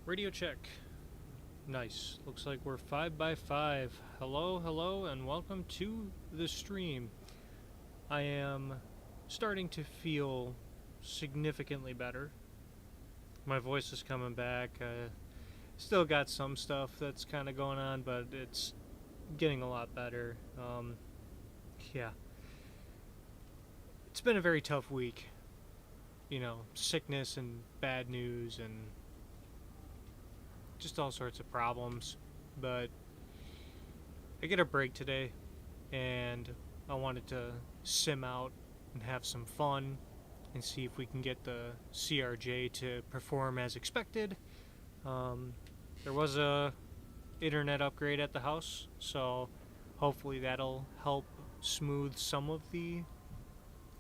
Radio check. Nice. Looks like we're 5x5. Hello, hello, and welcome to the stream. I am starting to feel significantly better. My voice is coming back. Still got some stuff that's kind of going on, but it's getting a lot better. Yeah. It's been a very tough week. You know, sickness and bad news and just all sorts of problems, but I get a break today and I wanted to sim out and have some fun and see if we can get the CRJ to perform as expected. There was a internet upgrade at the house, so hopefully that'll help smooth some of the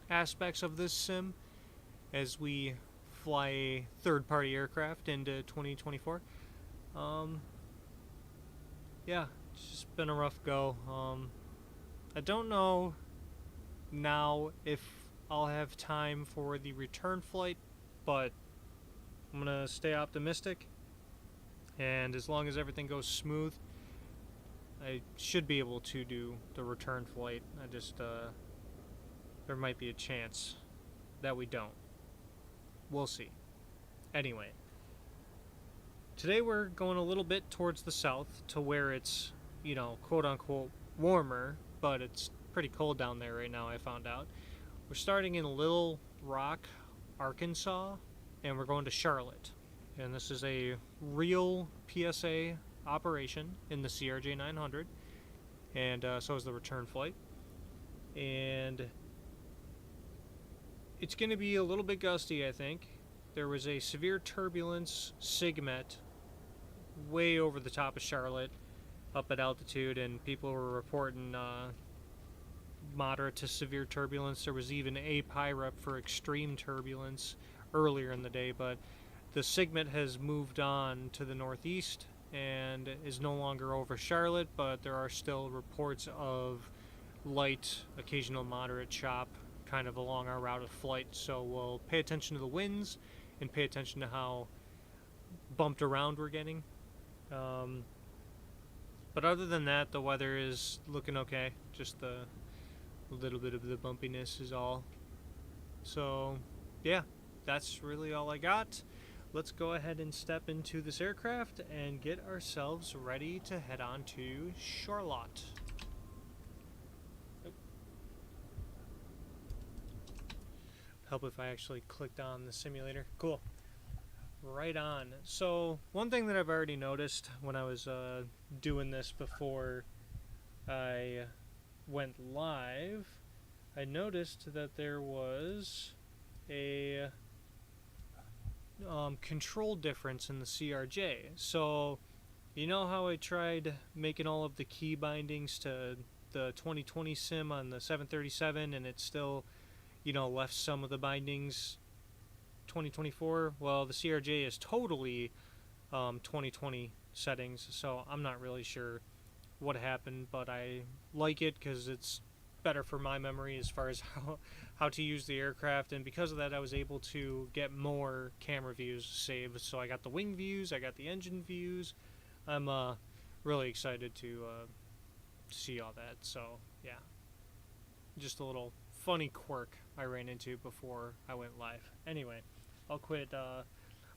aspects of this sim as we fly a third-party aircraft into 2024. Yeah, it's just been a rough go. I don't know now if I'll have time for the return flight, but I'm gonna stay optimistic, and as long as everything goes smooth, I should be able to do the return flight. There might be a chance that we don't. We'll see. Anyway, today we're going a little bit towards the south to where it's, you know, quote-unquote warmer, but it's pretty cold down there right now, I found out. We're starting in Little Rock, Arkansas, and we're going to Charlotte. And this is a real PSA operation in the CRJ 900, and so is the return flight. And it's going to be a little bit gusty, I think. There was a severe turbulence SIGMET way over the top of Charlotte up at altitude, and people were reporting moderate to severe turbulence. There was even a PIREP for extreme turbulence earlier in the day, but the SIGMET has moved on to the northeast and is no longer over Charlotte, but there are still reports of light, occasional moderate chop kind of along our route of flight, so we'll pay attention to the winds and pay attention to how bumped around we're getting. But other than that, the weather is looking okay. Just a little bit of the bumpiness is all. So, yeah, that's really all I got. Let's go ahead and step into this aircraft and get ourselves ready to head on to Charlotte. Help if I actually clicked on the simulator. Cool. Right on. So one thing that I've already noticed when I was doing this before I went live, I noticed that there was a control difference in the CRJ. So you know how I tried making all of the key bindings to the 2020 sim on the 737 and it still, you know, left some of the bindings 2024? Well, the CRJ is totally 2020 settings, so I'm not really sure what happened, but I like it because it's better for my memory as far as how to use the aircraft, and because of that I was able to get more camera views saved. So I got the wing views, I got the engine views. I'm really excited to see all that. So yeah, just a little funny quirk I ran into before I went live. Anyway, I'll quit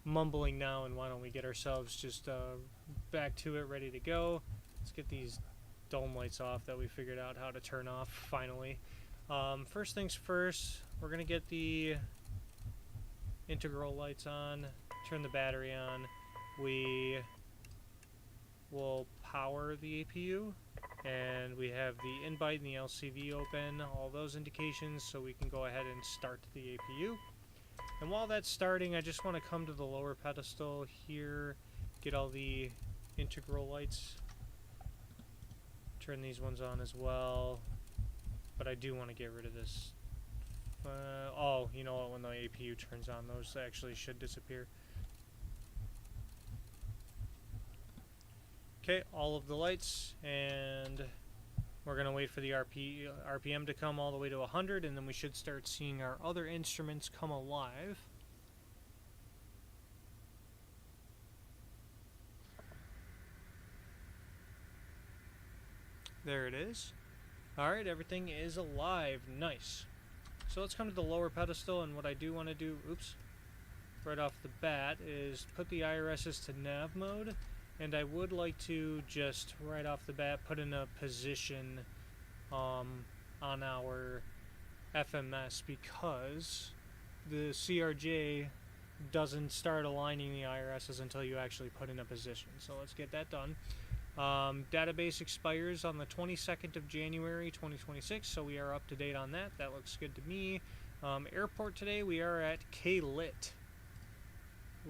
mumbling now, and why don't we get ourselves just back to it, ready to go. Let's get these dome lights off that we figured out how to turn off finally. First things first, we're gonna get the integral lights on, turn the battery on. We will power the APU, and we have the invite and the LCV open, all those indications, so we can go ahead and start the APU. And while that's starting, I just want to come to the lower pedestal here, get all the integral lights, turn these ones on as well, but I do want to get rid of this. Oh, you know what, when the APU turns on, those actually should disappear. Okay, all of the lights, and we're going to wait for the RPM to come all the way to 100, and then we should start seeing our other instruments come alive. There it is. Alright, everything is alive. Nice. So let's come to the lower pedestal, and what I do want to do, oops, right off the bat, is put the IRSs to nav mode, and I would like to just right off the bat put in a position on our FMS, because the CRJ doesn't start aligning the IRSs until you actually put in a position. So let's get that done. Database expires on the 22nd of January 2026, so we are up to date on that. That looks good to me. Airport today, we are at K-Lit,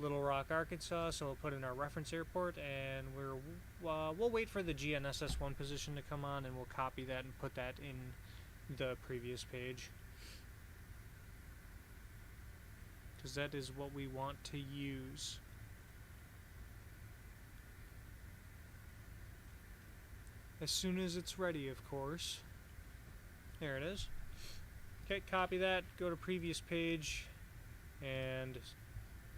Little Rock, Arkansas, so we'll put in our reference airport, and we'll wait for the GNSS1 position to come on, and we'll copy that and put that in the previous page, because that is what we want to use. As soon as it's ready, of course. There it is. Okay, copy that, go to previous page, and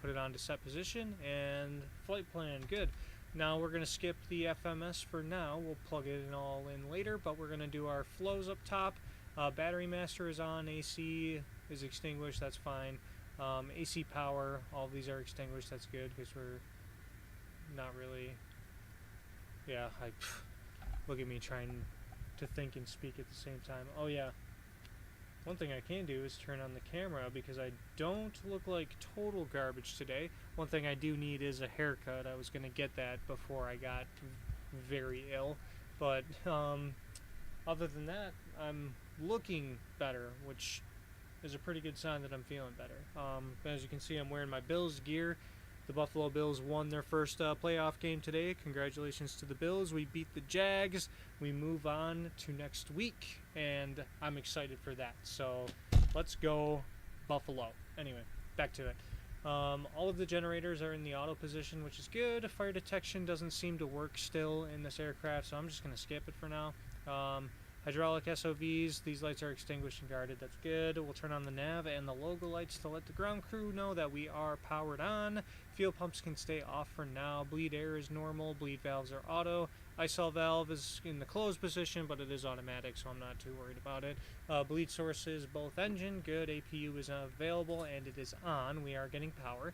put it on to set position, and flight plan, good. Now we're going to skip the FMS for now. We'll plug it all in later, but we're going to do our flows up top. Battery master is on, AC is extinguished, that's fine. AC power, all of these are extinguished, that's good, because we're not really, yeah, look at me trying to think and speak at the same time. Oh yeah, one thing I can do is turn on the camera, because I don't look like total garbage today. One thing I do need is a haircut. I was going to get that before I got very ill, but other than that, I'm looking better, which is a pretty good sign that I'm feeling better. As you can see, I'm wearing my Bills gear. The Buffalo Bills won their first playoff game today. Congratulations to the Bills. We beat the Jags. We move on to next week, and I'm excited for that. So let's go Buffalo. Anyway, back to it. All of the generators are in the auto position, which is good. Fire detection doesn't seem to work still in this aircraft, so I'm just going to skip it for now. Hydraulic SOVs, these lights are extinguished and guarded, that's good. We'll turn on the nav and the logo lights to let the ground crew know that we are powered on. Fuel pumps can stay off for now. Bleed air is normal, bleed valves are auto. ISOL valve is in the closed position, but it is automatic, so I'm not too worried about it. Bleed source is both engine, good. APU is available, and it is on. We are getting power.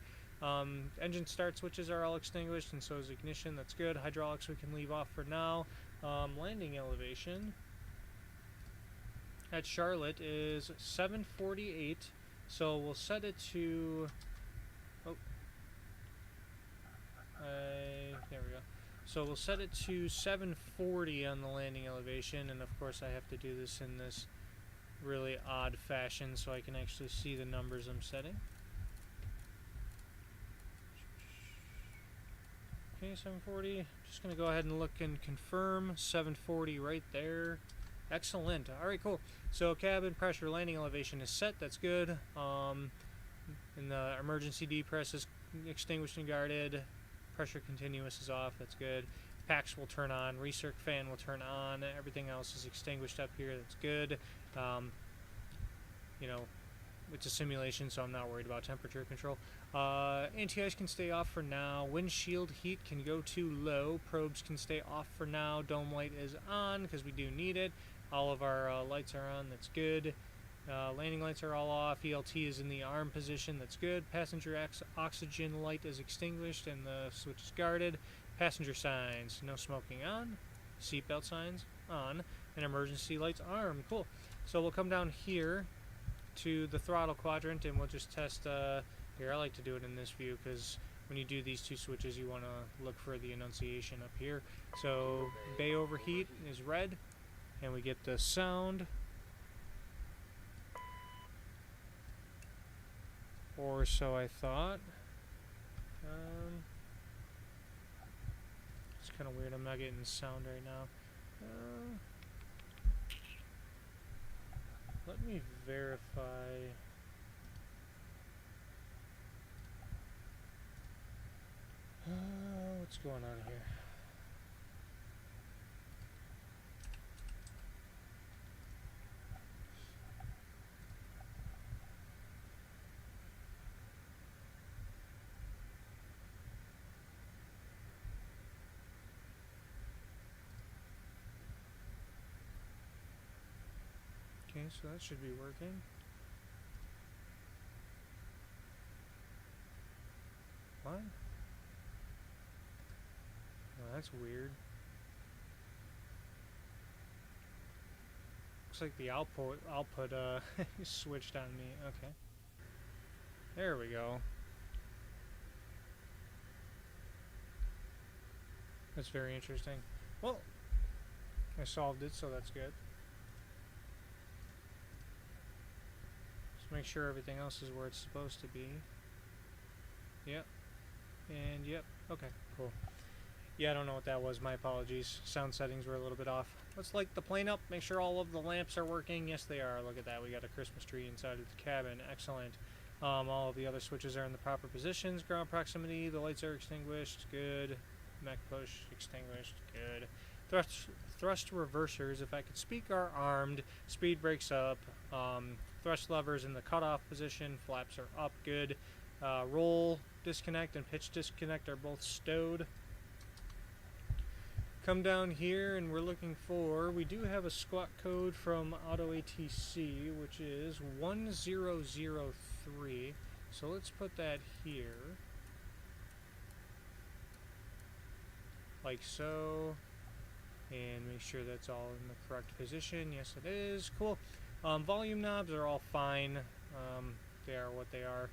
Engine start switches are all extinguished, and so is ignition, that's good. Hydraulics we can leave off for now. Landing elevation at Charlotte is 748, so we'll set it to, there we go. So we'll set it to 740 on the landing elevation, and of course I have to do this in this really odd fashion so I can actually see the numbers I'm setting. Okay, 740, just going to go ahead and look and confirm, 740 right there. Excellent. Alright, cool. So cabin pressure landing elevation is set, that's good. And the emergency depress is extinguished and guarded. Pressure continuous is off, that's good. Packs will turn on, recirc fan will turn on, everything else is extinguished up here, that's good. You know, it's a simulation, so I'm not worried about temperature control. Anti-ice can stay off for now. Windshield heat can go too low. Probes can stay off for now. Dome light is on because we do need it. All of our lights are on, that's good. Landing lights are all off. ELT is in the arm position, that's good. Passenger oxygen light is extinguished and the switch is guarded. Passenger signs, no smoking on. Seatbelt signs on. And emergency lights arm, cool. So we'll come down here to the throttle quadrant and we'll just test, here I like to do it in this view because when you do these two switches you want to look for the enunciation up here. So bay overheat is red and we get the sound, or so I thought. It's kind of weird, I'm not getting sound right now. Let me verify. What's going on here? Okay, so that should be working. What? Oh, that's weird. Looks like the output switched on me. Okay. There we go. That's very interesting. Well, I solved it, so that's good. Just make sure everything else is where it's supposed to be. Yep. And yep. Okay, cool. Yeah, I don't know what that was. My apologies. Sound settings were a little bit off. Let's light the plane up. Make sure all of the lamps are working. Yes, they are. Look at that. We got a Christmas tree inside of the cabin. Excellent. All of the other switches are in the proper positions. Ground proximity. The lights are extinguished. Good. Mech push. Extinguished. Good. Thrust reversers, if I could speak, are armed. Speed brakes up. Thrust levers in the cutoff position. Flaps are up. Good. Roll disconnect and pitch disconnect are both stowed. Come down here and we're looking for, we do have a squawk code from Auto ATC, which is 1003. So let's put that here. Like so. And make sure that's all in the correct position. Yes, it is. Cool. Volume knobs are all fine. They are what they are.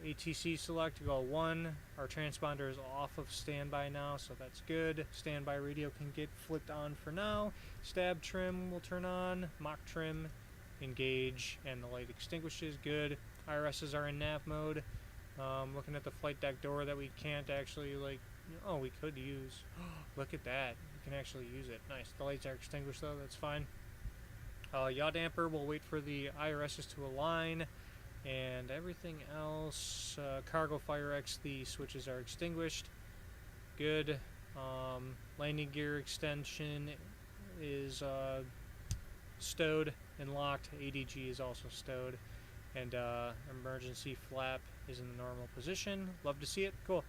ATC select, go 1. Our transponder is off of standby now, so that's good. Standby radio can get flipped on for now. Stab trim will turn on. Mock trim, engage, and the light extinguishes. Good. IRSs are in nav mode. Looking at the flight deck door that we can't actually, like, oh, we could use. Look at that. We can actually use it. Nice. The lights are extinguished, though. That's fine. Yaw damper, we'll wait for the IRSs to align. And everything else, cargo fire X, the switches are extinguished. Good. Landing gear extension is stowed and locked. ADG is also stowed. And emergency flap is in the normal position. Love to see it. Cool.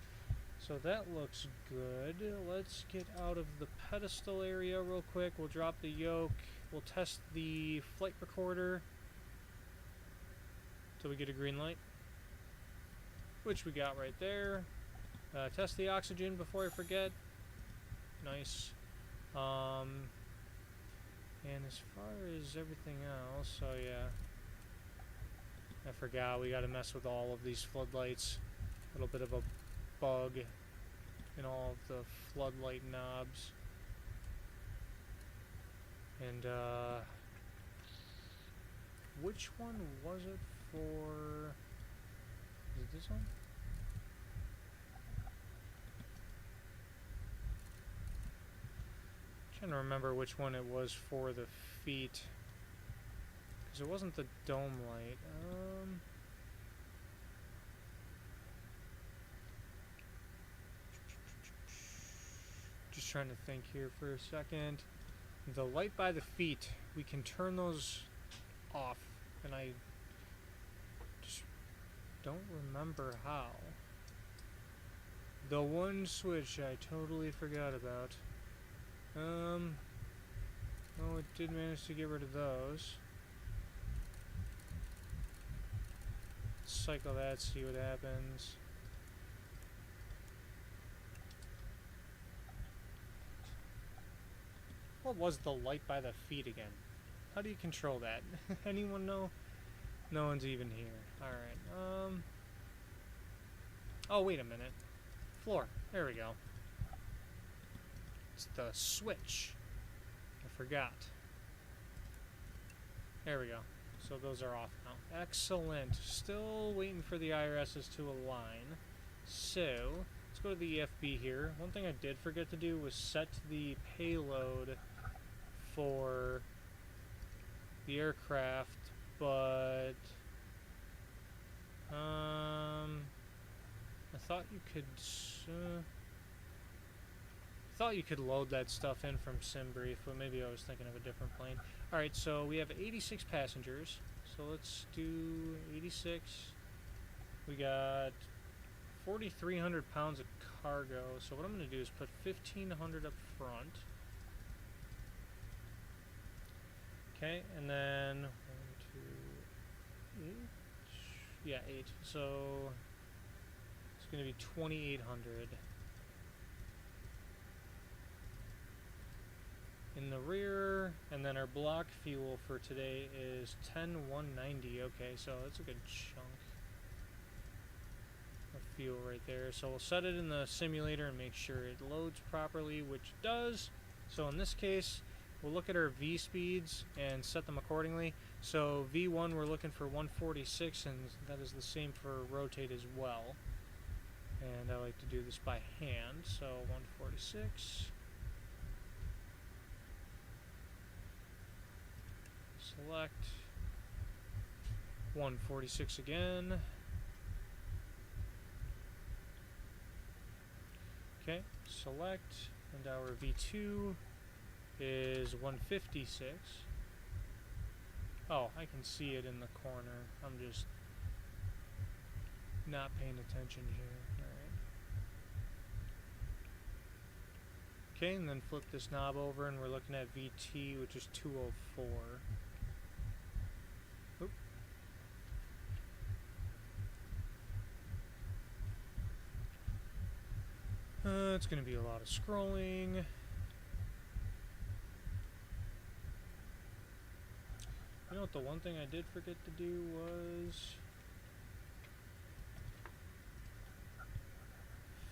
So that looks good. Let's get out of the pedestal area real quick. We'll drop the yoke. We'll test the flight recorder till we get a green light, which we got right there. Test the oxygen before I forget. Nice. And as far as everything else, so yeah, I forgot we got to mess with all of these floodlights. A little bit of a bug in all of the floodlight knobs. And which one was it for? Is it this one? I'm trying to remember which one it was for the feet, because it wasn't the dome light. Just trying to think here for a second. The light by the feet, we can turn those off, and I just don't remember how. The one switch I totally forgot about. Oh, it did manage to get rid of those. Cycle that, see what happens. What was the light by the feet again? How do you control that? Anyone know? No one's even here. Alright, oh, wait a minute. Floor. There we go. It's the switch. I forgot. There we go. So those are off now. Excellent. Still waiting for the IRSs to align. So, let's go to the EFB here. One thing I did forget to do was set the payload for the aircraft, but I thought you could load that stuff in from SimBrief, but maybe I was thinking of a different plane. Alright, so we have 86 passengers, so let's do 86. We got 4,300 pounds of cargo, so what I'm going to do is put 1,500 up front. Okay, and then 1, 2, 8. Yeah, 8. So it's going to be 2,800. In the rear, and then our block fuel for today is 10,190. Okay, so that's a good chunk of fuel right there. So we'll set it in the simulator and make sure it loads properly, which it does. So in this case, we'll look at our V speeds and set them accordingly. So V1 we're looking for 146, and that is the same for rotate as well. And I like to do this by hand, so 146. Select 146 again. Okay, select, and our V2 is 156. Oh, I can see it in the corner. I'm just not paying attention here. Alright. Okay, and then flip this knob over and we're looking at VT, which is 204. Oop. It's going to be a lot of scrolling. You know what, the one thing I did forget to do was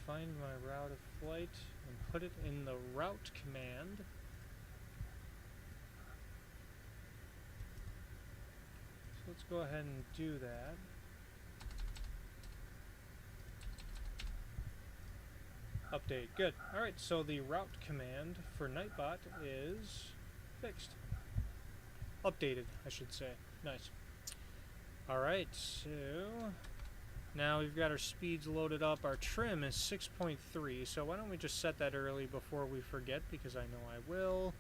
find my route of flight and put it in the route command. So let's go ahead and do that. Update. Good. Alright, so the route command for Nightbot is fixed. Updated, I should say. Nice. Alright, so now we've got our speeds loaded up. Our trim is 6.3, so why don't we just set that early before we forget, because I know I will.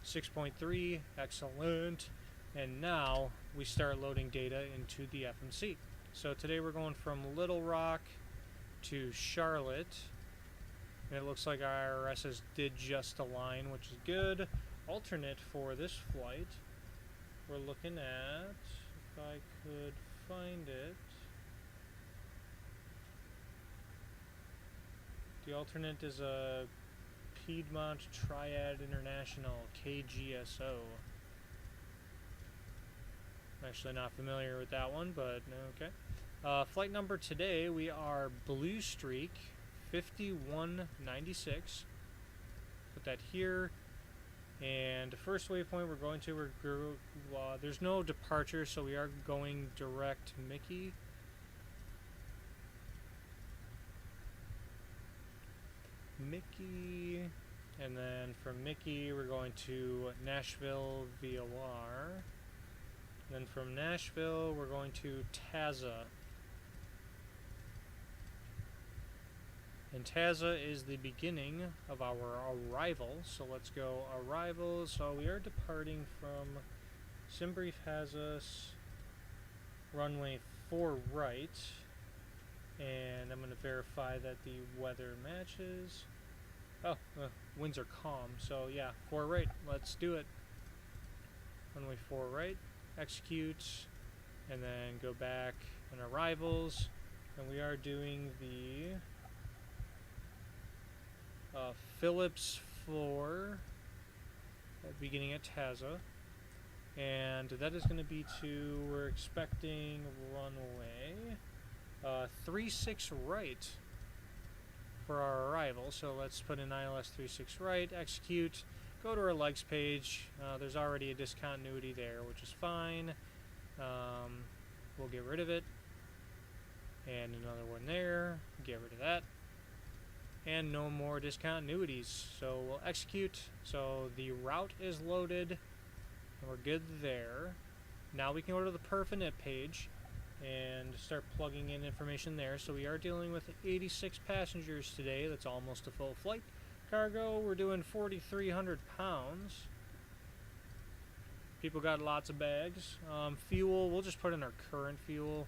6.3, excellent. And now we start loading data into the FMC. So today we're going from Little Rock to Charlotte. And it looks like our IRSs did just align, which is good. Alternate for this flight, we're looking at, if I could find it, the alternate is a Piedmont Triad International, KGSO. I'm actually not familiar with that one, but okay. Flight number today, we are Blue Streak 5196. Put that here. And the first waypoint we're going to, there's no departure, so we are going direct Mickey. And then from Mickey we're going to Nashville VOR. Then from Nashville we're going to Taza. And Taza is the beginning of our arrival, so let's go arrival. So we are departing from Simbrief has us runway 4 right, and I'm going to verify that the weather matches. Oh, winds are calm, so yeah, 4 right, let's do it. Runway 4 right, execute, and then go back on arrivals, and we are doing the Phillips 4 beginning at Taza, and that is going to be to, we're expecting runway 36 right for our arrival. So let's put in ILS 36 right, execute, go to our legs page. There's already a discontinuity there, which is fine. We'll get rid of it, and another one there, get rid of that. And no more discontinuities, so we'll execute. So the route is loaded, and we're good there. Now we can go to the perf init page and start plugging in information there. So we are dealing with 86 passengers today. That's almost a full flight. Cargo, we're doing 4,300 pounds. People got lots of bags. Fuel, we'll just put in our current fuel.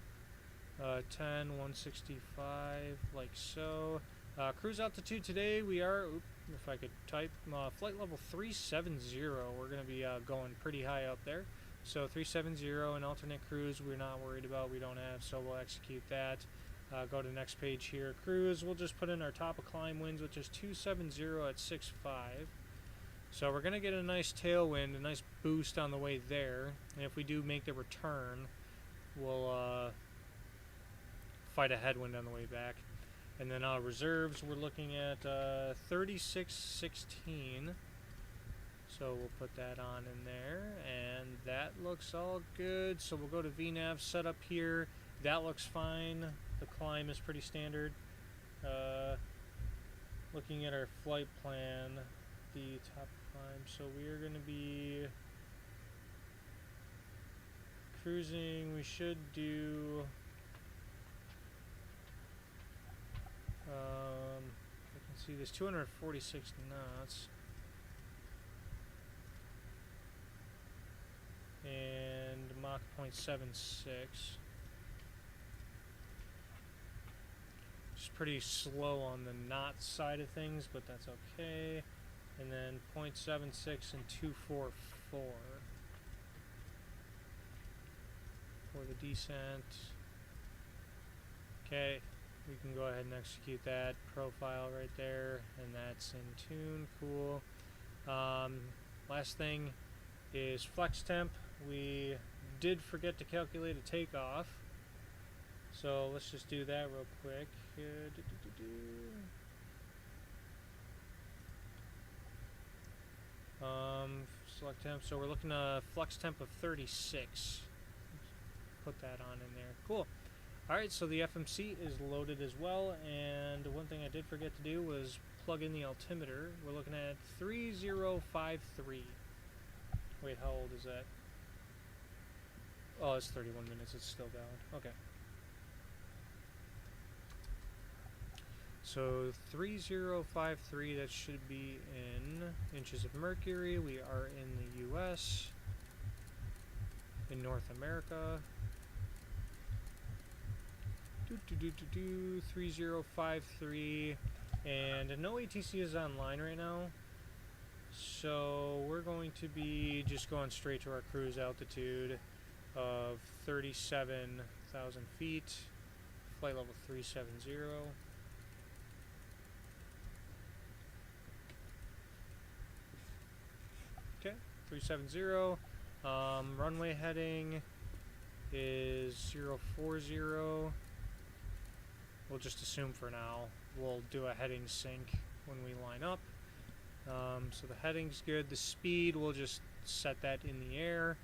165, like so. Cruise altitude today, we are if I could type, flight level 370. We're going to be going pretty high up there. So 370 and alternate cruise we're not worried about, we don't have, so we'll execute that. Go to the next page here. Cruise, we'll just put in our top of climb winds, which is 270 at 6.5. So we're going to get a nice tailwind, a nice boost on the way there. And if we do make the return, we'll fight a headwind on the way back. And then reserves, we're looking at 3616. So we'll put that on in there, and that looks all good. So we'll go to VNAV setup here. That looks fine. The climb is pretty standard. Looking at our flight plan, the top climb. So we are going to be cruising. We should do. I can see this 246 knots. And Mach 0.76. It's pretty slow on the knot side of things, but that's okay. And then 0.76 and 244 for the descent. Okay, we can go ahead and execute that profile right there, and that's in tune. Cool. Last thing is flex temp. We did forget to calculate a takeoff, so let's just do that real quick. Select temp, so we're looking at flex temp of 36. Put that on in there. Cool. Alright, so the FMC is loaded as well, and one thing I did forget to do was plug in the altimeter. We're looking at 3053. Wait, how old is that? Oh, it's 31 minutes. It's still valid. Okay. So 3053, that should be in inches of mercury. We are in the US, in North America. 3053, and no ATC is online right now. So we're going to be just going straight to our cruise altitude of 37,000 feet, flight level 370. Okay, 370. Runway heading is 040. We'll just assume for now. We'll do a heading sync when we line up. So the heading's good. The speed, we'll just set that in the air.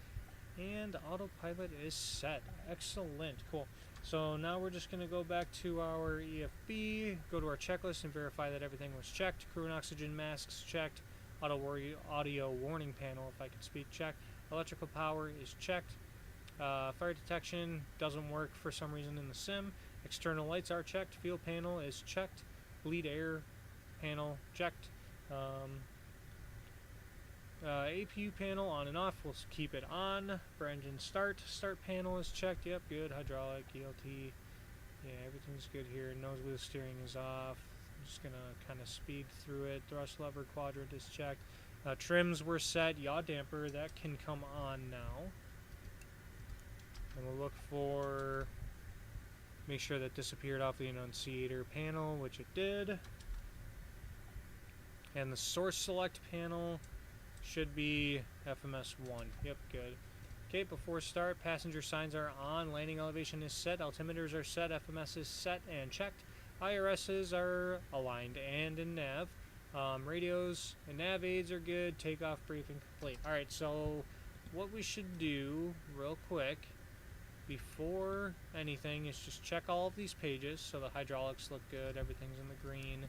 And autopilot is set. Excellent. Cool. So now we're just going to go back to our EFB, go to our checklist and verify that everything was checked. Crew and oxygen masks checked. Audio warning panel, if I can speak, checked. Electrical power is checked. Fire detection doesn't work for some reason in the sim. External lights are checked. Fuel panel is checked. Bleed air panel checked. APU panel on and off, we'll keep it on. For engine start panel is checked. Yep, good. Hydraulic, ELT, yeah, everything's good here. Nose wheel steering is off. I'm just gonna kind of speed through it. Thrust lever quadrant is checked. Trims were set. Yaw damper, that can come on now. And we'll look for, make sure that disappeared off the annunciator panel, which it did. And the source select panel should be FMS 1. Yep, good. Okay, before start, passenger signs are on, landing elevation is set, altimeters are set, FMS is set and checked, IRSs are aligned and in nav, radios and nav aids are good, takeoff briefing complete. Alright, so what we should do real quick before anything is just check all of these pages. So the hydraulics look good, everything's in the green,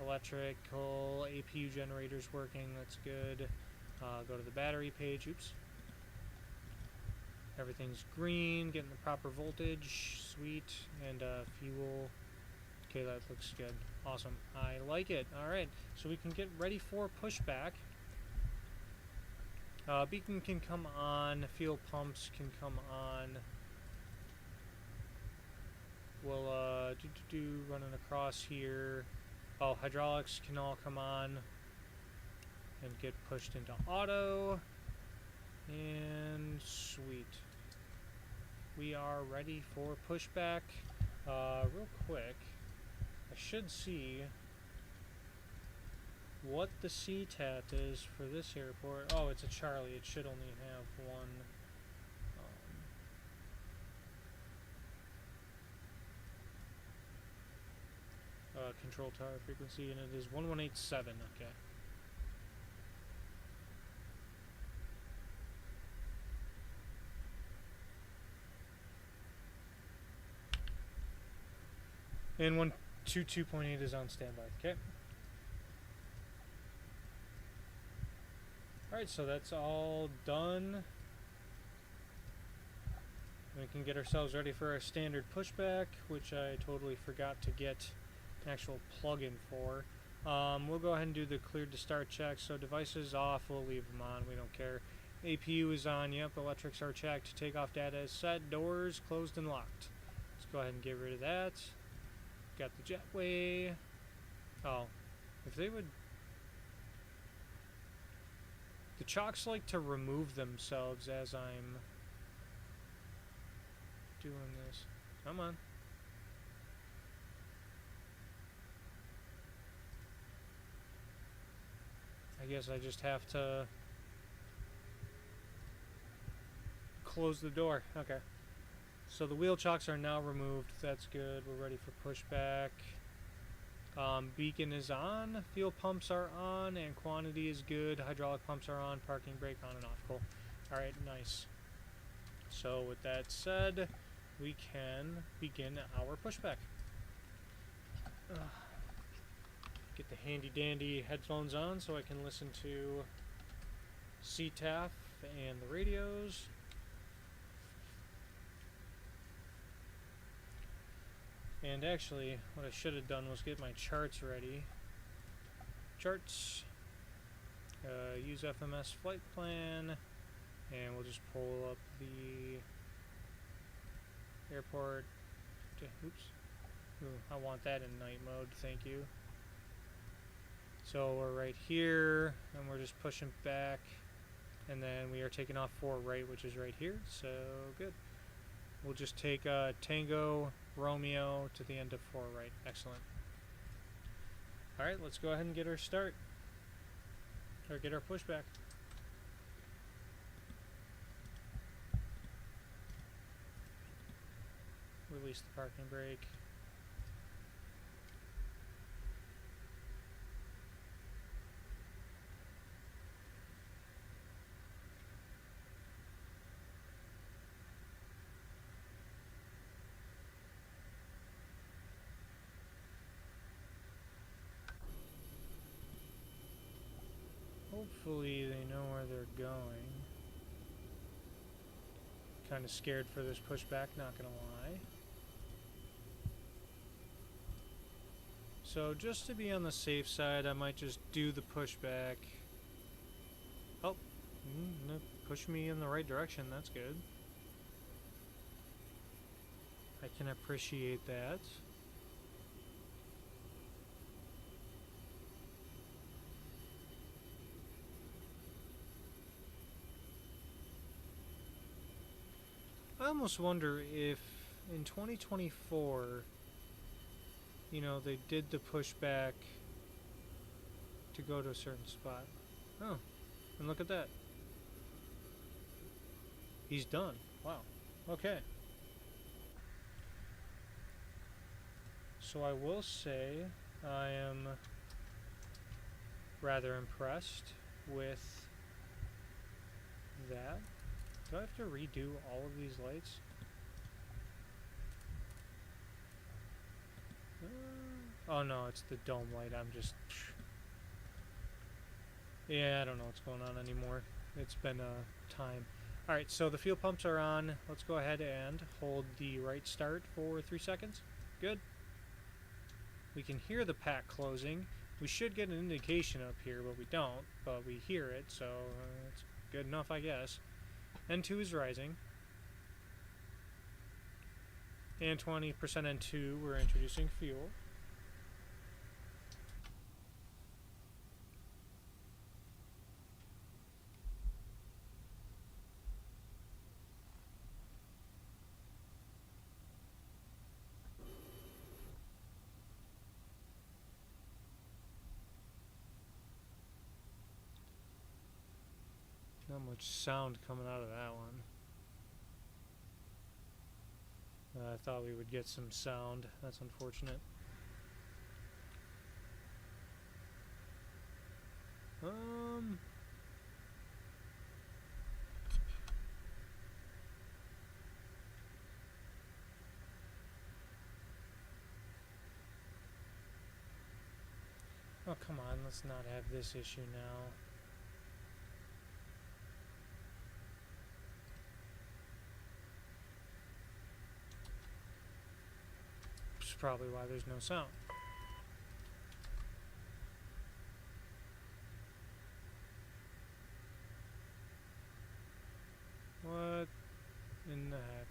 electrical, APU generators working, that's good. Go to the battery page, oops. Everything's green, getting the proper voltage, sweet, and fuel. Okay, that looks good. Awesome, I like it. Alright, so we can get ready for pushback. Beacon can come on, fuel pumps can come on. We'll running across here. Oh, hydraulics can all come on and get pushed into auto. And sweet. We are ready for pushback. Real quick, I should see what the CTAT is for this airport. Oh, it's a Charlie. It should only have one. Control tower frequency, and it is 1187. Okay. And 122.8 is on standby. Okay. Alright, so that's all done. We can get ourselves ready for our standard pushback, which I totally forgot to get an actual plug-in for. We'll go ahead and do the cleared to start check. So devices off, we'll leave them on, we don't care. APU is on, yep, electrics are checked, takeoff data is set, doors closed and locked. Let's go ahead and get rid of that. Got the jetway. Oh, if they would... The chocks like to remove themselves as I'm doing this. Come on. I guess I just have to close the door. Okay. So the wheel chocks are now removed. That's good. We're ready for pushback. Beacon is on. Fuel pumps are on. And quantity is good. Hydraulic pumps are on. Parking brake on and off. Cool. Alright, nice. So with that said, we can begin our pushback. Get the handy dandy headphones on so I can listen to CTAF and the radios. And actually, what I should have done was get my charts ready. Charts. Use FMS flight plan. And we'll just pull up the airport. Oops. Ooh, I want that in night mode, thank you. So we're right here, and we're just pushing back. And then we are taking off 4 right, which is right here, so good. We'll just take Tango Romeo to the end of 4 right. Excellent. Alright, let's go ahead and get our start. Or get our pushback. Release the parking brake. Hopefully they know where they're going. Kind of scared for this pushback, not gonna lie. So just to be on the safe side, I might just do the pushback. Oh, push me in the right direction, that's good. I can appreciate that. I almost wonder if in 2024, you know, they did the pushback to go to a certain spot. Oh, and look at that. He's done. Wow. Okay. So I will say I am rather impressed with that. Do I have to redo all of these lights? Oh no, it's the dome light. I'm just... Yeah, I don't know what's going on anymore. It's been time. Alright, so the fuel pumps are on. Let's go ahead and hold the right start for 3 seconds. Good. We can hear the pack closing. We should get an indication up here, but we don't. But we hear it, so it's good enough, I guess. N2 is rising. And 20% N2, we're introducing fuel. Not much sound coming out of that one. I thought we would get some sound. That's unfortunate. Oh, come on, let's not have this issue now. Which is probably why there's no sound. What in the heck?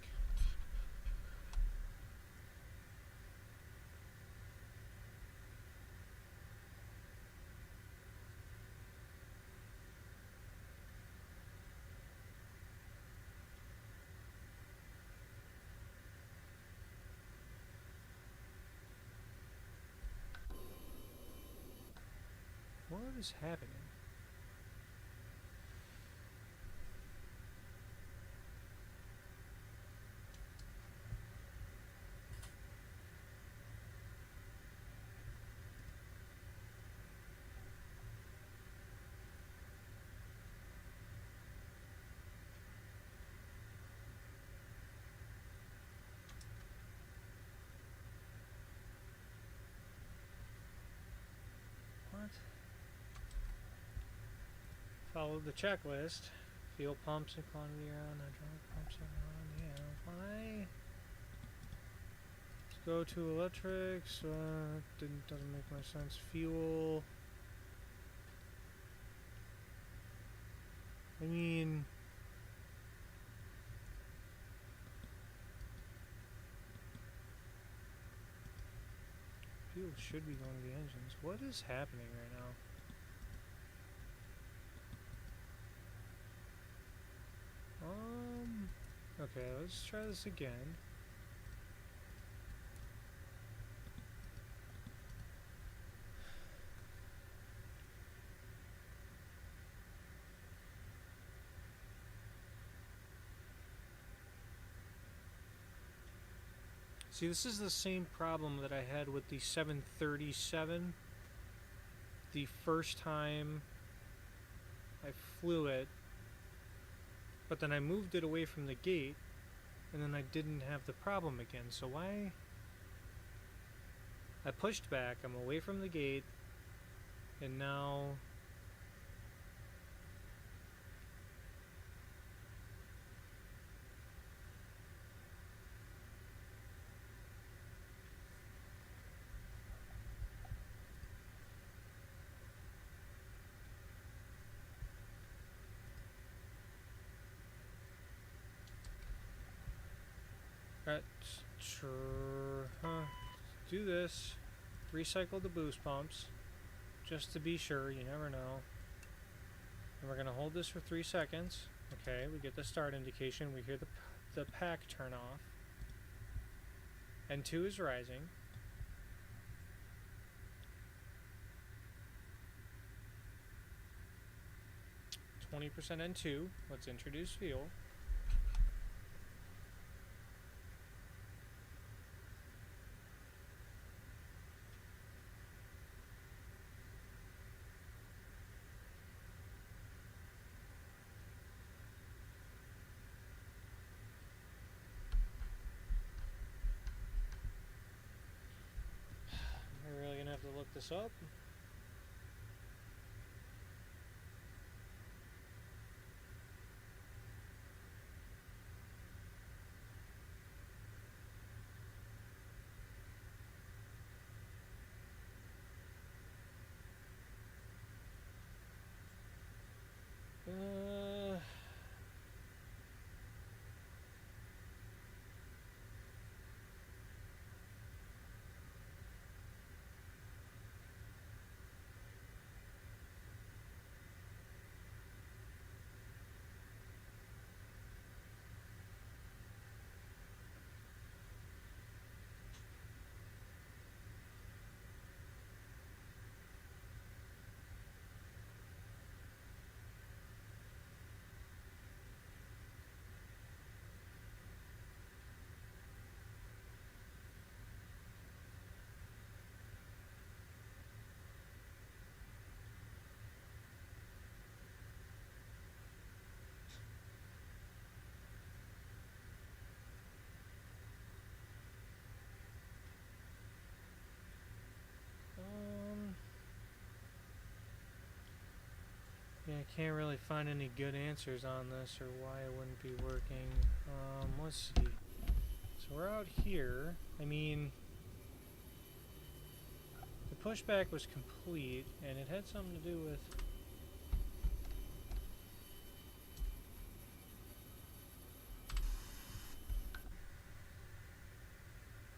What is happening? What? Follow the checklist. Fuel pumps and quantity are on. Hydraulic pumps are on. Yeah, why? Let's go to electrics. Doesn't make much sense. Fuel. I mean, fuel should be going to the engines. What is happening right now? Okay, let's try this again. See, this is the same problem that I had with the 737. The first time I flew it, but then I moved it away from the gate, and then I didn't have the problem again. So why? I pushed back, I'm away from the gate, and now... do this. Recycle the boost pumps, just to be sure. You never know. And we're gonna hold this for 3 seconds. Okay, we get the start indication. We hear the pack turn off. N2 is rising. %, N2. Let's introduce fuel. To look this up. Yeah, I can't really find any good answers on this or why it wouldn't be working. Let's see. So we're out here. I mean, the pushback was complete, and it had something to do with...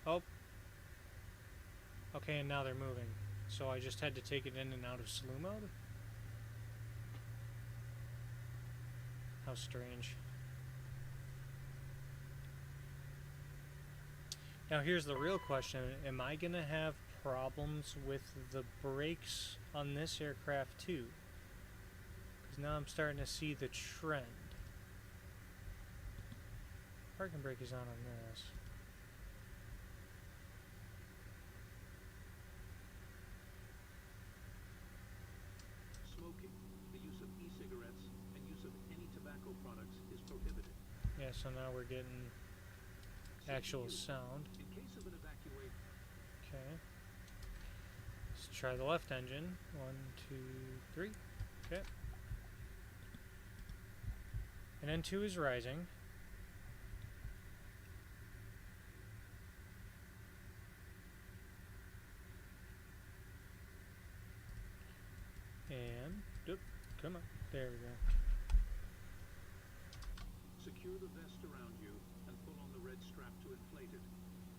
Oh. Okay, and now they're moving. So I just had to take it in and out of slew mode? How strange. Now here's the real question. Am I going to have problems with the brakes on this aircraft too? Because now I'm starting to see the trend. Parking brake is on this. Smoking, the use of e-cigarettes, and use of any tobacco products is prohibited. Yeah, so now we're getting actual sound. In case of an evacuation. Okay. Let's try the left engine. 1, 2, 3. Okay. And N2 is rising. And, oop, come on. There we go. Secure the vest around you and pull on the red strap to inflate it.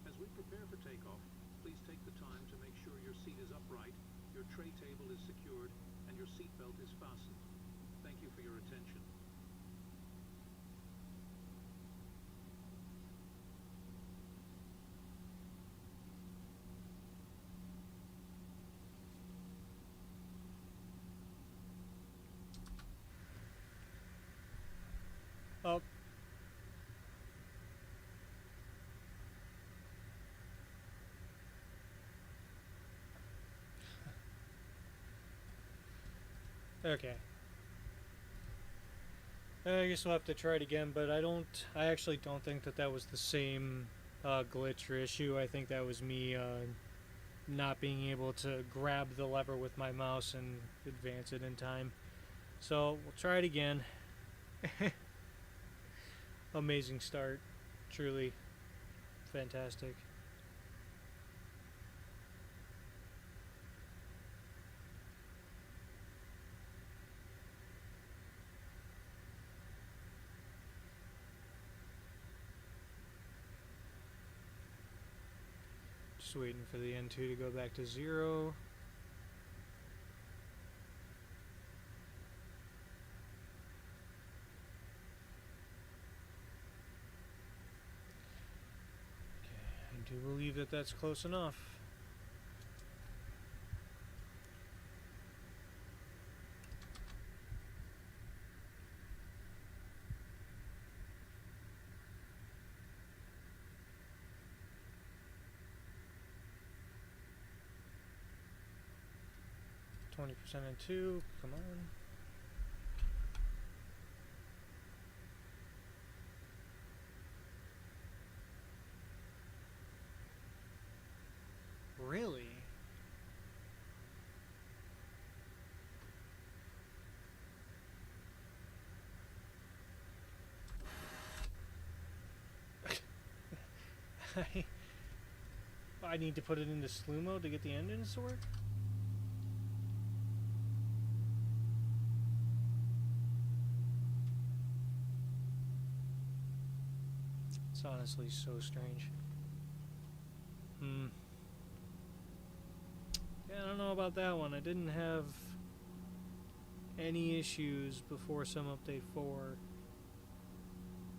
As we prepare for takeoff, please take the time to make sure your seat is upright, your tray table is secured, and your seatbelt is fastened. Thank you for your attention. Up. Okay. I guess we'll have to try it again, but I actually don't think that was the same glitch or issue. I think that was me not being able to grab the lever with my mouse and advance it in time. So we'll try it again. Amazing start. Truly fantastic. Just waiting for the N2 to go back to 0. I do believe that that's close enough. %and 2, come on. Really? I need to put it into slew mode to get the engines to work? It's honestly so strange. Yeah, I don't know about that one. I didn't have any issues before some update 4.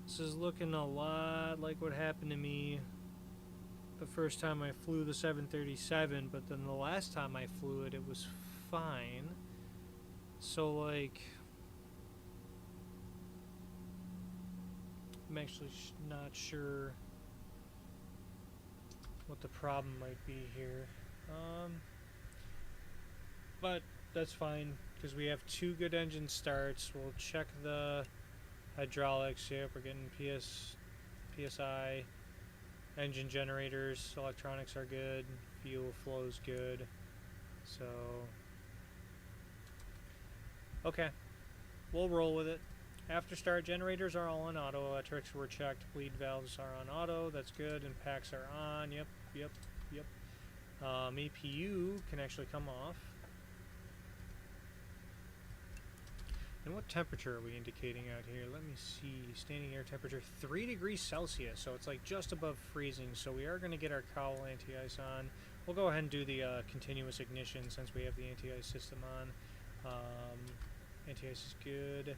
This is looking a lot like what happened to me the first time I flew the 737, but then the last time I flew it, it was fine. So, like, I'm actually not sure what the problem might be here. But that's fine, because we have 2 good engine starts. We'll check the hydraulics. Yep, we're getting PSI. Engine generators, electronics are good. Fuel flow's good. So, okay. we'll roll with it. After start, generators are all on auto. Electrics were checked. Bleed valves are on auto. That's good. And packs are on. Yep, yep, yep. APU can actually come off. And what temperature are we indicating out here? Let me see. Standing air temperature 3 degrees Celsius. So it's like just above freezing. So we are going to get our cowl anti-ice on. We'll go ahead and do the continuous ignition since we have the anti-ice system on. Anti-ice is good.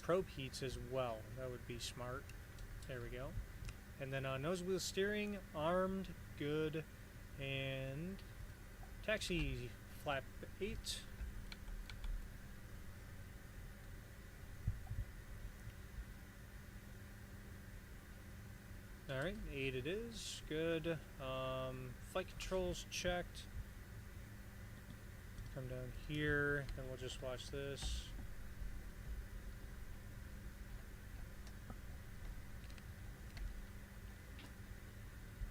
Probe heats as well. That would be smart. There we go. And then nose wheel steering, armed, good. And taxi flap 8. Alright, 8 it is. Good. Flight controls checked. Come down here, and we'll just watch this.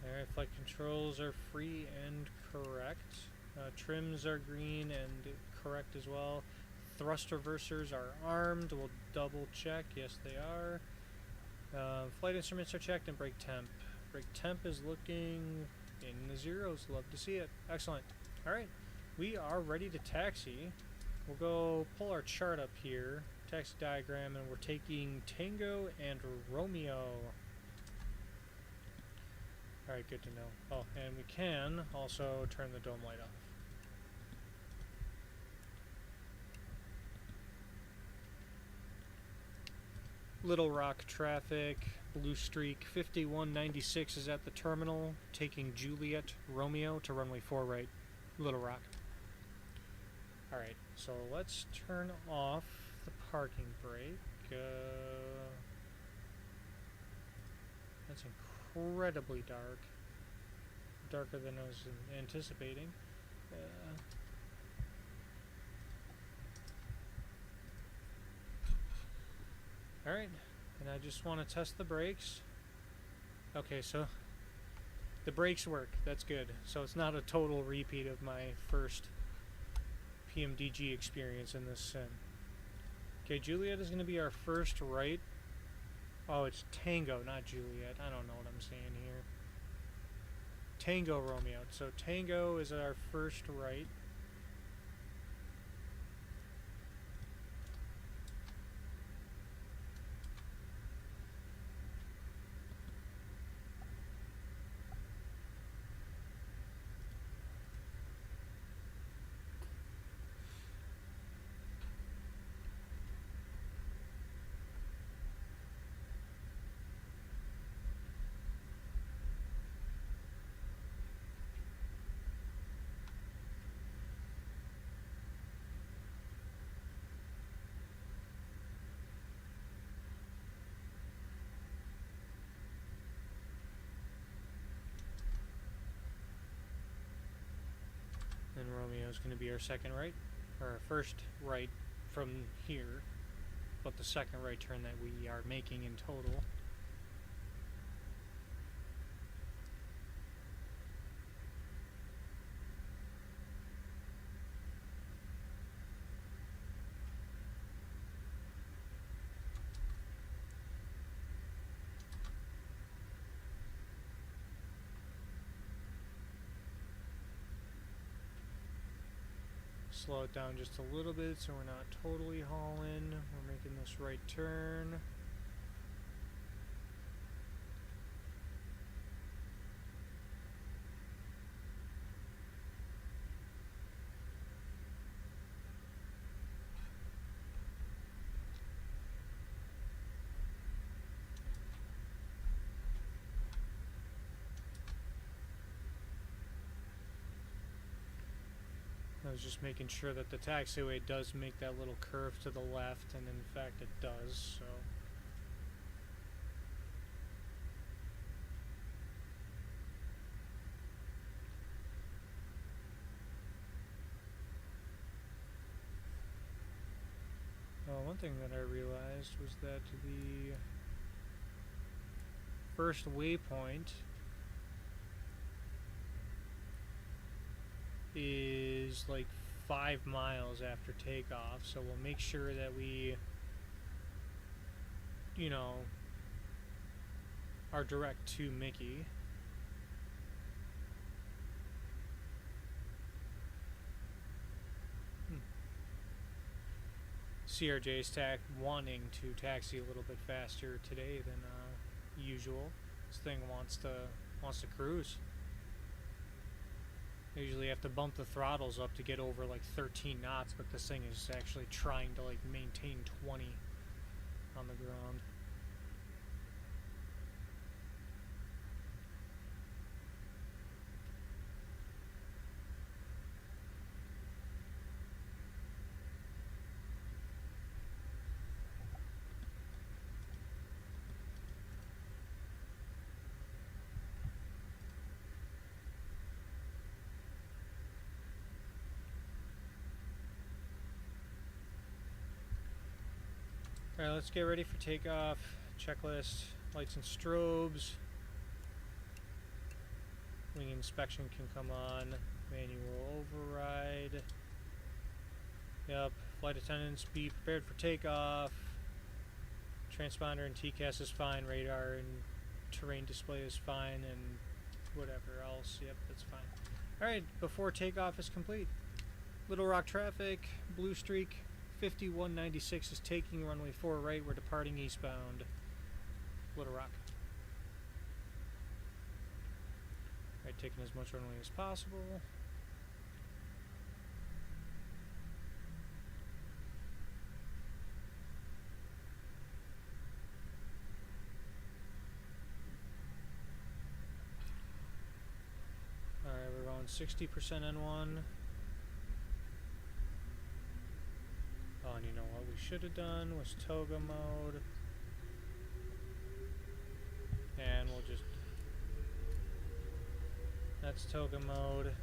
Alright, flight controls are free and correct. Trims are green and correct as well. Thrust reversers are armed. We'll double check. Yes, they are. Flight instruments are checked, and brake temp. Brake temp is looking in the zeros. Love to see it. Excellent. Alright, we are ready to taxi. We'll go pull our chart up here, taxi diagram, and we're taking Tango and Romeo. Alright, good to know. Oh, and we can also turn the dome light off. Little Rock traffic, blue streak, 5196 is at the terminal, taking Juliet Romeo to runway 4 right, Little Rock. Alright, so let's turn off the parking brake. That's incredibly dark. Darker than I was anticipating. Alright, and I just want to test the brakes. Okay, so the brakes work. That's good. So it's not a total repeat of my first PMDG experience in this sim. Okay, Juliet is going to be our first right. Oh, it's Tango, not Juliet. I don't know what I'm saying here. Tango Romeo. So Tango is our first right. And Romeo is going to be our second right, or our first right from here, but the second right turn that we are making in total. Slow it down just a little bit so we're not totally hauling. We're making this right turn. I was just making sure that the taxiway does make that little curve to the left, and in fact it does, so. One thing that I realized was that the first waypoint is like 5 miles after takeoff, so we'll make sure that we, you know, are direct to Mickey. CRJ's wanting to taxi a little bit faster today than usual. This thing wants to cruise. I usually have to bump the throttles up to get over like 13 knots, but this thing is actually trying to like maintain 20 on the ground. Alright, let's get ready for takeoff. Checklist, lights and strobes. Wing inspection can come on. Manual override. Yep. Flight attendants, be prepared for takeoff. Transponder and TCAS is fine. Radar and terrain display is fine. And whatever else. Yep, that's fine. Alright, before takeoff is complete. Little Rock traffic, blue streak. 5196 is taking runway 4 right. We're departing eastbound. Little Rock. Alright, taking as much runway as possible. Alright, we're going 60% N1. Oh, and you know what we should have done was toga mode. And we'll just... That's toga mode.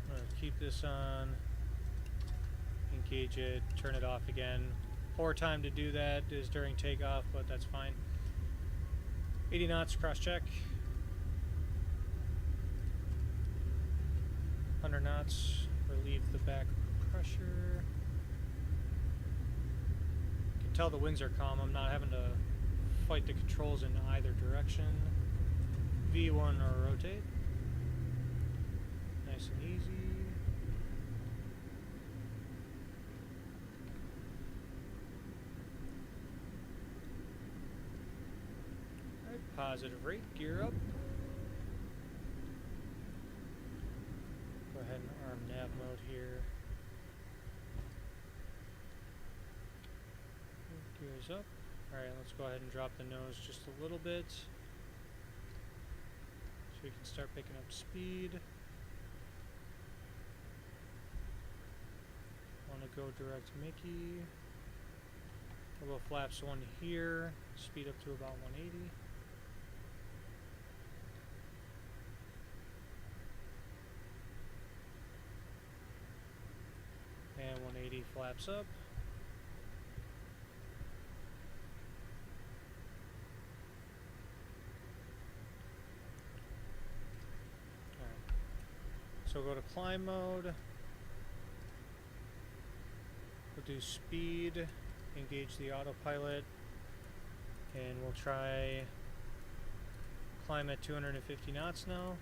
I'm going to keep this on. Engage it. Turn it off again. Poor time to do that is during takeoff, but that's fine. 80 knots, cross check. 100 knots. Relieve the back pressure. Tell the winds are calm. I'm not having to fight the controls in either direction. V1 or rotate. Nice and easy. Alright, positive rate, gear up. Go ahead and arm nav mode here. Gears up. Alright, let's go ahead and drop the nose just a little bit so we can start picking up speed. Want to go direct Mickey. We'll go flaps 1 here, speed up to about 180. And 180 flaps up. So we'll go to climb mode. We'll do speed, engage the autopilot, and we'll try climb at 250 knots now.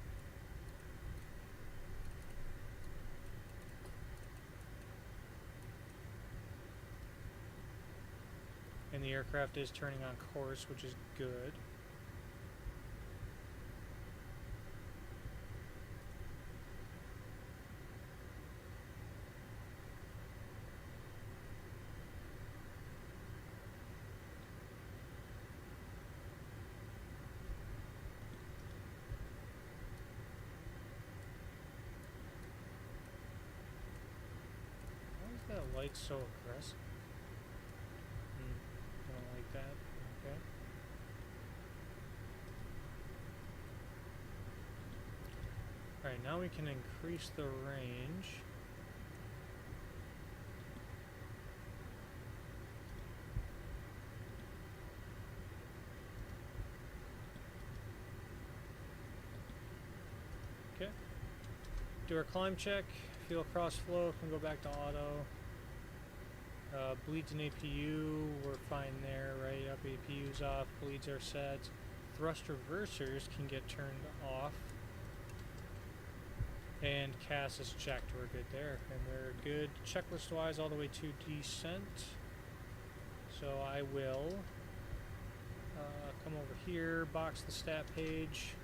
And the aircraft is turning on course, which is good. That light's so aggressive. I don't like that. Okay. Alright, now we can increase the range. Okay. Do our climb check. fuel cross flow can go back to auto. Bleeds and APU, we're fine there, right? Up APU's off, bleeds are set. Thrust reversers can get turned off. And CAS is checked, we're good there. And we're good checklist wise all the way to descent. So I will come over here, box the stat page.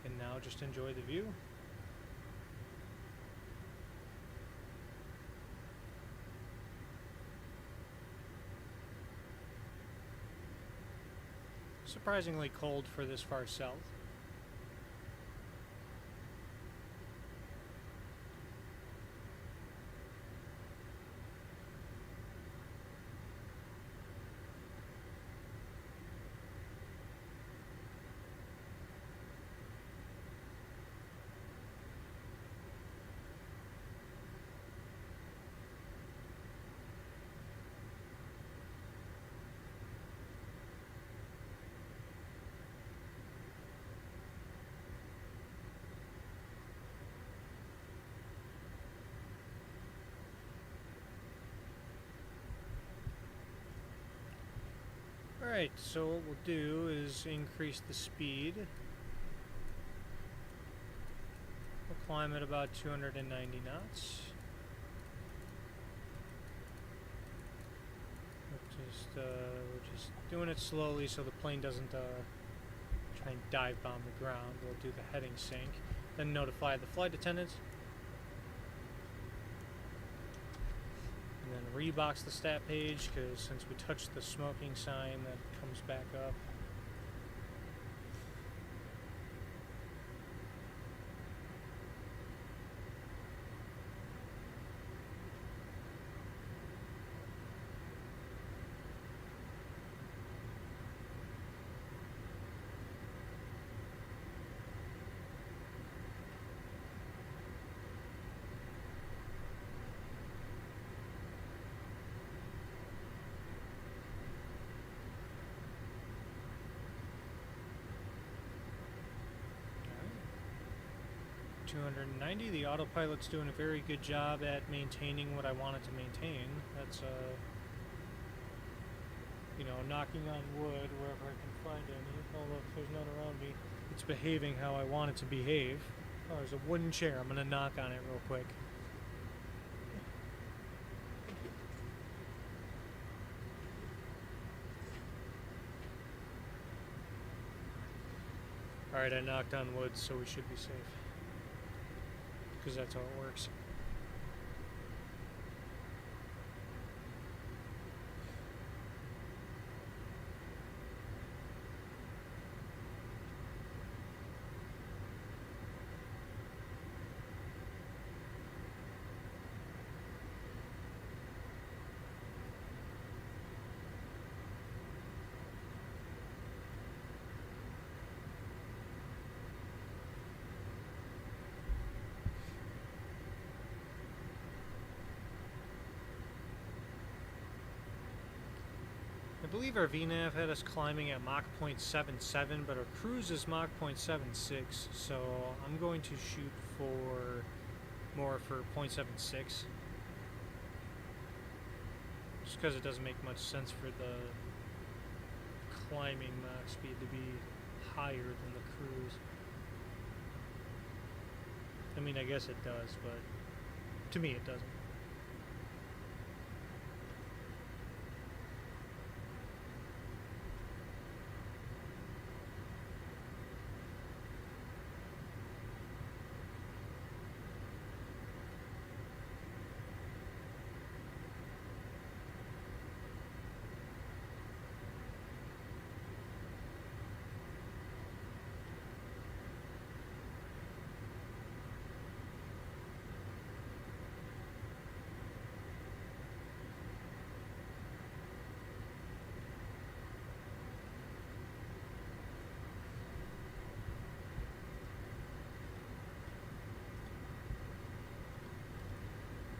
And now just enjoy the view. Surprisingly cold for this far south. Alright, so what we'll do is increase the speed. We'll climb at about 290 knots. We're just doing it slowly so the plane doesn't try and dive bomb the ground. We'll do the heading sync, then notify the flight attendant. And then rebox the stat page, because since we touched the smoking sign, that comes back up. Alright. 290. The autopilot's doing a very good job at maintaining what I want it to maintain. That's you know, knocking on wood wherever I can find any. Although if there's none around me, it's behaving how I want it to behave. Oh, there's a wooden chair. I'm gonna knock on it real quick. Alright, I knocked on wood, so we should be safe. Because that's how it works. I believe our VNAV had us climbing at Mach 0.77, but our cruise is Mach 0.76, so I'm going to shoot for more for 0.76. Just because it doesn't make much sense for the climbing Mach speed to be higher than the cruise. I mean, I guess it does, but to me it doesn't.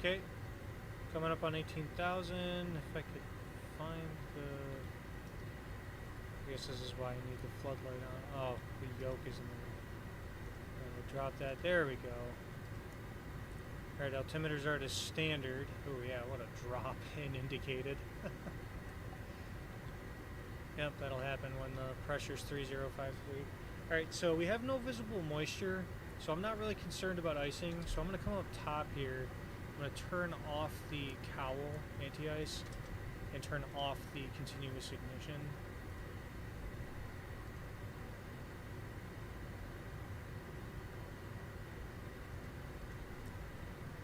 Okay, coming up on 18,000. If I could find the I guess this is why I need the floodlight on. Oh, the yoke is in the way. We'll drop that. There we go. Alright, altimeters are to standard. Oh yeah, what a drop in indicated. Yep, that'll happen when the pressure's 3053. Alright, so we have no visible moisture, so I'm not really concerned about icing. So I'm going to come up top here. I'm going to turn off the cowl anti-ice and turn off the continuous ignition.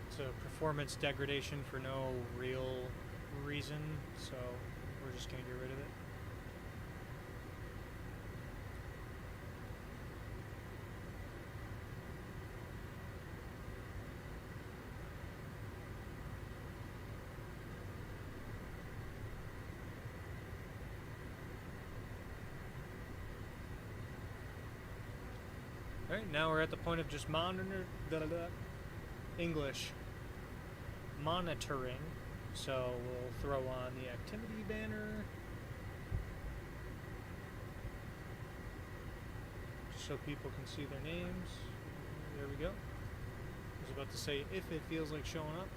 It's a performance degradation for no real reason, so we're just going to get rid of it. Alright, now we're at the point of just English monitoring. So we'll throw on the activity banner so people can see their names. There we go. I was about to say if it feels like showing up.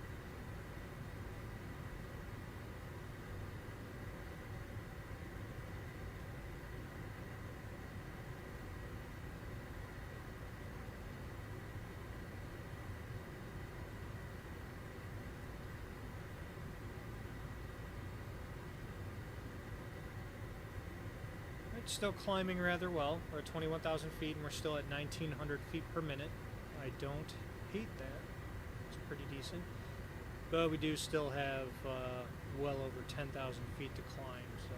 Still climbing rather well. We're at 21,000 feet and we're still at 1,900 feet per minute. I don't hate that. It's pretty decent. But we do still have well over 10,000 feet to climb, so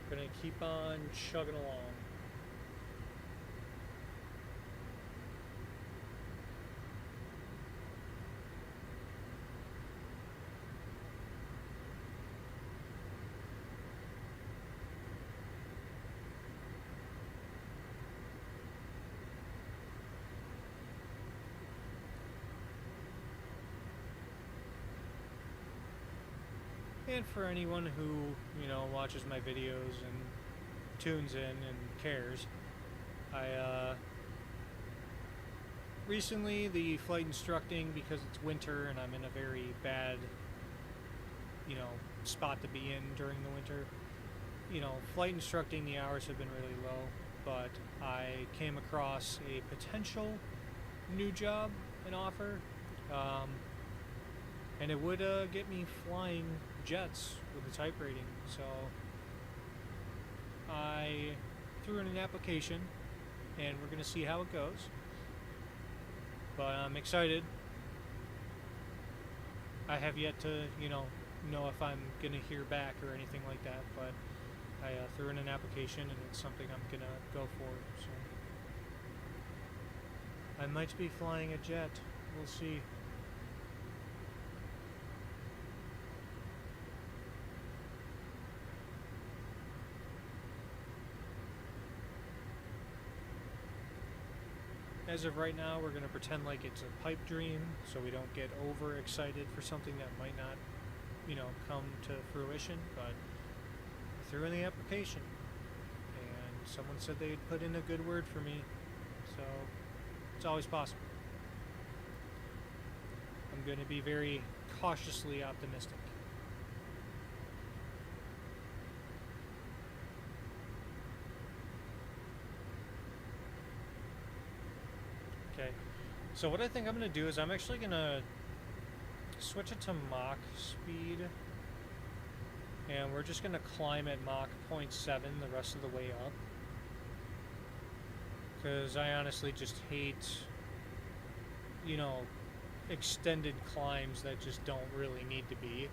we're going to keep on chugging along. And for anyone who, watches my videos and tunes in and cares, I, recently the flight instructing, because it's winter and I'm in a very bad, spot to be in during the winter, flight instructing, the hours have been really low, but I came across a potential new job, an offer, and it would get me flying jets with the type rating, so I threw in an application and we're going to see how it goes, but I'm excited. I have yet to know if I'm going to hear back or anything like that, but I threw in an application and it's something I'm going to go for, so I might be flying a jet, we'll see. As of right now, we're going to pretend like it's a pipe dream, so we don't get overexcited for something that might not, come to fruition, but I threw in the application, and someone said they'd put in a good word for me, so it's always possible. I'm going to be very cautiously optimistic. Okay, so what I think I'm going to do is I'm actually going to switch it to Mach speed, and we're just going to climb at Mach 0.7 the rest of the way up, because I honestly just hate, extended climbs that just don't really need to be.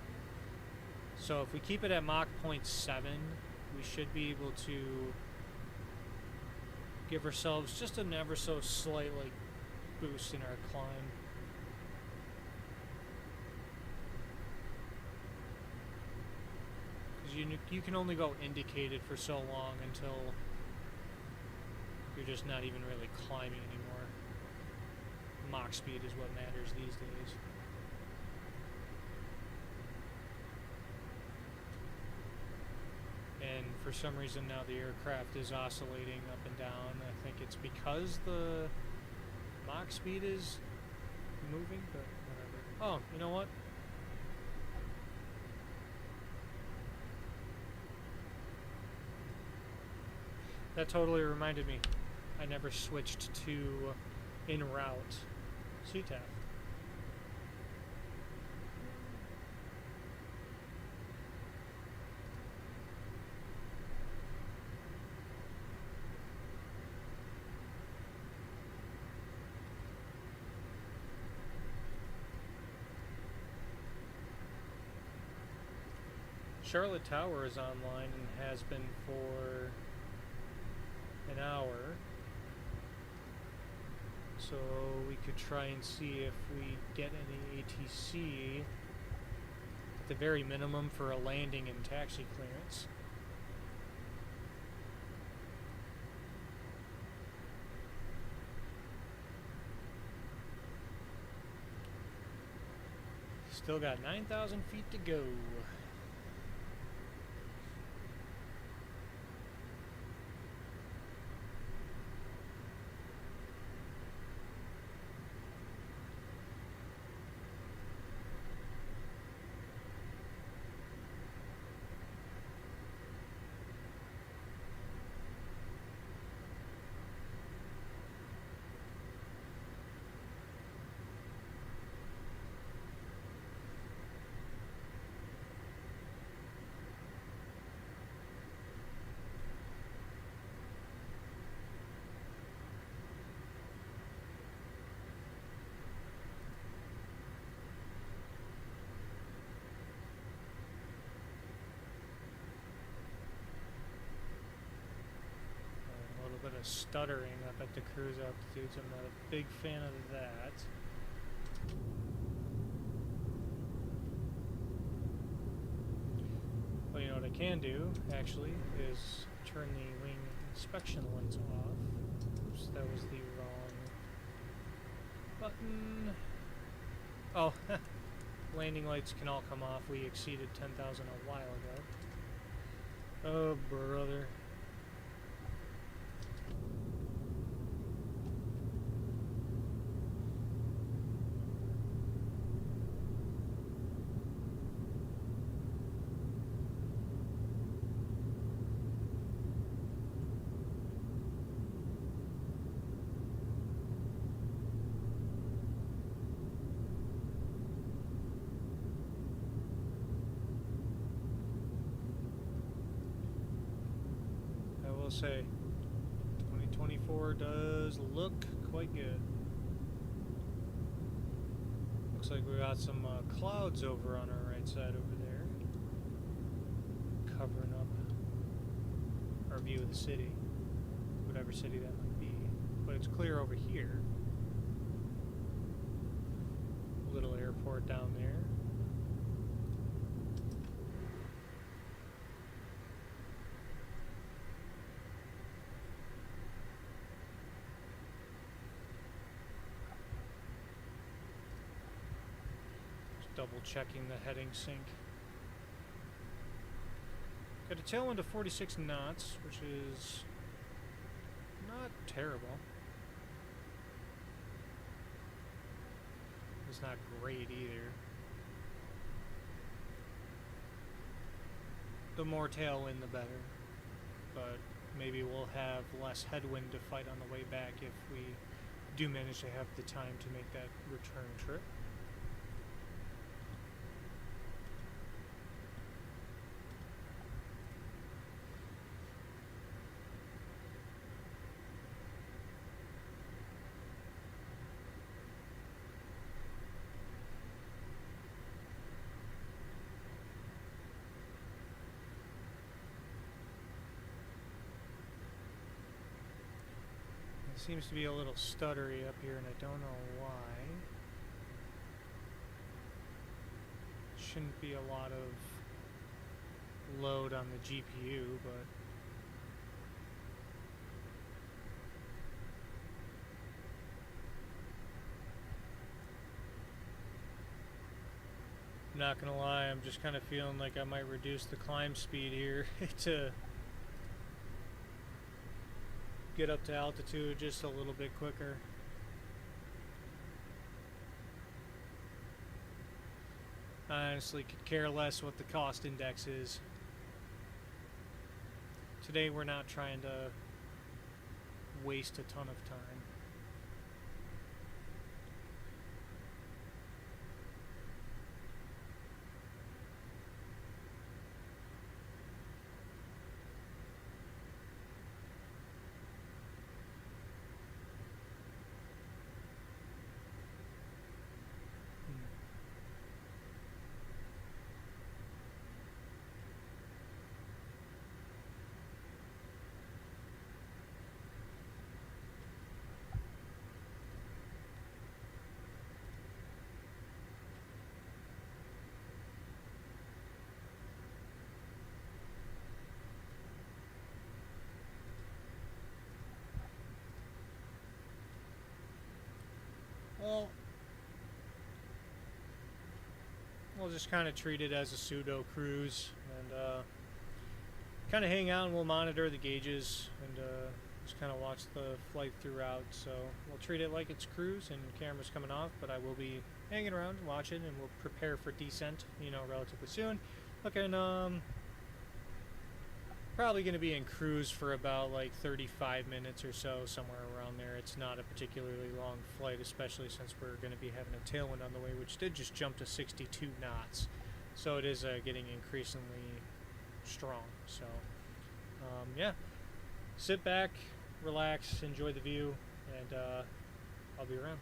So if we keep it at Mach 0.7, we should be able to give ourselves just an ever so slight boost in our climb. Because you can only go indicated for so long until you're just not even really climbing anymore. Mach speed is what matters these days. and for some reason now the aircraft is oscillating up and down. I think it's because the Mach speed is moving, but whatever. Oh, you know what? That totally reminded me. I never switched to en route CTAF. Charlotte Tower is online and has been for an hour, so we could try and see if we get any ATC at the very minimum for a landing and taxi clearance. Still got 9,000 feet to go. Stuttering up at the cruise altitudes. I'm not a big fan of that. But you know what I can do, actually, is turn the wing inspection lens off. Oops, that was the wrong button. Oh, landing lights can all come off. We exceeded 10,000 a while ago. Oh, brother. Say 2024 does look quite good. Looks like we got some clouds over on our right side over there, covering up our view of the city, whatever city that might be. But it's clear over here. Little airport down there. Double checking the heading sync. Got a tailwind of 46 knots, which is not terrible. It's not great either. The more tailwind, the better. But maybe we'll have less headwind to fight on the way back if we do manage to have the time to make that return trip. Seems to be a little stuttery up here, and I don't know why. Shouldn't be a lot of load on the GPU, but not gonna lie, I'm just kind of feeling like I might reduce the climb speed here to get up to altitude just a little bit quicker. I honestly could care less what the cost index is. Today we're not trying to waste a ton of time. Well, we'll just kind of treat it as a pseudo cruise and kind of hang out, and we'll monitor the gauges and just kind of watch the flight throughout. So we'll treat it like it's cruise and camera's coming off, but I will be hanging around, watching, and we'll prepare for descent, you know, relatively soon. Looking, probably going to be in cruise for about like 35 minutes or so, somewhere around there. It's not a particularly long flight, especially since we're going to be having a tailwind on the way, which did just jump to 62 knots. So it is getting increasingly strong. So, yeah, sit back, relax, enjoy the view, and I'll be around.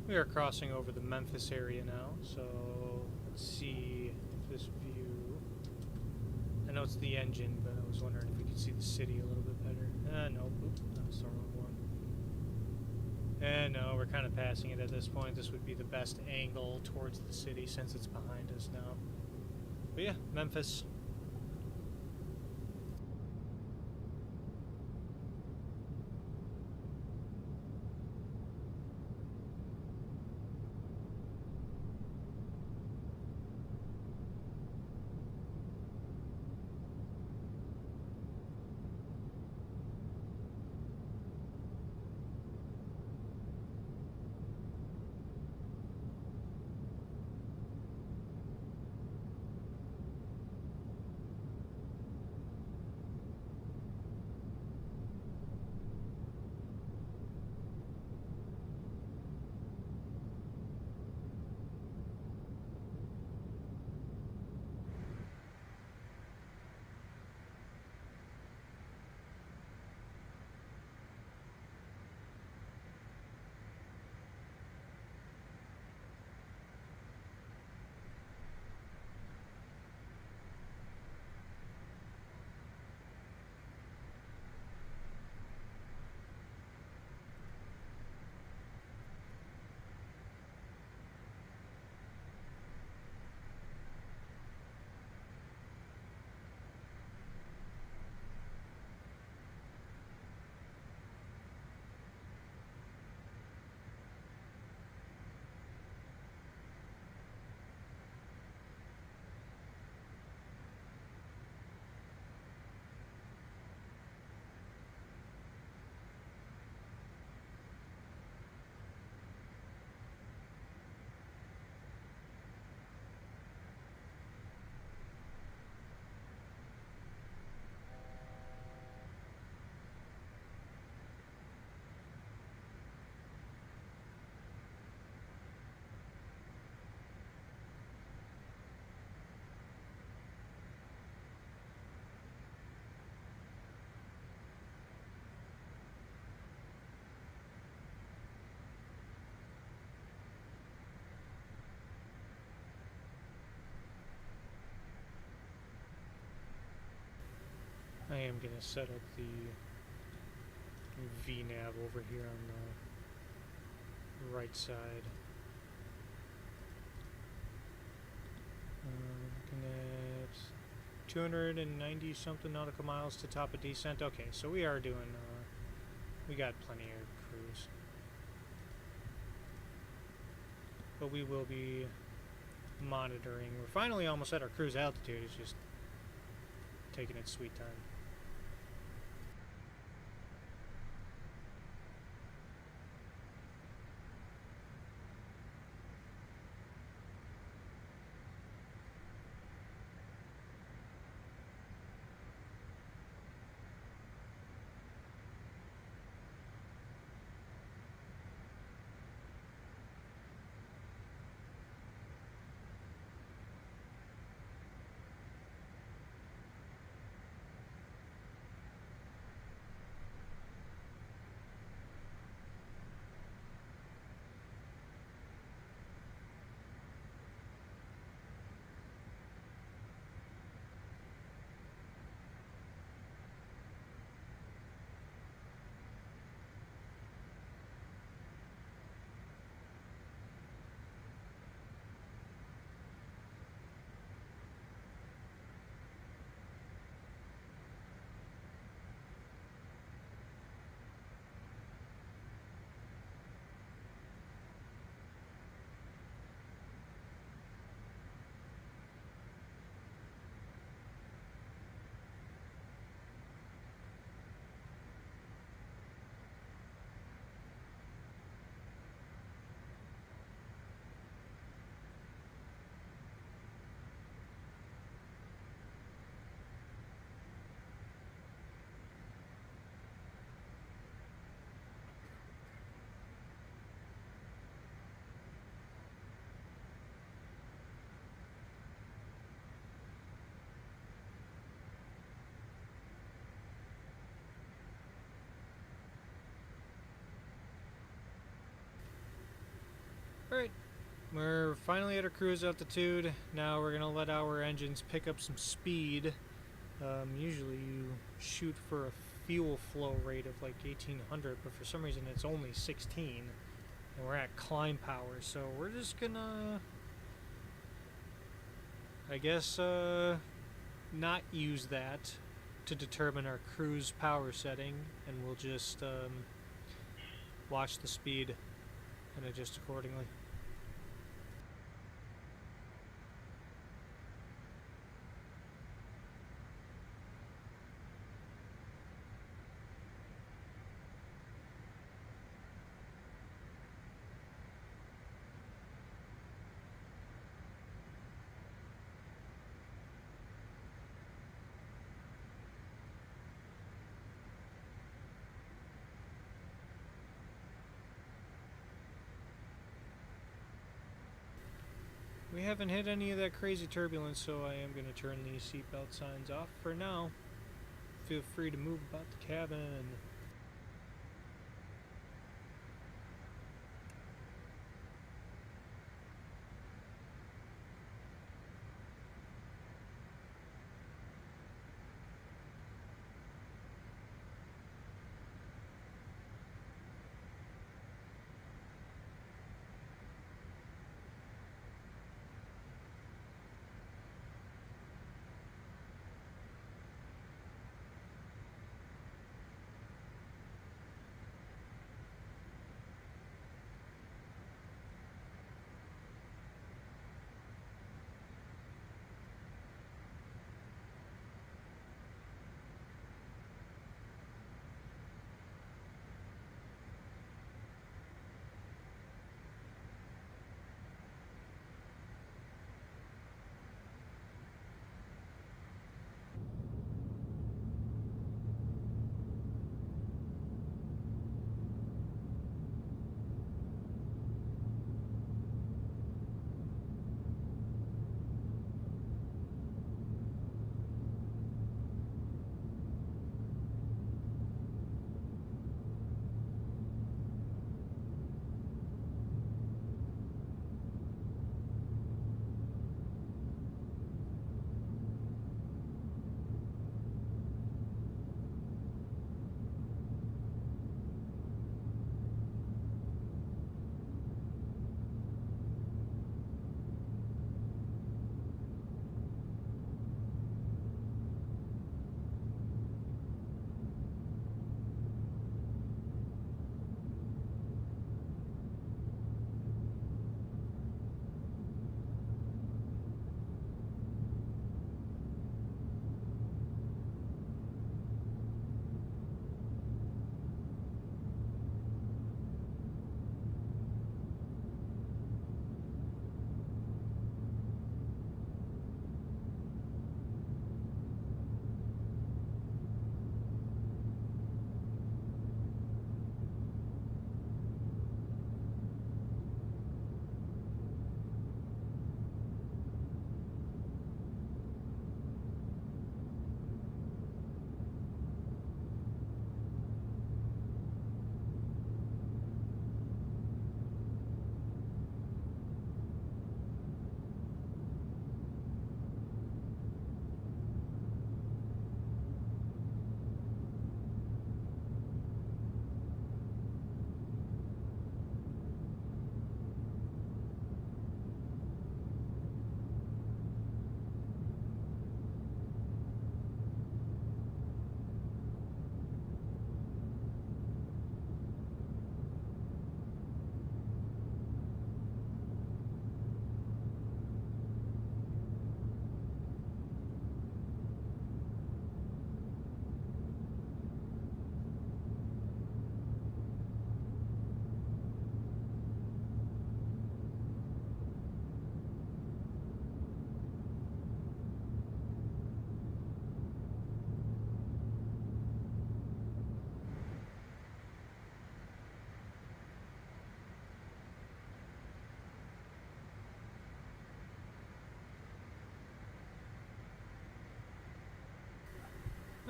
We are crossing over the Memphis area now, so let's see if this view... I know it's the engine, but I was wondering if we could see the city a little bit better. No, oop, that was the wrong one. And no, we're kind of passing it at this point. This would be the best angle towards the city since it's behind us now. But yeah, Memphis. am going to set up the VNav over here on the right side. Looking at 290 something nautical miles to top of descent. Okay, so we are doing, we got plenty of cruise. But we will be monitoring. We're finally almost at our cruise altitude. It's just taking its sweet time. Alright, we're finally at our cruise altitude. Now we're going to let our engines pick up some speed. Usually you shoot for a fuel flow rate of like 1800, but for some reason it's only 16. And we're at climb power, so we're just gonna, I guess, not use that to determine our cruise power setting, and we'll just watch the speed and adjust accordingly. We haven't hit any of that crazy turbulence, so I am going to turn these seatbelt signs off for now. Feel free to move about the cabin.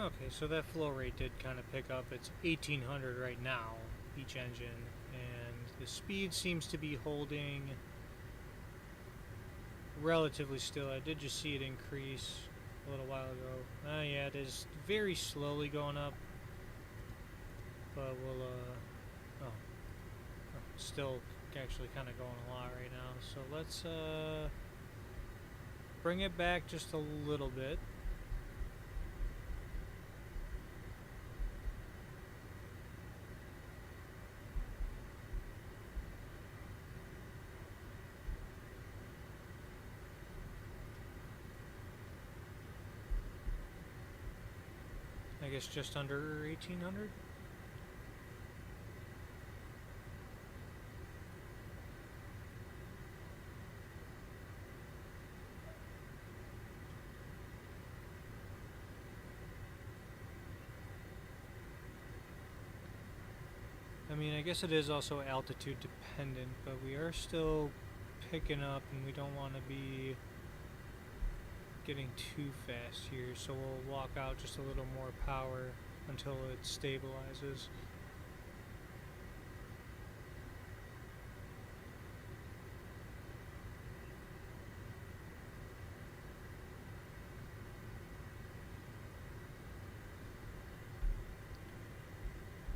Okay, so that flow rate did kind of pick up. It's 1800 right now, each engine, and the speed seems to be holding relatively still. I did just see it increase a little while ago. Yeah, it is very slowly going up, but we'll, still actually kind of going a lot right now. So let's, bring it back just a little bit. I guess just under 1800. I mean, I guess it is also altitude dependent, but we are still picking up and we don't want to be getting too fast here, so we'll walk out just a little more power until it stabilizes.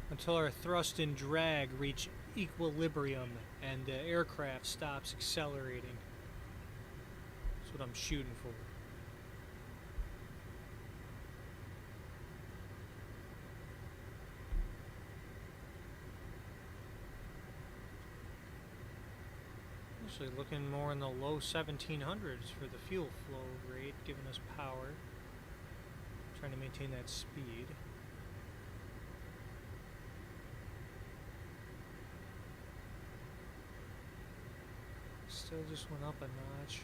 Until our thrust and drag reach equilibrium and the aircraft stops accelerating. That's what I'm shooting for. Actually looking more in the low 1700s for the fuel flow rate, giving us power. Trying to maintain that speed. Still just went up a notch.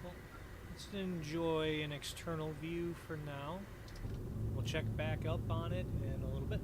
Well, let's enjoy an external view for now. We'll check back up on it in a little bit.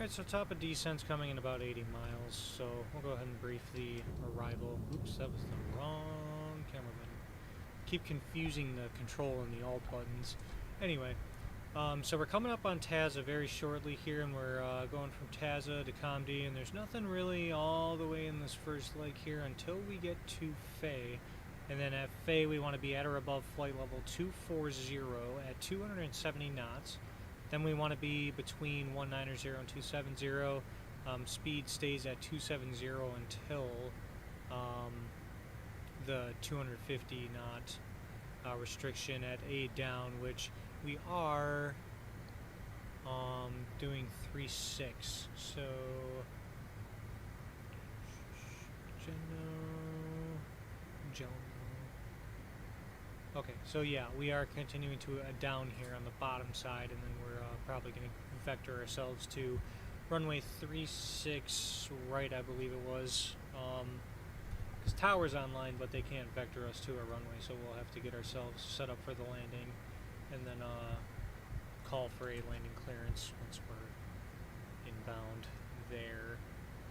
Alright, so top of descent's coming in about 80 miles, so we'll go ahead and brief the arrival. Oops, that was the wrong cameraman. Keep confusing the control and the alt buttons. Anyway, so we're coming up on Taza very shortly here, and we're going from Taza to Comdi, and there's nothing really all the way in this first leg here until we get to Faye. And then at Faye, we want to be at or above flight level 240 at 270 knots. Then we want to be between 190 and 270. Speed stays at 270 until the 250 knot restriction at A down, which we are doing 3.6. So okay, so yeah, we are continuing to down here on the bottom side, and then we're probably going to vector ourselves to runway 36 right, I believe it was. Because tower's online, but they can't vector us to a runway, so we'll have to get ourselves set up for the landing, and then call for a landing clearance once we're inbound there.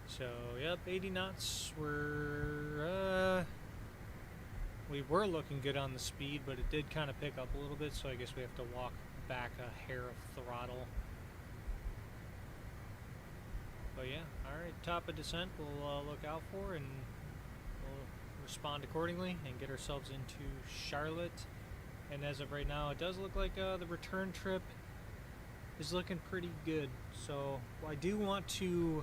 So, yep, 80 knots. We were looking good on the speed, but it did kind of pick up a little bit, so I guess we have to walk back a hair of throttle. But yeah, alright, top of descent we'll look out for, and we'll respond accordingly and get ourselves into Charlotte. And as of right now, it does look like the return trip is looking pretty good. So I do want to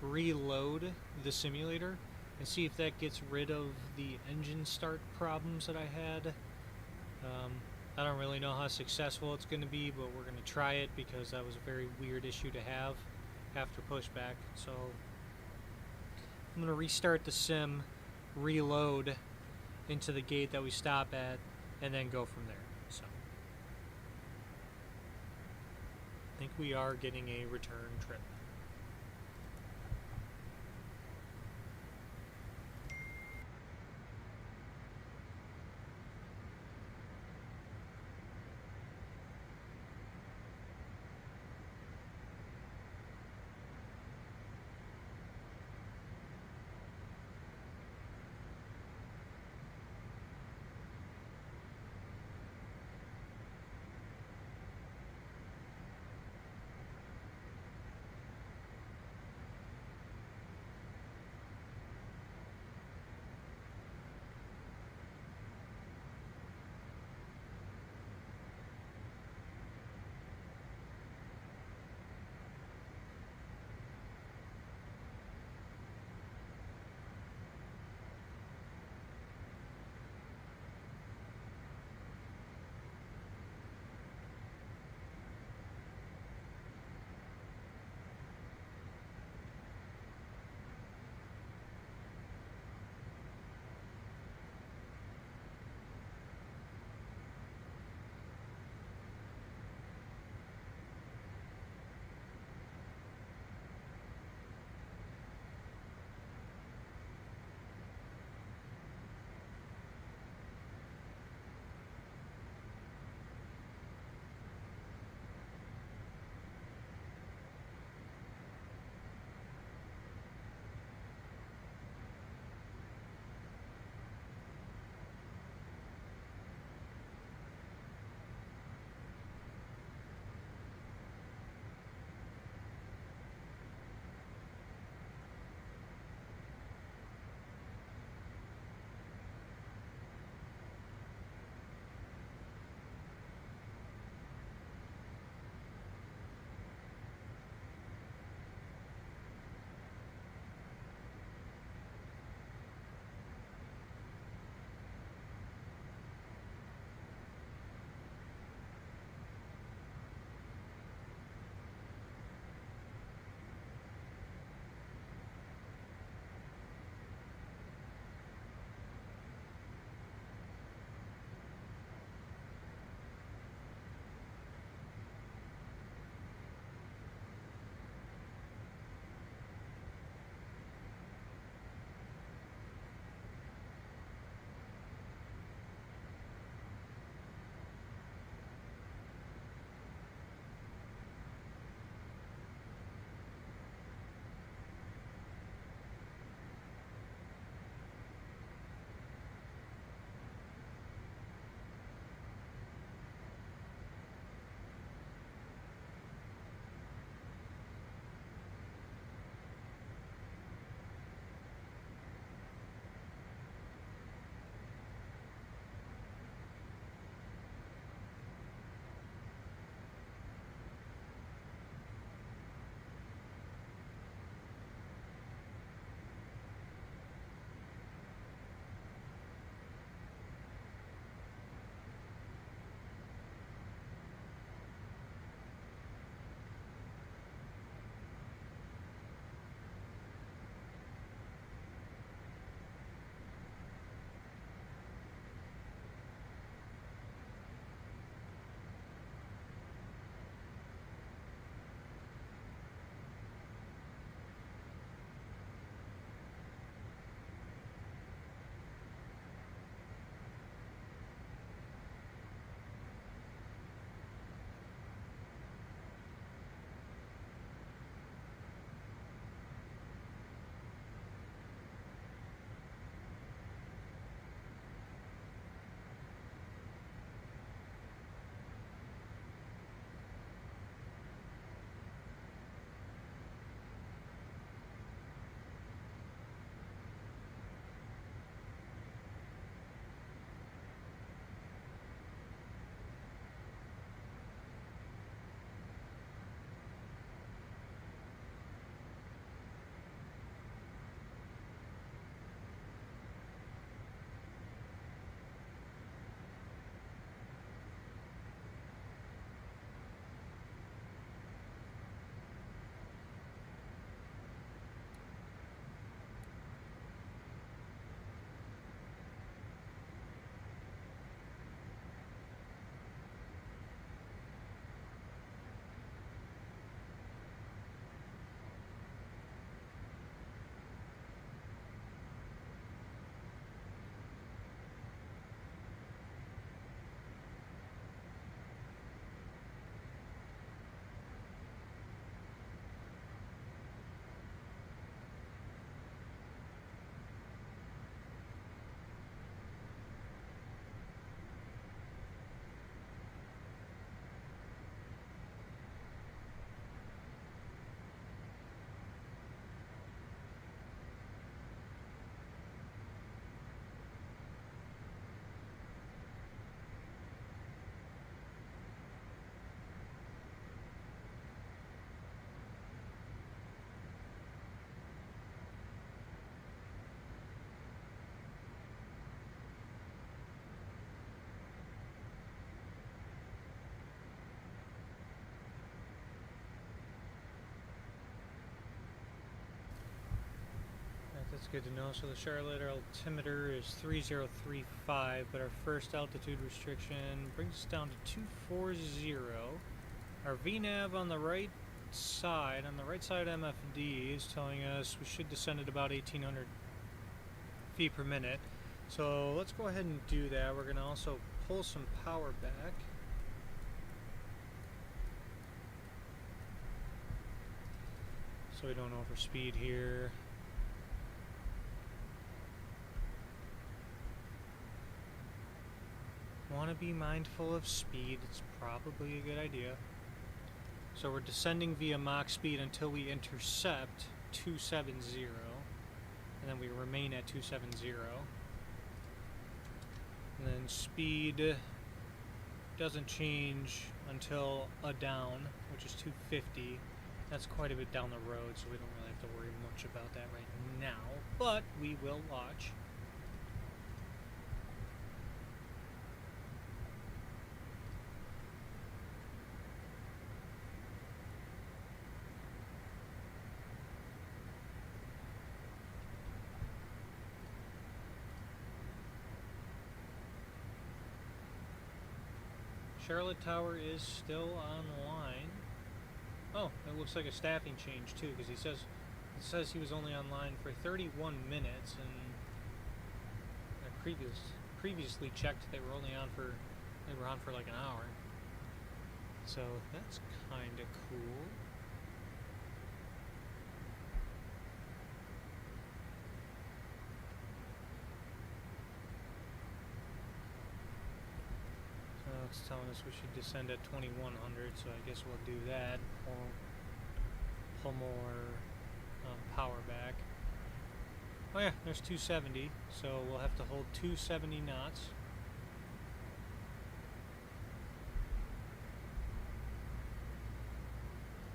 reload the simulator and see if that gets rid of the engine start problems that I had. I don't really know how successful it's going to be, but we're going to try it because that was a very weird issue to have after pushback. So I'm going to restart the sim, reload into the gate that we stop at, and then go from there. So I think we are getting a return trip. That's good to know. So the Charlotte altimeter is 3035, but our first altitude restriction brings us down to 240. Our VNAV on the right side MFD is telling us we should descend at about 1800 feet per minute. So let's go ahead and do that. We're going to also pull some power back. So we don't overspeed here. Want to be mindful of speed. It's probably a good idea. So we're descending via Mach speed until we intercept 270, and then we remain at 270. And then speed doesn't change until a down, which is 250. That's quite a bit down the road, so we don't really have to worry much about that right now, but we will watch. Charlotte Tower is still online. Oh, it looks like a staffing change too, because it says he was only online for 31 minutes, and I previously checked they were on for like an hour. So that's kind of cool. It's telling us we should descend at 2100, so I guess we'll do that. Pull more power back. Oh yeah, there's 270, so we'll have to hold 270 knots.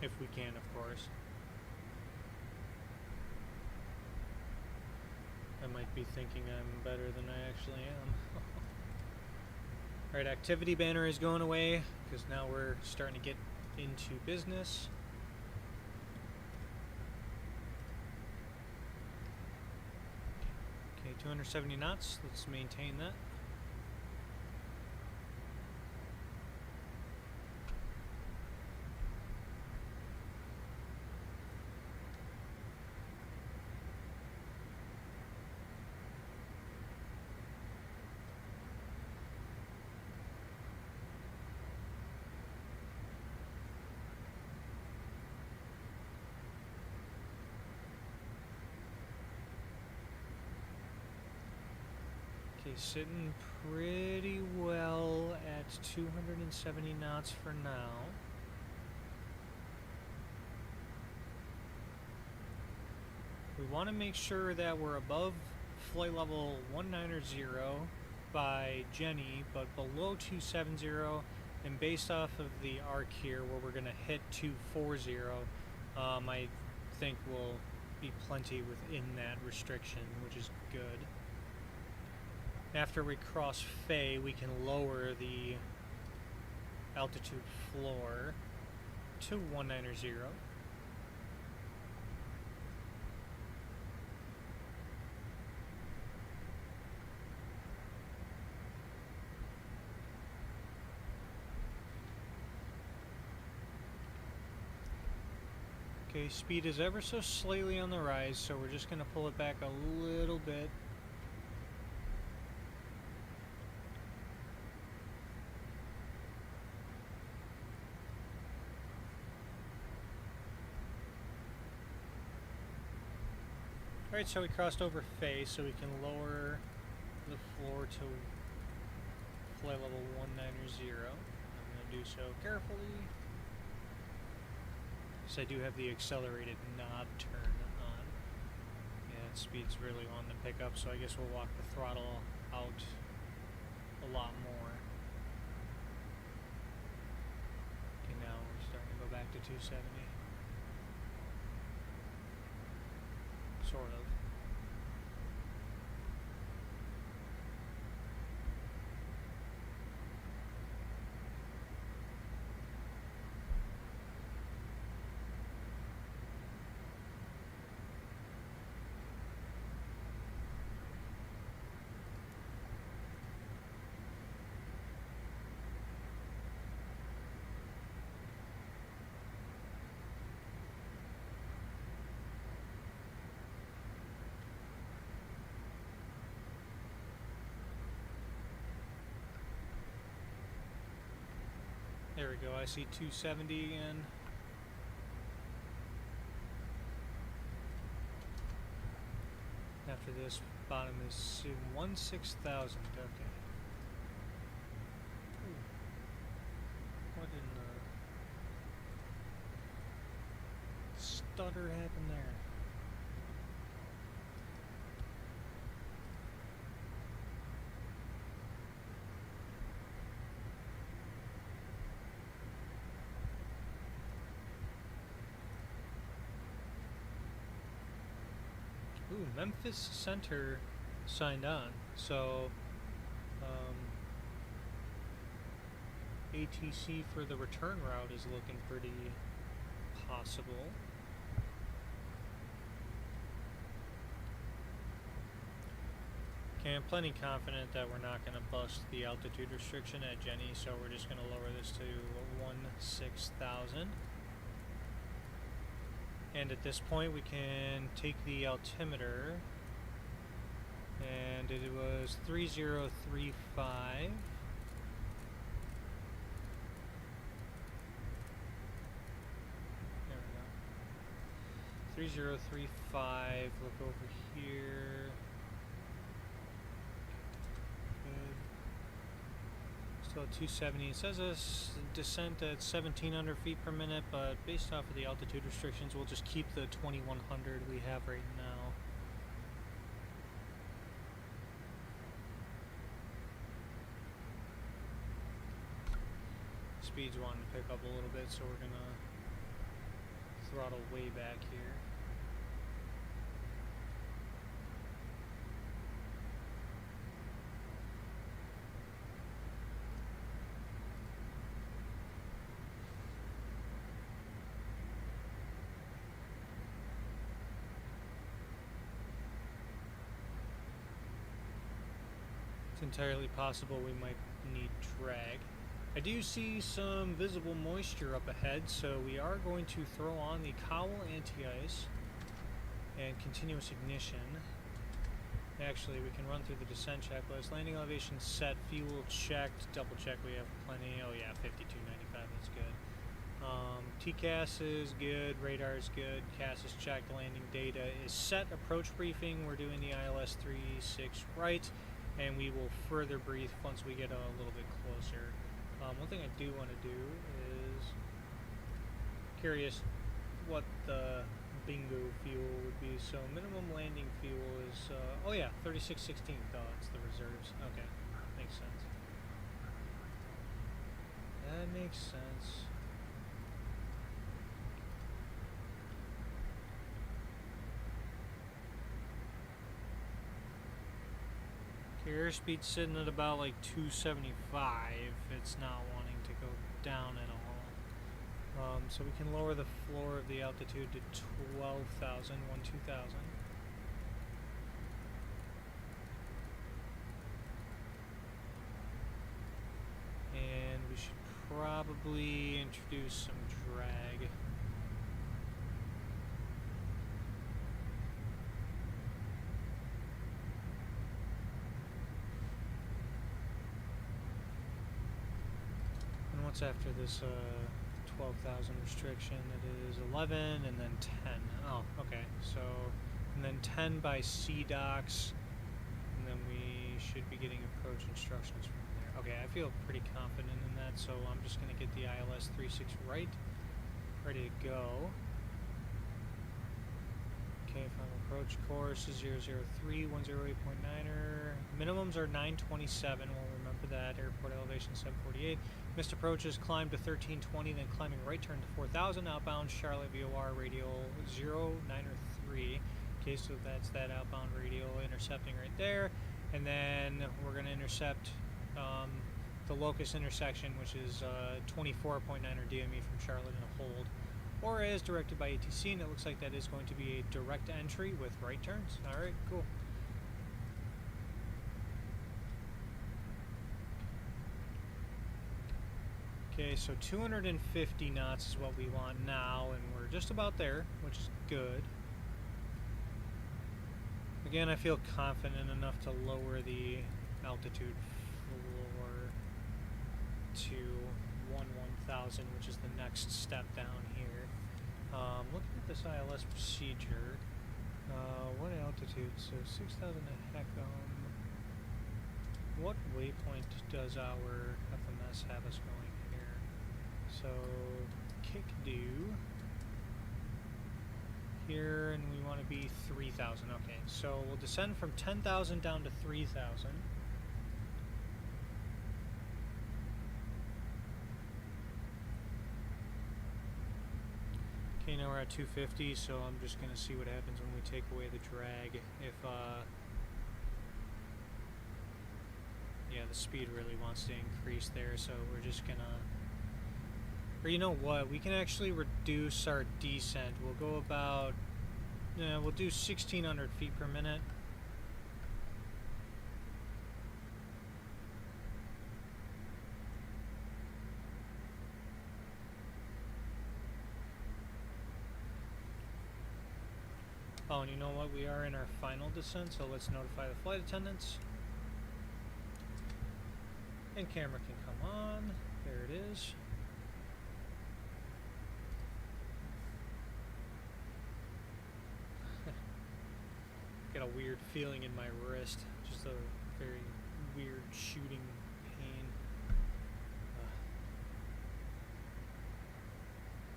If we can, of course. I might be thinking I'm better than I actually am. Alright, activity banner is going away because now we're starting to get into business. Okay, 270 knots. Let's maintain that. Sitting pretty well at 270 knots for now. We want to make sure that we're above flight level 190 by Jenny, but below 270, and based off of the arc here where we're going to hit 240, I think we'll be plenty within that restriction, which is good. After we cross Faye, we can lower the altitude floor to 190. Okay, speed is ever so slightly on the rise, so we're just going to pull it back a little bit. Alright, so we crossed over Faye, so we can lower the floor to flight level 190. I'm going to do so carefully, because I do have the accelerated knob turn on. Yeah, speed's really on the pickup, so I guess we'll walk the throttle out a lot more. Okay, now we're starting to go back to 270. Sort of. There we go, I see 270 again. After this, bottom is 16,000. Okay. Ooh. What in the stutter happened there? Ooh, Memphis Center signed on, so ATC for the return route is looking pretty possible. Okay, I'm plenty confident that we're not going to bust the altitude restriction at Jenny, so we're just going to lower this to 16,000. And at this point we can take the altimeter, and it was 3035. There we go. 3035, look over here. Good. Still at 270. It says a descent at 1,700 feet per minute, but based off of the altitude restrictions, we'll just keep the 2,100 we have right now. Speed's wanting to pick up a little bit, so we're gonna throttle way back here. It's entirely possible we might need drag. I do see some visible moisture up ahead, so we are going to throw on the cowl anti-ice and continuous ignition. Actually, we can run through the descent checklist. Landing elevation set, fuel checked, double check we have plenty. Oh yeah, 5295, that's good. TCAS is good, radar is good, CAS is checked, landing data is set. Approach briefing, we're doing the ILS 36 right, and we will further brief once we get a little bit closer. One thing I do want to do is curious what the bingo fuel would be. So minimum landing fuel is oh yeah, 3616. Oh, it's the reserves. Okay, makes sense. That makes sense. Airspeed's sitting at about like 275. It's not wanting to go down at all. So we can lower the floor of the altitude to 12,000, 12,000. And we should probably introduce some drag. What's after this 12,000 restriction? It is 11 and then 10. Oh, okay. So, and then 10 by C docks, and then we should be getting approach instructions from there. Okay, I feel pretty confident in that, so I'm just going to get the ILS 36 right, ready to go. Okay, final approach course is 003, 108.9er. Minimums are 927, we'll remember that. Airport elevation 748. Missed approaches, climbed to 1320, then climbing right turn to 4000. Outbound Charlotte VOR radial 093. Okay, so that's that outbound radial intercepting right there. And then we're going to intercept the Locust intersection, which is 24.9er DME from Charlotte in a hold. Or as directed by ATC, and it looks like that is going to be a direct entry with right turns. Alright, cool. Okay, so 250 knots is what we want now, and we're just about there, which is good. Again, I feel confident enough to lower the altitude floor to 1000, which is the next step down here. Looking at this ILS procedure, what altitude? So 6000 a heck. What waypoint does our FMS have us going here? So kick do here, and we want to be 3000. Okay, so we'll descend from 10,000 down to 3000. Okay, now we're at 250, so I'm just going to see what happens when we take away the drag. If, yeah, the speed really wants to increase there, so we're just going to... Or you know what, we can actually reduce our descent. We'll go about... we'll do 1,600 feet per minute. Oh, and you know what? We are in our final descent, so let's notify the flight attendants. And camera can come on. There it is. Got a weird feeling in my wrist. Just a very weird shooting pain.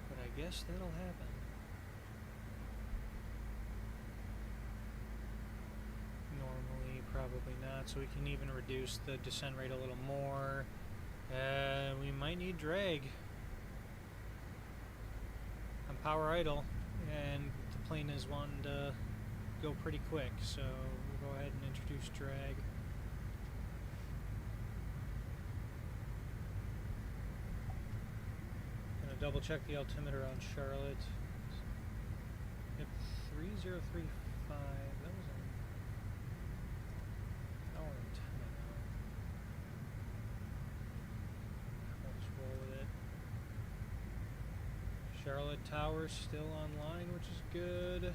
But I guess that'll happen. Normally, probably not, so we can even reduce the descent rate a little more. We might need drag. I'm power idle, and the plane is wanting to go pretty quick, so we'll go ahead and introduce drag. Gonna double check the altimeter on Charlotte. Yep, 3035. That was an hour and 10 ago. I'll just roll with it. Charlotte Tower's still online, which is good.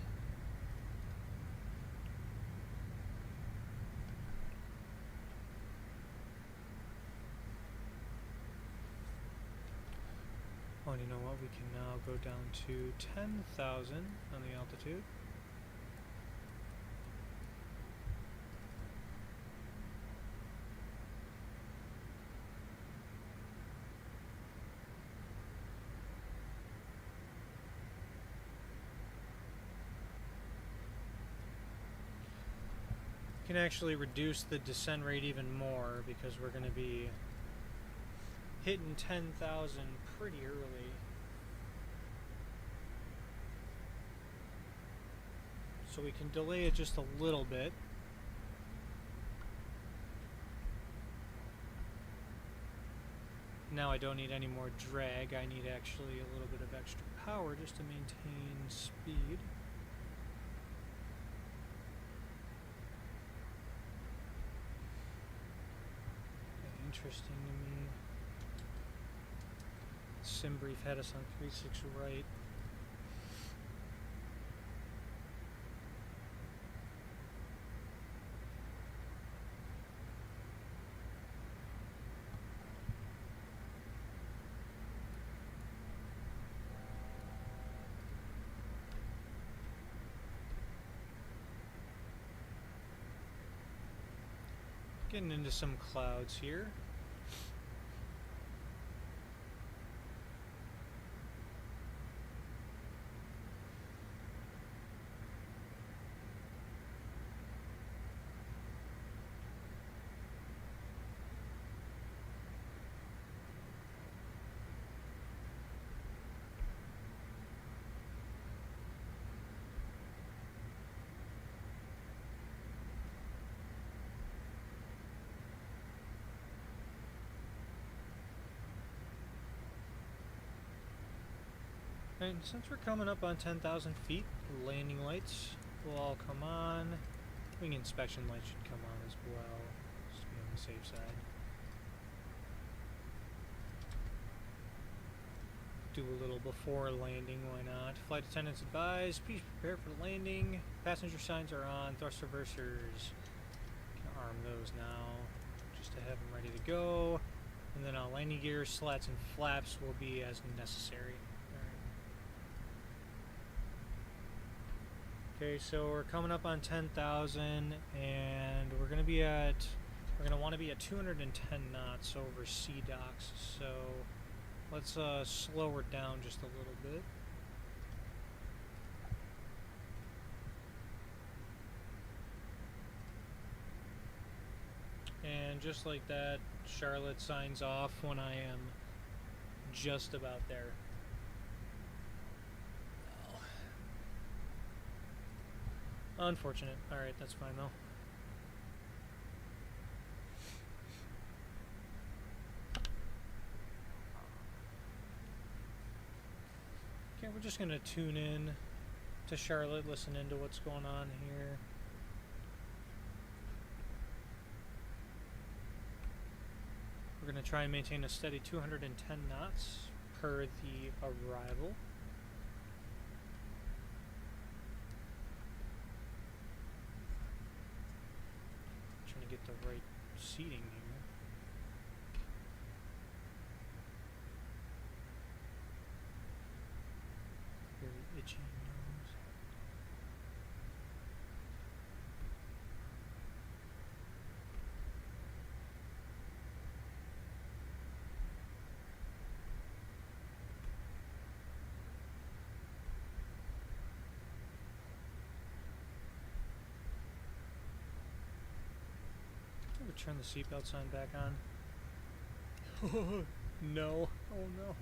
Oh, and you know what? We can now go down to 10,000 on the altitude. We can actually reduce the descent rate even more because we're going to be hitting 10,000 pretty early. So we can delay it just a little bit. Now I don't need any more drag. I need actually a little bit of extra power just to maintain speed. Interesting to me. SimBrief had us on 36 right. Getting into some clouds here. And since we're coming up on 10,000 feet, landing lights will all come on. Wing inspection lights should come on as well, just to be on the safe side. Do a little before landing, why not? Flight attendants advise, please prepare for landing. Passenger signs are on, thrust reversers. Can arm those now, just to have them ready to go. And then landing gear, slats, and flaps will be as necessary. Okay, so we're coming up on 10,000, and we're gonna want to be at 210 knots over sea docks. So let's slow her down just a little bit. And just like that, Charlotte signs off when I am just about there. Unfortunate. Alright, that's fine though. Okay, we're just gonna tune in to Charlotte, listen into what's going on here. We're gonna try and maintain a steady 210 knots per the arrival. Trying to get the right seating here. Very itchy nose. Turn the seatbelt sign back on. No. Oh no.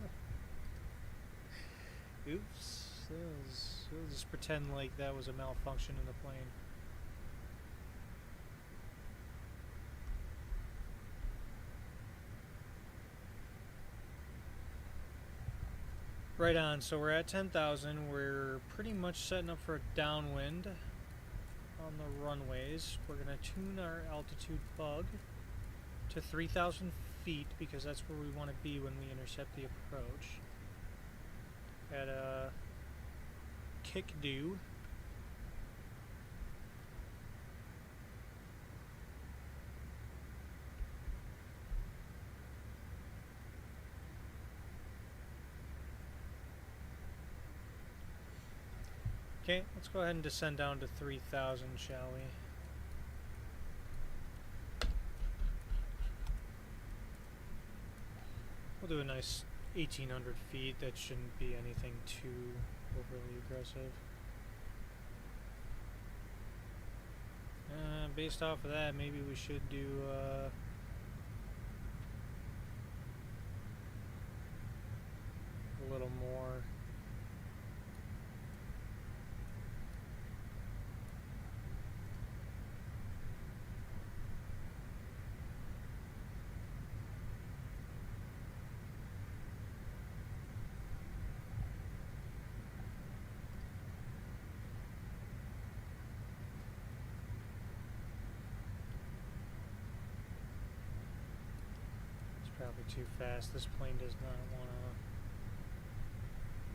Oops. We'll just pretend like that was a malfunction in the plane. Right on. So we're at 10,000. We're pretty much setting up for a downwind on the runways. We're going to tune our altitude bug to 3,000 feet because that's where we want to be when we intercept the approach. At a kick do. Okay, let's go ahead and descend down to 3,000, shall we? We'll do a nice 1,800 feet. That shouldn't be anything too overly aggressive. Based off of that, maybe we should do a little more. Probably too fast. This plane does not want to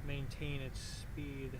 maintain its speed.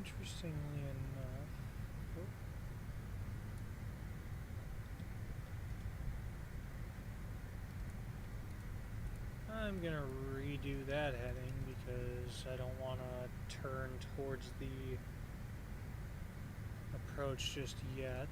Interestingly enough, I'm gonna redo that heading because I don't want to turn towards the approach just yet.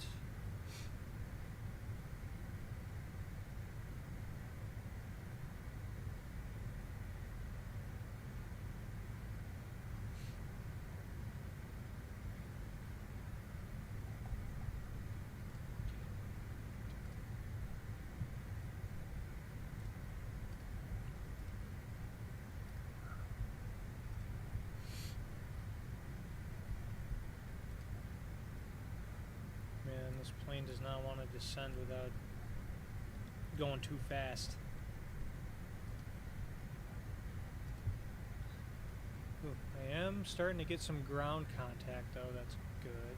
This plane does not want to descend without going too fast. Ooh, I am starting to get some ground contact though, that's good.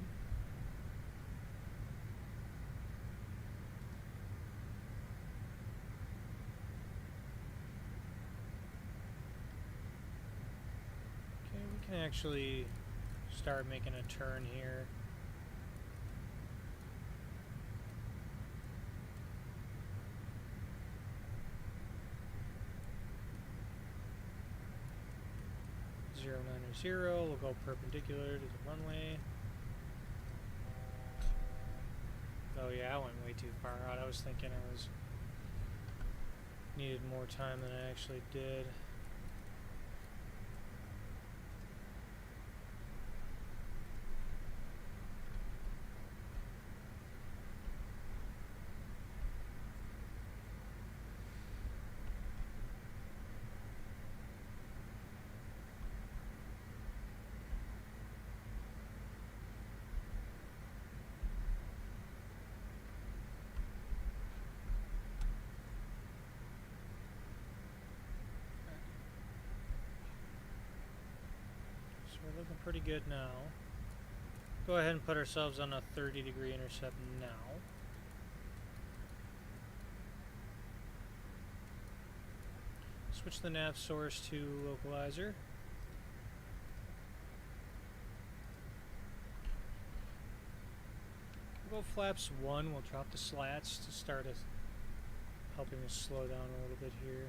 Okay, we can actually start making a turn here. Zero, we'll go perpendicular to the runway. Oh yeah, I went way too far out. I was thinking I was needed more time than I actually did. We're looking pretty good now. Go ahead and put ourselves on a 30-degree intercept now. Switch the nav source to localizer. We'll go flaps 1. We'll drop the slats to start helping us slow down a little bit here.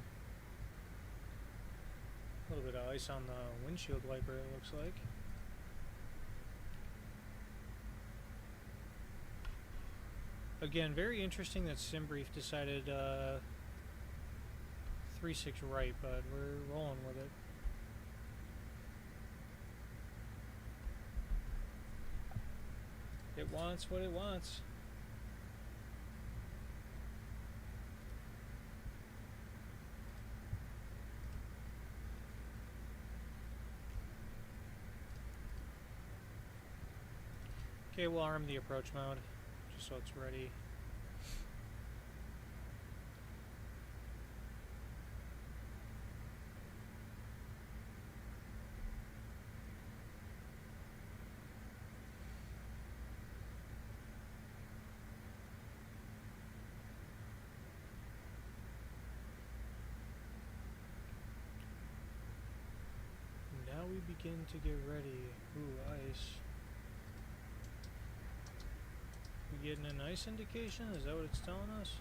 A little bit of ice on the windshield wiper, it looks like. Again, very interesting that SimBrief decided 3-6 right, but we're rolling with it. It wants what it wants. Okay, we'll arm the approach mode, just so it's ready. Now we begin to get ready. Ooh, ice. We getting an ice indication? Is that what it's telling us?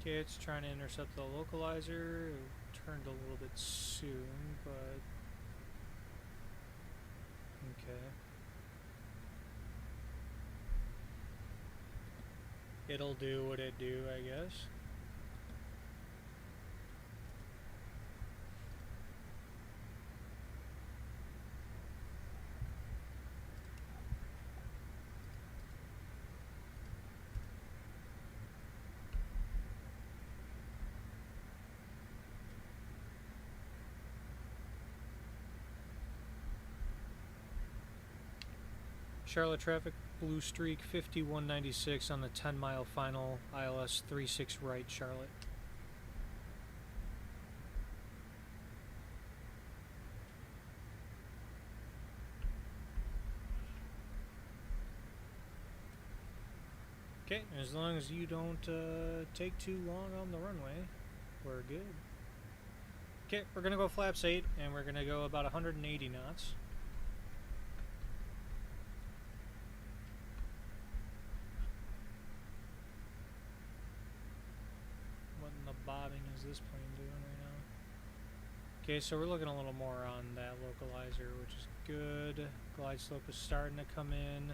Okay, it's trying to intercept the localizer. It turned a little bit soon, but okay. It'll do what it do, I guess. Charlotte traffic, blue streak 5196 on the 10-mile final, ILS 36 right, Charlotte. Okay, as long as you don't take too long on the runway, we're good. Okay, we're gonna go flaps 8, and we're gonna go about 180 knots. Bobbing is this plane doing right now? Okay, so we're looking a little more on that localizer, which is good. Glide slope is starting to come in.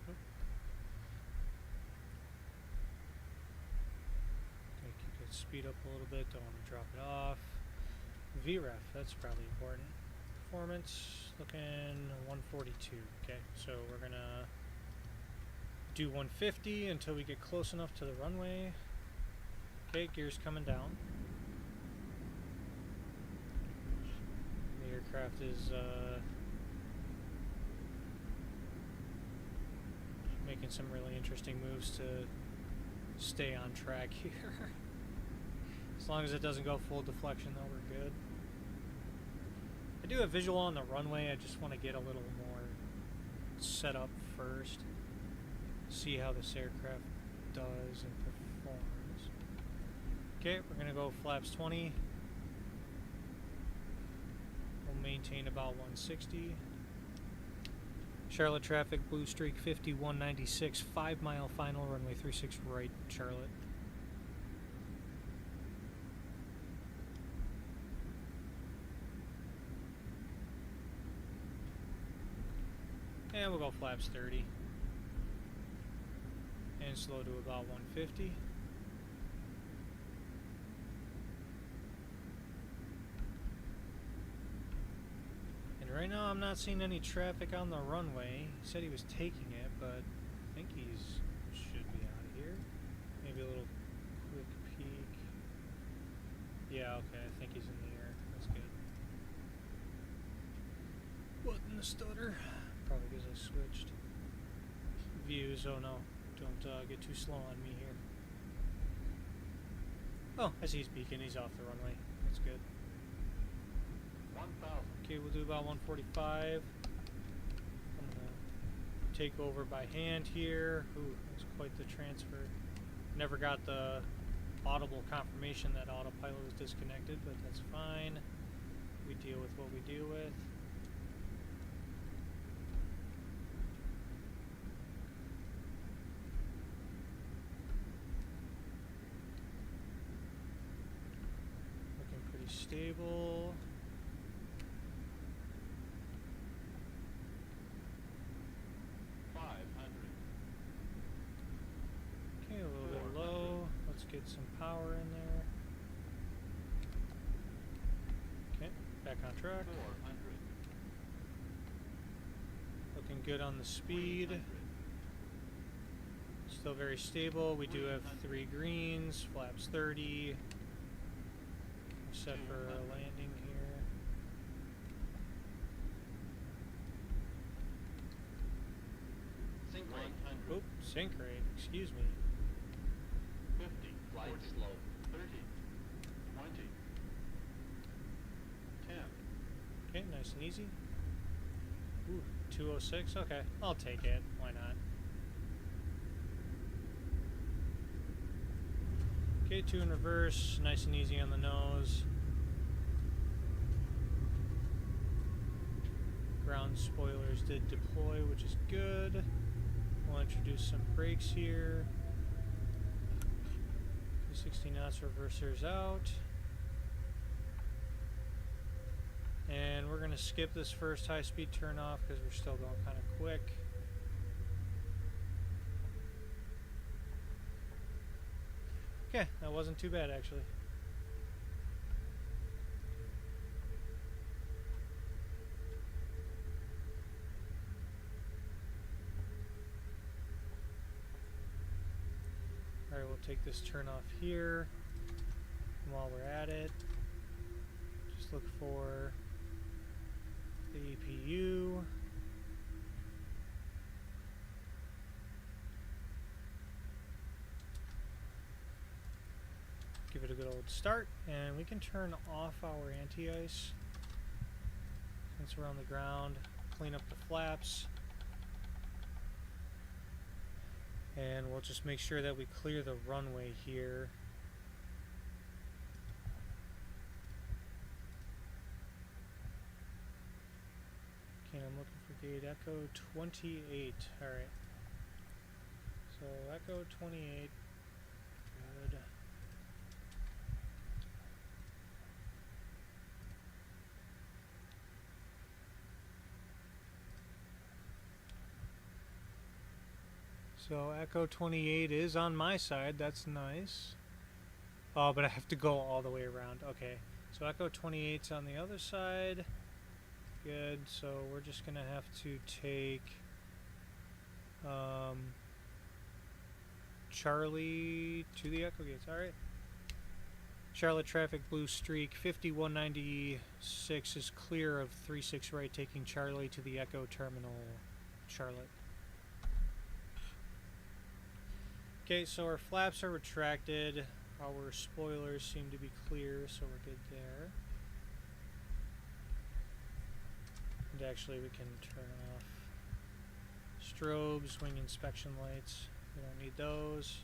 Okay, keep that speed up a little bit, don't want to drop it off. VREF, that's probably important. performance, looking 142. Okay, so we're gonna do 150 until we get close enough to the runway. Okay, gears coming down. The aircraft is making some really interesting moves to stay on track here. As long as it doesn't go full deflection, though, we're good. I do a visual on the runway. I just want to get a little more set up first. See how this aircraft does and performs. Okay, we're gonna go flaps 20. We'll maintain about 160. Charlotte traffic, blue streak 5196, 5 mile final, runway 36 right, Charlotte. And we'll go flaps 30. And slow to about 150. And right now I'm not seeing any traffic on the runway. He said he was taking it, but I think he's should be out of here. Maybe a little quick peek. Yeah, okay, I think he's in the air. That's good. What in the stutter? Probably because I switched views. Oh no, don't get too slow on me here. Oh, I see he's beacon. He's off the runway. That's good. 1,000. Okay, we'll do about 145. I'm gonna take over by hand here. Ooh, that's quite the transfer. Never got the audible confirmation that autopilot was disconnected, but that's fine. We deal with what we deal with. Stable. Okay, a little bit low. Let's get some power in there. Okay, back on track. 400. Looking good on the speed. Still very stable. We do have 3 greens, flaps 30. Set for a landing here. Sync rate. Oop, sync rate, excuse me. 50. Flight slow. 30. 20. 10. Okay, nice and easy. Ooh, 206, okay, I'll take it, why not? Okay, 2 in reverse, nice and easy on the nose. Ground spoilers did deploy, which is good. We'll introduce some brakes here. 60 knots, reversers out. And we're going to skip this first high-speed turn-off because we're still going kind of quick. Okay, that wasn't too bad actually. Alright, we'll take this turn off here. And while we're at it, just look for the APU. Give it a good old start, and we can turn off our anti-ice since we're on the ground. Clean up the flaps, and we'll just make sure that we clear the runway here. Okay, I'm looking for gate Echo 28. Alright, so Echo 28, good. So Echo 28 is on my side, that's nice. Oh, but I have to go all the way around. Okay, so Echo 28's on the other side. good. So we're just gonna have to take Charlie to the Echo Gates. Alright. Charlotte traffic blue streak 5196 is clear of 36 right, taking Charlie to the Echo terminal, Charlotte. Okay, so our flaps are retracted. Our spoilers seem to be clear, so we're good there. And actually we can turn off strobes, wing inspection lights. We don't need those.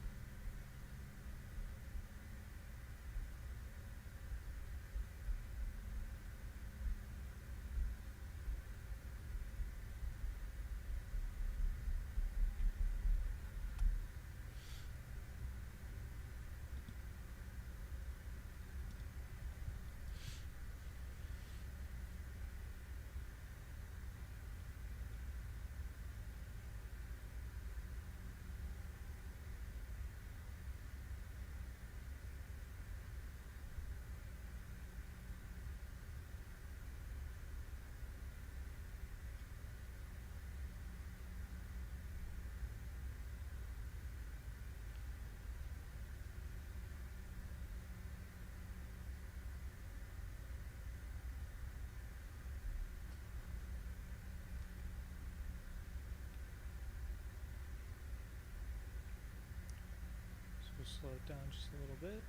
Slow it down just a little bit.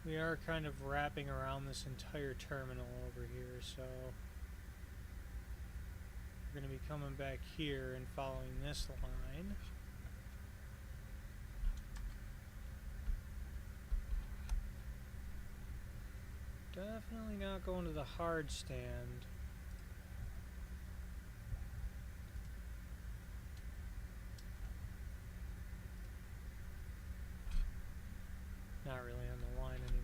We are kind of wrapping around this entire terminal over here, so we're going to be coming back here and following this line. Definitely not going to the hard stand. Not really on the line anymore.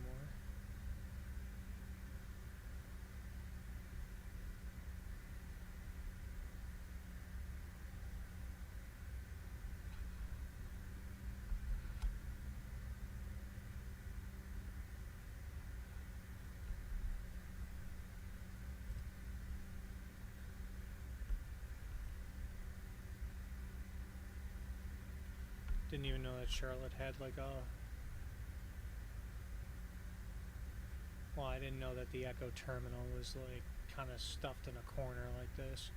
Didn't even know that Charlotte had like a... Well, I didn't know that the Echo terminal was like kind of stuffed in a corner like this.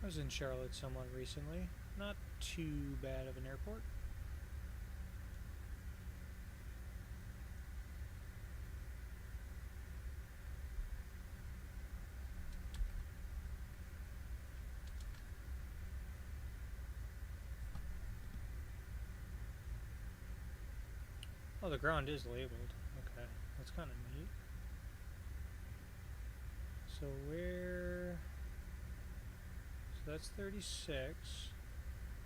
I was in Charlotte somewhat recently. Not too bad of an airport. Oh, the ground is labeled. Okay, that's kind of neat. So where... So that's 36.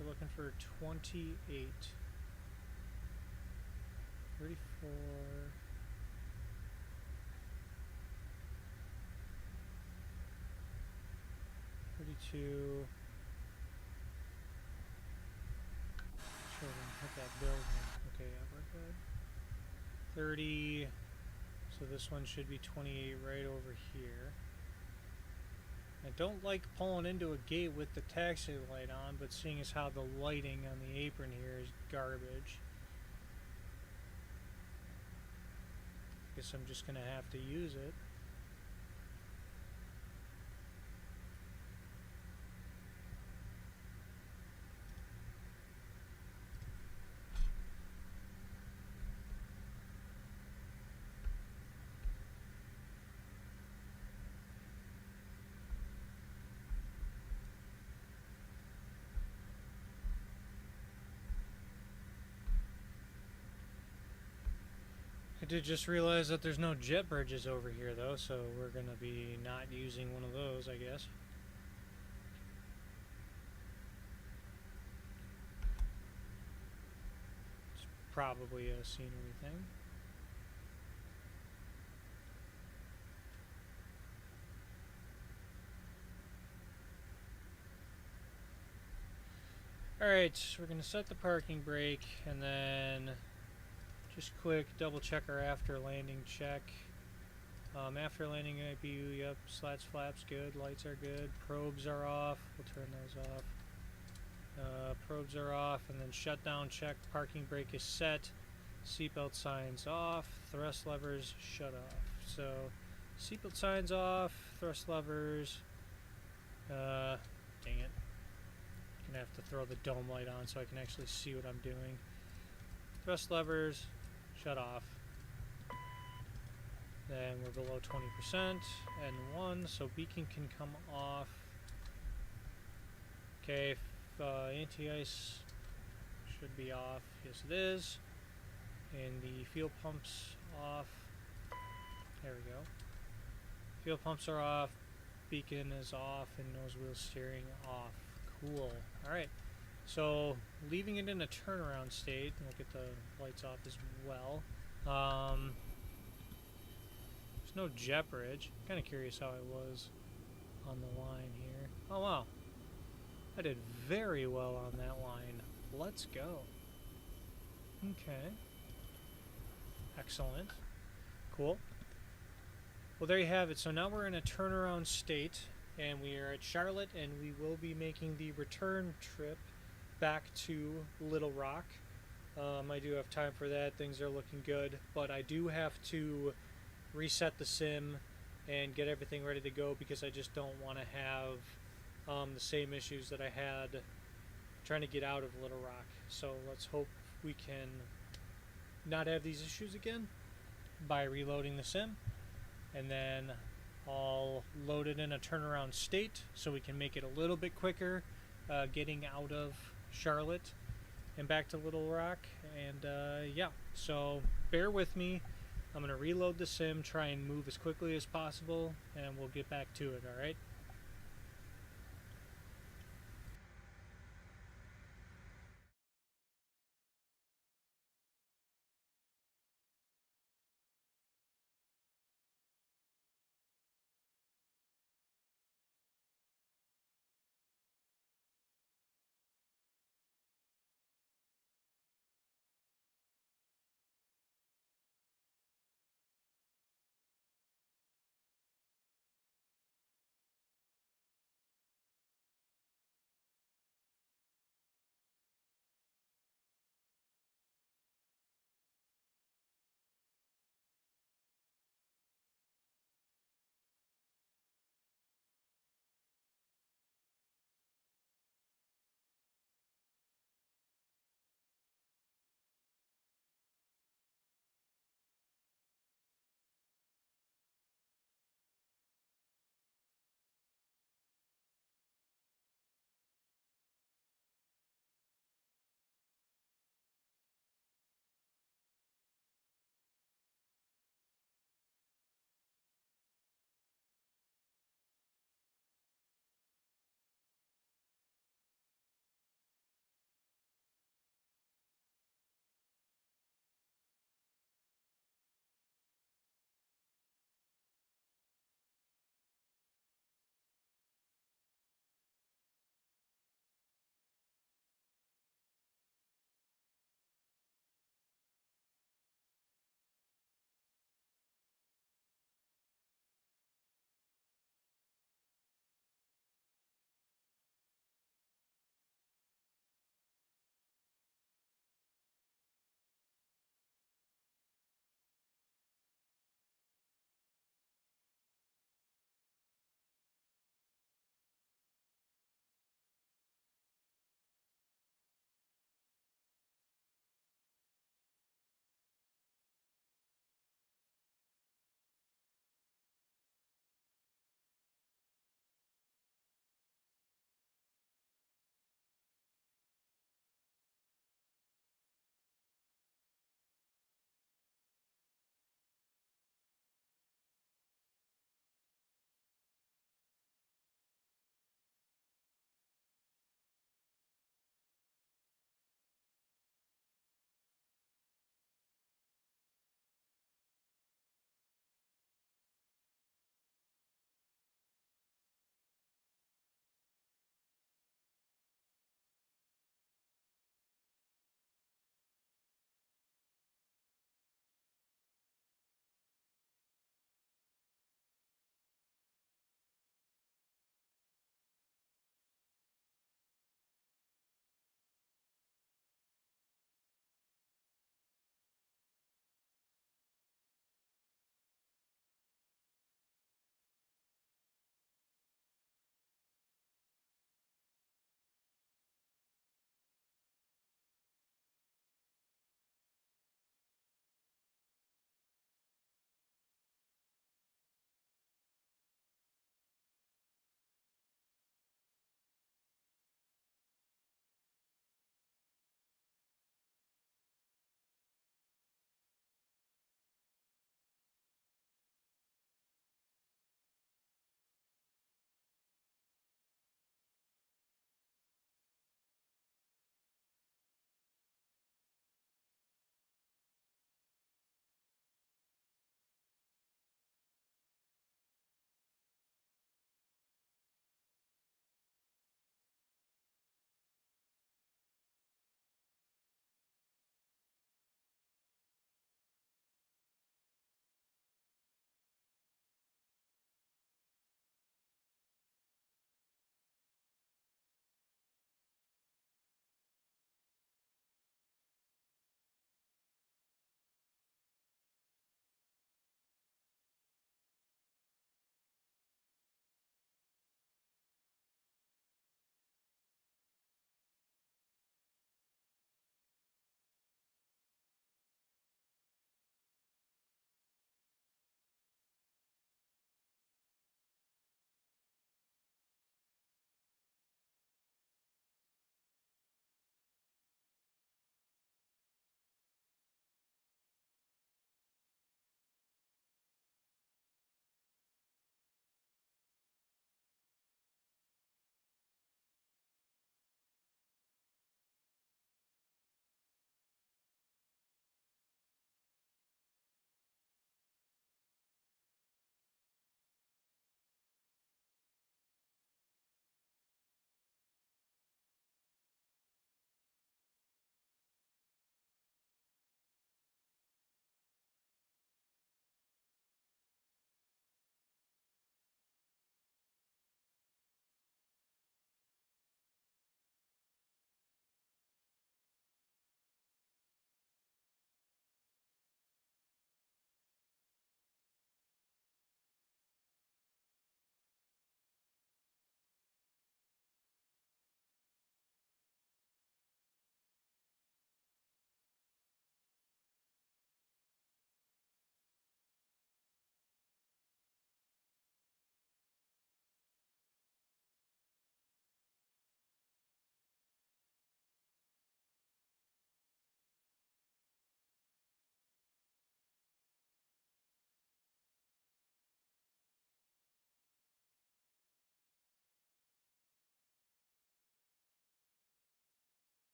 We're looking for 28. 34. 32. Sure, we can hit that building. Okay, yeah, we're good. 30, so this one should be 28 right over here. I don't like pulling into a gate with the taxi light on, but seeing as how the lighting on the apron here is garbage, guess I'm just gonna have to use it. I did just realize that there's no jet bridges over here though, so we're gonna be not using one of those, I guess. It's probably a scenery thing. Alright, we're going to set the parking brake and then just quick double check our after landing check. After landing IPU, yep, slats, flaps, good, lights are good, probes are off, we'll turn those off. Probes are off, and then shutdown check, parking brake is set, seatbelt signs off, thrust levers shut off. So, seatbelt signs off, thrust levers, dang it. Gonna have to throw the dome light on so I can actually see what I'm doing. Thrust levers shut off. Then we're below 20% and 1, so beacon can come off. Okay, anti-ice should be off. Yes, it is. And the fuel pumps off. There we go. Fuel pumps are off. Beacon is off, and nose wheel steering off. Cool. Alright. So, leaving it in a turnaround state. We'll get the lights off as well. There's no jet bridge. Kind of curious how I was on the line here. Oh, wow. I did very well on that line. Let's go. Okay. Excellent. Cool. Well, there you have it. So now we're in a turnaround state, and we are at Charlotte, and we will be making the return trip back to Little Rock. I do have time for that. Things are looking good, but I do have to reset the sim and get everything ready to go because I just don't want to have the same issues that I had trying to get out of Little Rock. So let's hope we can not have these issues again by reloading the sim, and then I'll load it in a turnaround state so we can make it a little bit quicker getting out of Charlotte and back to Little Rock. And yeah, so bear with me. I'm going to reload the sim, try and move as quickly as possible, and we'll get back to it, alright?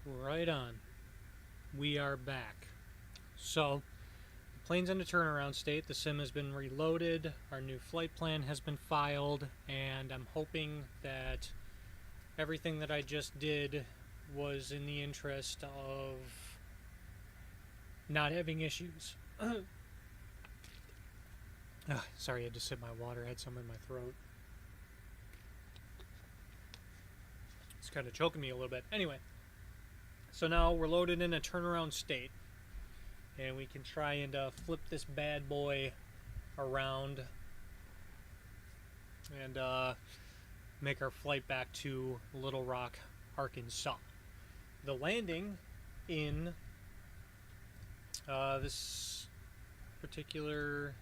Right on. We are back. So, the plane's in a turnaround state. The sim has been reloaded. Our new flight plan has been filed. And I'm hoping that everything that I just did was in the interest of not having issues. Sorry, I had to sip my water. I had some in my throat. It's kind of choking me a little bit. Anyway, so now we're loaded in a turnaround state. And we can try and flip this bad boy around and make our flight back to Little Rock, Arkansas. The landing in this particular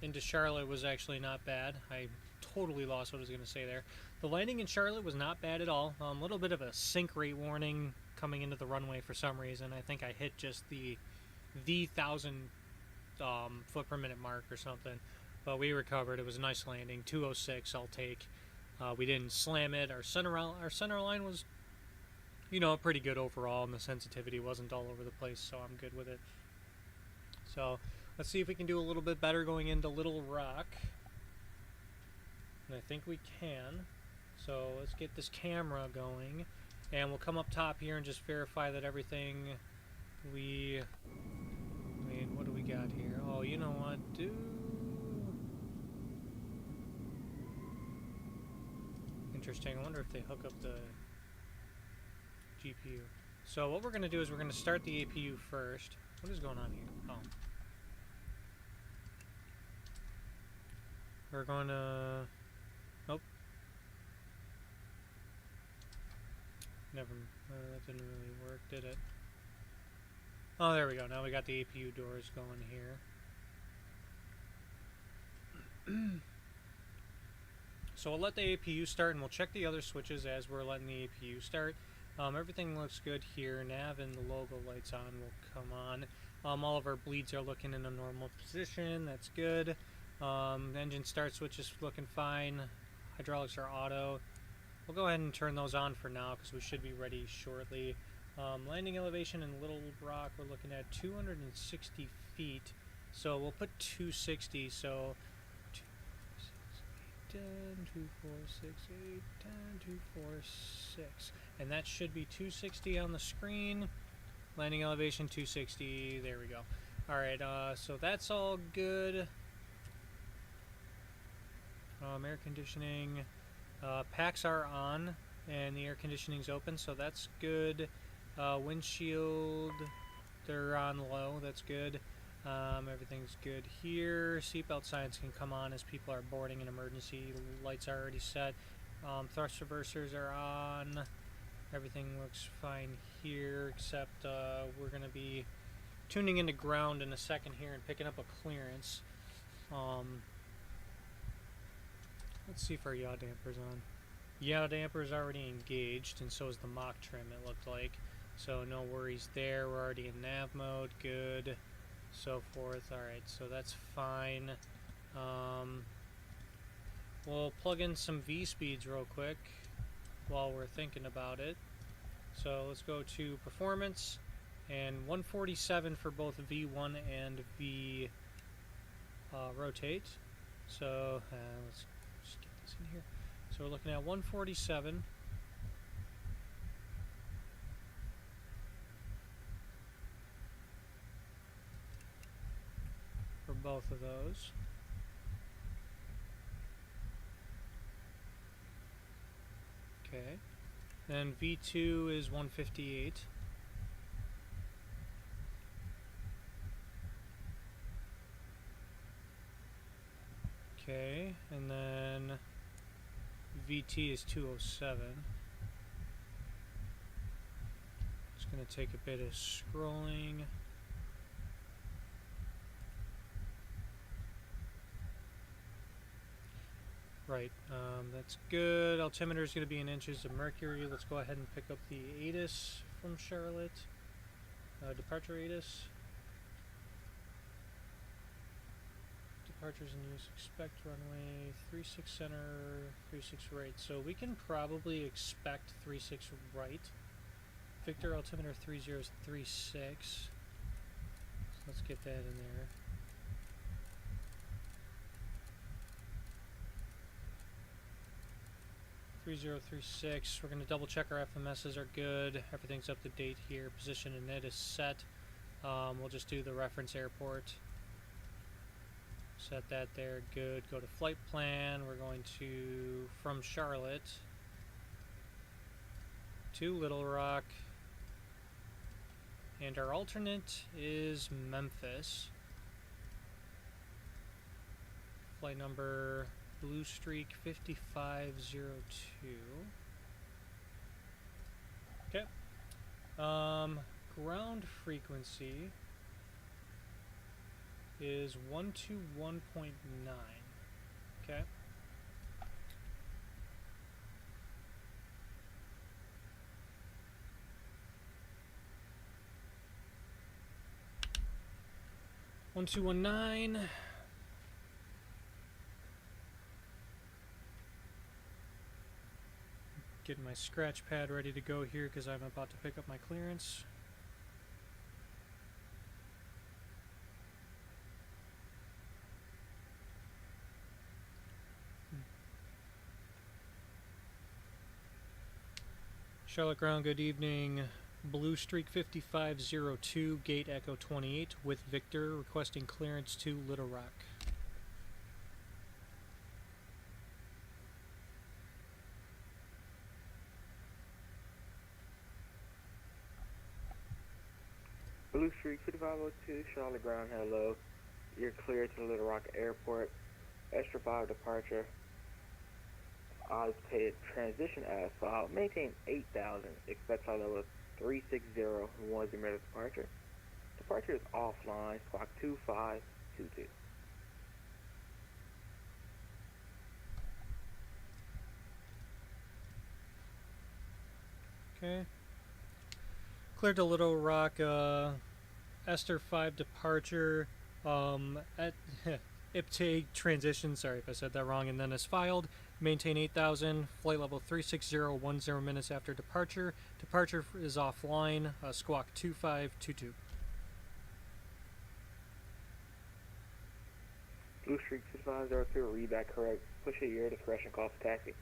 into Charlotte was actually not bad. I totally lost what I was going to say there. The landing in Charlotte was not bad at all. A little bit of a sink rate warning coming into the runway for some reason. I think I hit just the 1,000 foot per minute mark or something. But we recovered. It was a nice landing. 206 I'll take. We didn't slam it. Our center line was, you know, pretty good overall, and the sensitivity wasn't all over the place, so I'm good with it. So let's see if we can do a little bit better going into Little Rock. And I think we can. So let's get this camera going. And we'll come up top here and just verify that everything we... I mean, what do we got here? Oh, you know what? Interesting. I wonder if they hook up the GPU. So what we're going to do is we're going to start the APU first. What is going on here? Oh. We're going to... Nope. Never... that didn't really work, did it? Oh, there we go. Now we got the APU doors going here. So we'll let the APU start, and we'll check the other switches as we're letting the APU start. Everything looks good here. Nav and the logo lights on will come on. All of our bleeds are looking in a normal position. That's good. Engine start switch is looking fine. Hydraulics are auto. We'll go ahead and turn those on for now because we should be ready shortly. Landing elevation in Little Rock, we're looking at 260 feet. So we'll put 260. So 2, 4, 6, 8, 10, 2, 4, 6, 8, 10, 2, 4, 6. And that should be 260 on the screen. Landing elevation 260. There we go. Alright, so that's all good. Air conditioning. Packs are on and the air conditioning's open, so that's good. Windshield, they're on low, that's good. Everything's good here. Seatbelt signs can come on as people are boarding an emergency. Lights are already set. Thrust reversers are on. Everything looks fine here, except we're going to be tuning into ground in a second here and picking up a clearance. Let's see if our yaw damper's on. Yaw damper's already engaged, and so is the mock trim, it looked like. So no worries there. We're already in nav mode. Good. So forth. Alright, so that's fine. We'll plug in some V-speeds real quick while we're thinking about it. So let's go to performance, and 147 for both V1 and V rotate. So let's just get this in here. So we're looking at 147. For both of those. Okay. Then V2 is 158. Okay, and then VT is 207. Just going to take a bit of scrolling. Right, that's good. Altimeter is going to be in inches of mercury. Let's go ahead and pick up the ATIS from Charlotte. Departure ATIS. Departures in use. Expect runway 36 center, 36 right. So we can probably expect 36 right. Victor altimeter 3036. So let's get that in there. We're going to double check our FMSs are good. Everything's up to date here. Position init is set. We'll just do the reference airport. Set that there. Good. Go to flight plan. We're going to from Charlotte to Little Rock. And our alternate is Memphis. Flight number Blue Streak 5502. Okay. Ground frequency is 121.9. Okay. One two one nine. Getting my scratch pad ready to go here because I'm about to pick up my clearance. Charlotte Ground, good evening. Blue Streak 5502, Gate Echo 28 with Victor requesting clearance to Little Rock. Blue Streak 5502, Charlotte Ground, hello. You're clear to Little Rock Airport. Extra 5 departure. Odds paid transition as filed. Maintain 8,000. Expect flight level 360 and 10 minutes departure. Departure is offline. Squawk 2522. Okay. Cleared to Little Rock, Esther 5 departure, at IPTAG transition, sorry if I said that wrong, and then is filed. Maintain 8,000, flight level 360, 10 minutes after departure. Departure is offline, squawk 2522. Blue Streak 5502, read that correct. Push at your discretion, call for taxi.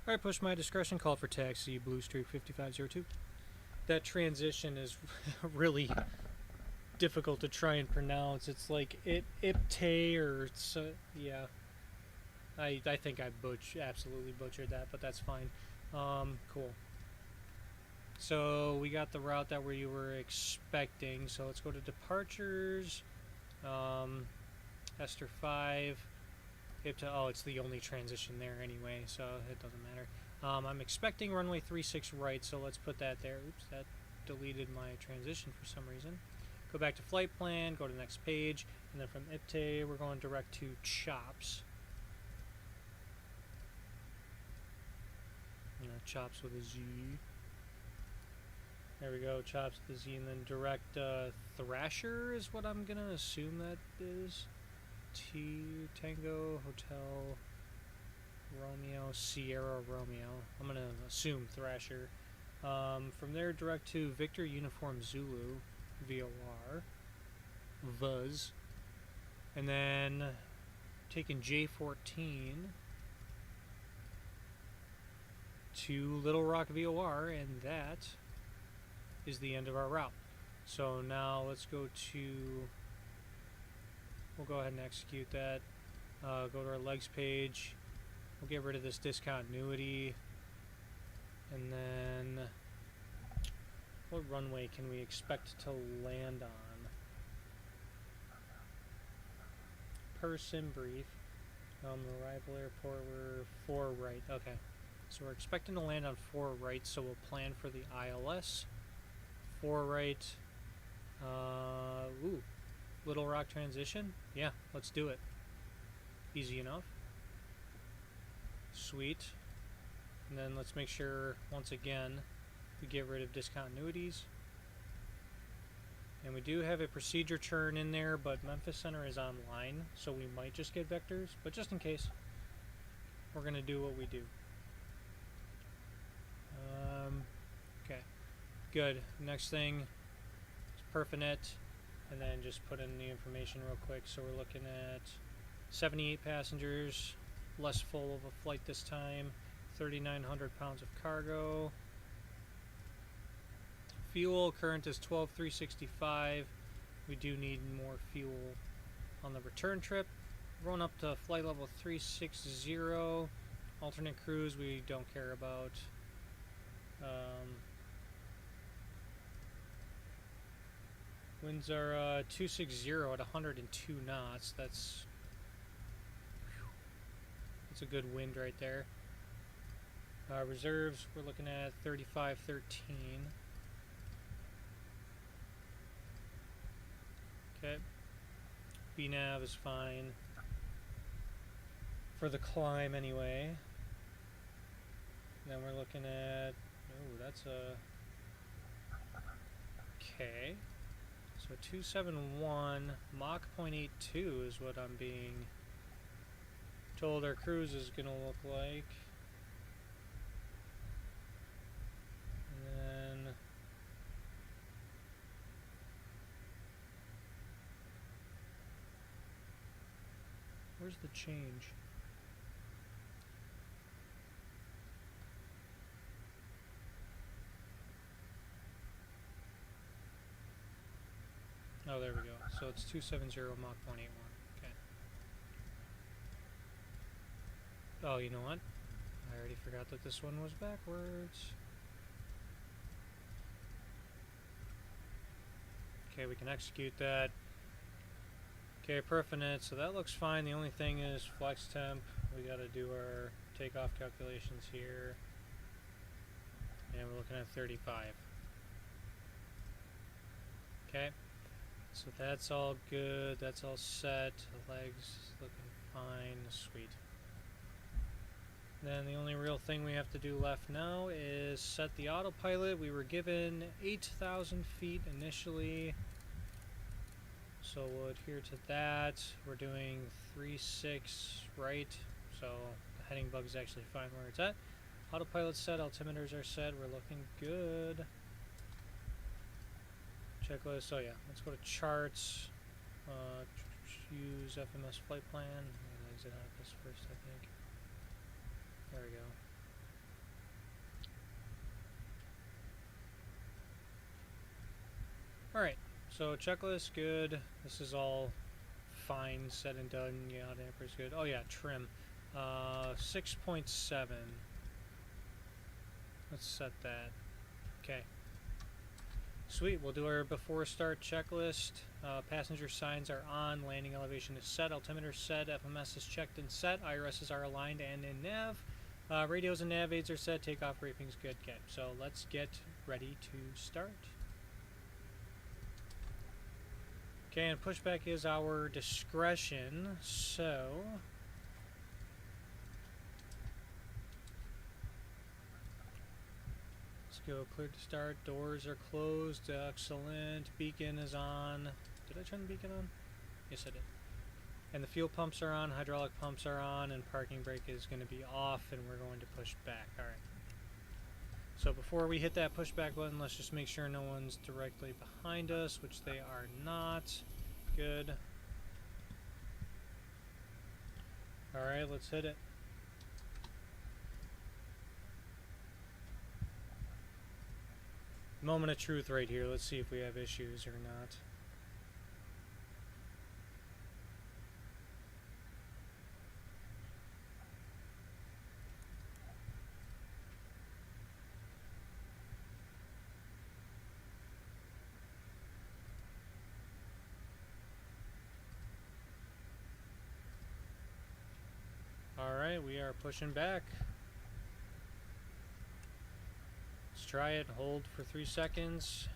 Alright, push my discretion, call for taxi, Blue Streak 5502. That transition is really difficult to try and pronounce. It's like IPTAG or yeah. I think I absolutely butchered that, but that's fine. Cool. So we got the route that we were expecting. So let's go to departures. Esther 5. Oh, it's the only transition there anyway, so it doesn't matter. I'm expecting runway 36 right, so let's put that there. Oops, that deleted my transition for some reason. Go back to flight plan, go to the next page, and then from IPTAG, we're going direct to CHOPS. CHOPS with a Z. There we go, CHOPS with a Z, and then direct Thrasher is what I'm going to assume that is. Tango, Hotel, Romeo, Sierra, Romeo. I'm going to assume Thrasher. From there, direct to Victor Uniform Zulu, VOR, Vuz. And then taking J14 to Little Rock VOR, and that is the end of our route. So now let's go to, we'll go ahead and execute that. Go to our legs page. We'll get rid of this discontinuity. And then, what runway can we expect to land on? Per sim brief. Arrival airport, we're 4 right. Okay. So we're expecting to land on 4 right, so we'll plan for the ILS. 4 right. Little Rock transition? Yeah, let's do it. Easy enough. Sweet. And then let's make sure, once again, we get rid of discontinuities. And we do have a procedure churn in there, but Memphis Center is online, so we might just get vectors. But just in case, we're going to do what we do. Okay. Good. Next thing is Perfinet, and then just put in the information real quick. So we're looking at 78 passengers, less full of a flight this time, 3,900 pounds of cargo. Fuel current is 12,365. We do need more fuel on the return trip. We're going up to flight level 360. Alternate cruise we don't care about. Winds are 260 at 102 knots. That's a good wind right there. Reserves we're looking at 3513. Okay. BNAV is fine for the climb anyway. Then we're looking at, oh, that's a, okay. So 271, Mach 0.82 is what I'm being told our cruise is going to look like. And then where's the change? Oh, there we go. So it's 270 Mach 0.81. Okay. Oh, you know what? I already forgot that this one was backwards. Okay, we can execute that. Okay, Perfinet, so that looks fine. The only thing is flex temp. We got to do our takeoff calculations here. And we're looking at 35. Okay. So that's all good. That's all set. The legs looking fine. Sweet. Then the only real thing we have to do left now is set the autopilot. We were given 8,000 feet initially. So we'll adhere to that. We're doing 3.6 right. So the heading bug is actually fine where it's at. Autopilot set. Altimeters are set. We're looking good. Checklist. Oh yeah, let's go to charts. Use FMS flight plan. I'm gonna exit out of this first, I think. There we go. Alright, so checklist, good. This is all fine, said and done. Yeah, damper is good. Oh yeah, trim. 6.7. Let's set that. Okay. Sweet, we'll do our before start checklist. Passenger signs are on, landing elevation is set, altimeter set, FMS is checked and set, IRSs are aligned and in nav. Radios and nav aids are set, takeoff briefing's good. Okay, so let's get ready to start. Okay, and pushback is our discretion, so let's go. Clear to start. Doors are closed. Excellent. Beacon is on. Did I turn the beacon on? Yes, I did. And the fuel pumps are on. Hydraulic pumps are on. And parking brake is going to be off. And we're going to push back. All right. So before we hit that pushback button, let's just make sure no one's directly behind us, which they are not. Good. All right, let's hit it. Moment of truth right here. Let's see if we have issues or not. Alright, we are pushing back. Let's try it. Hold for 3 seconds.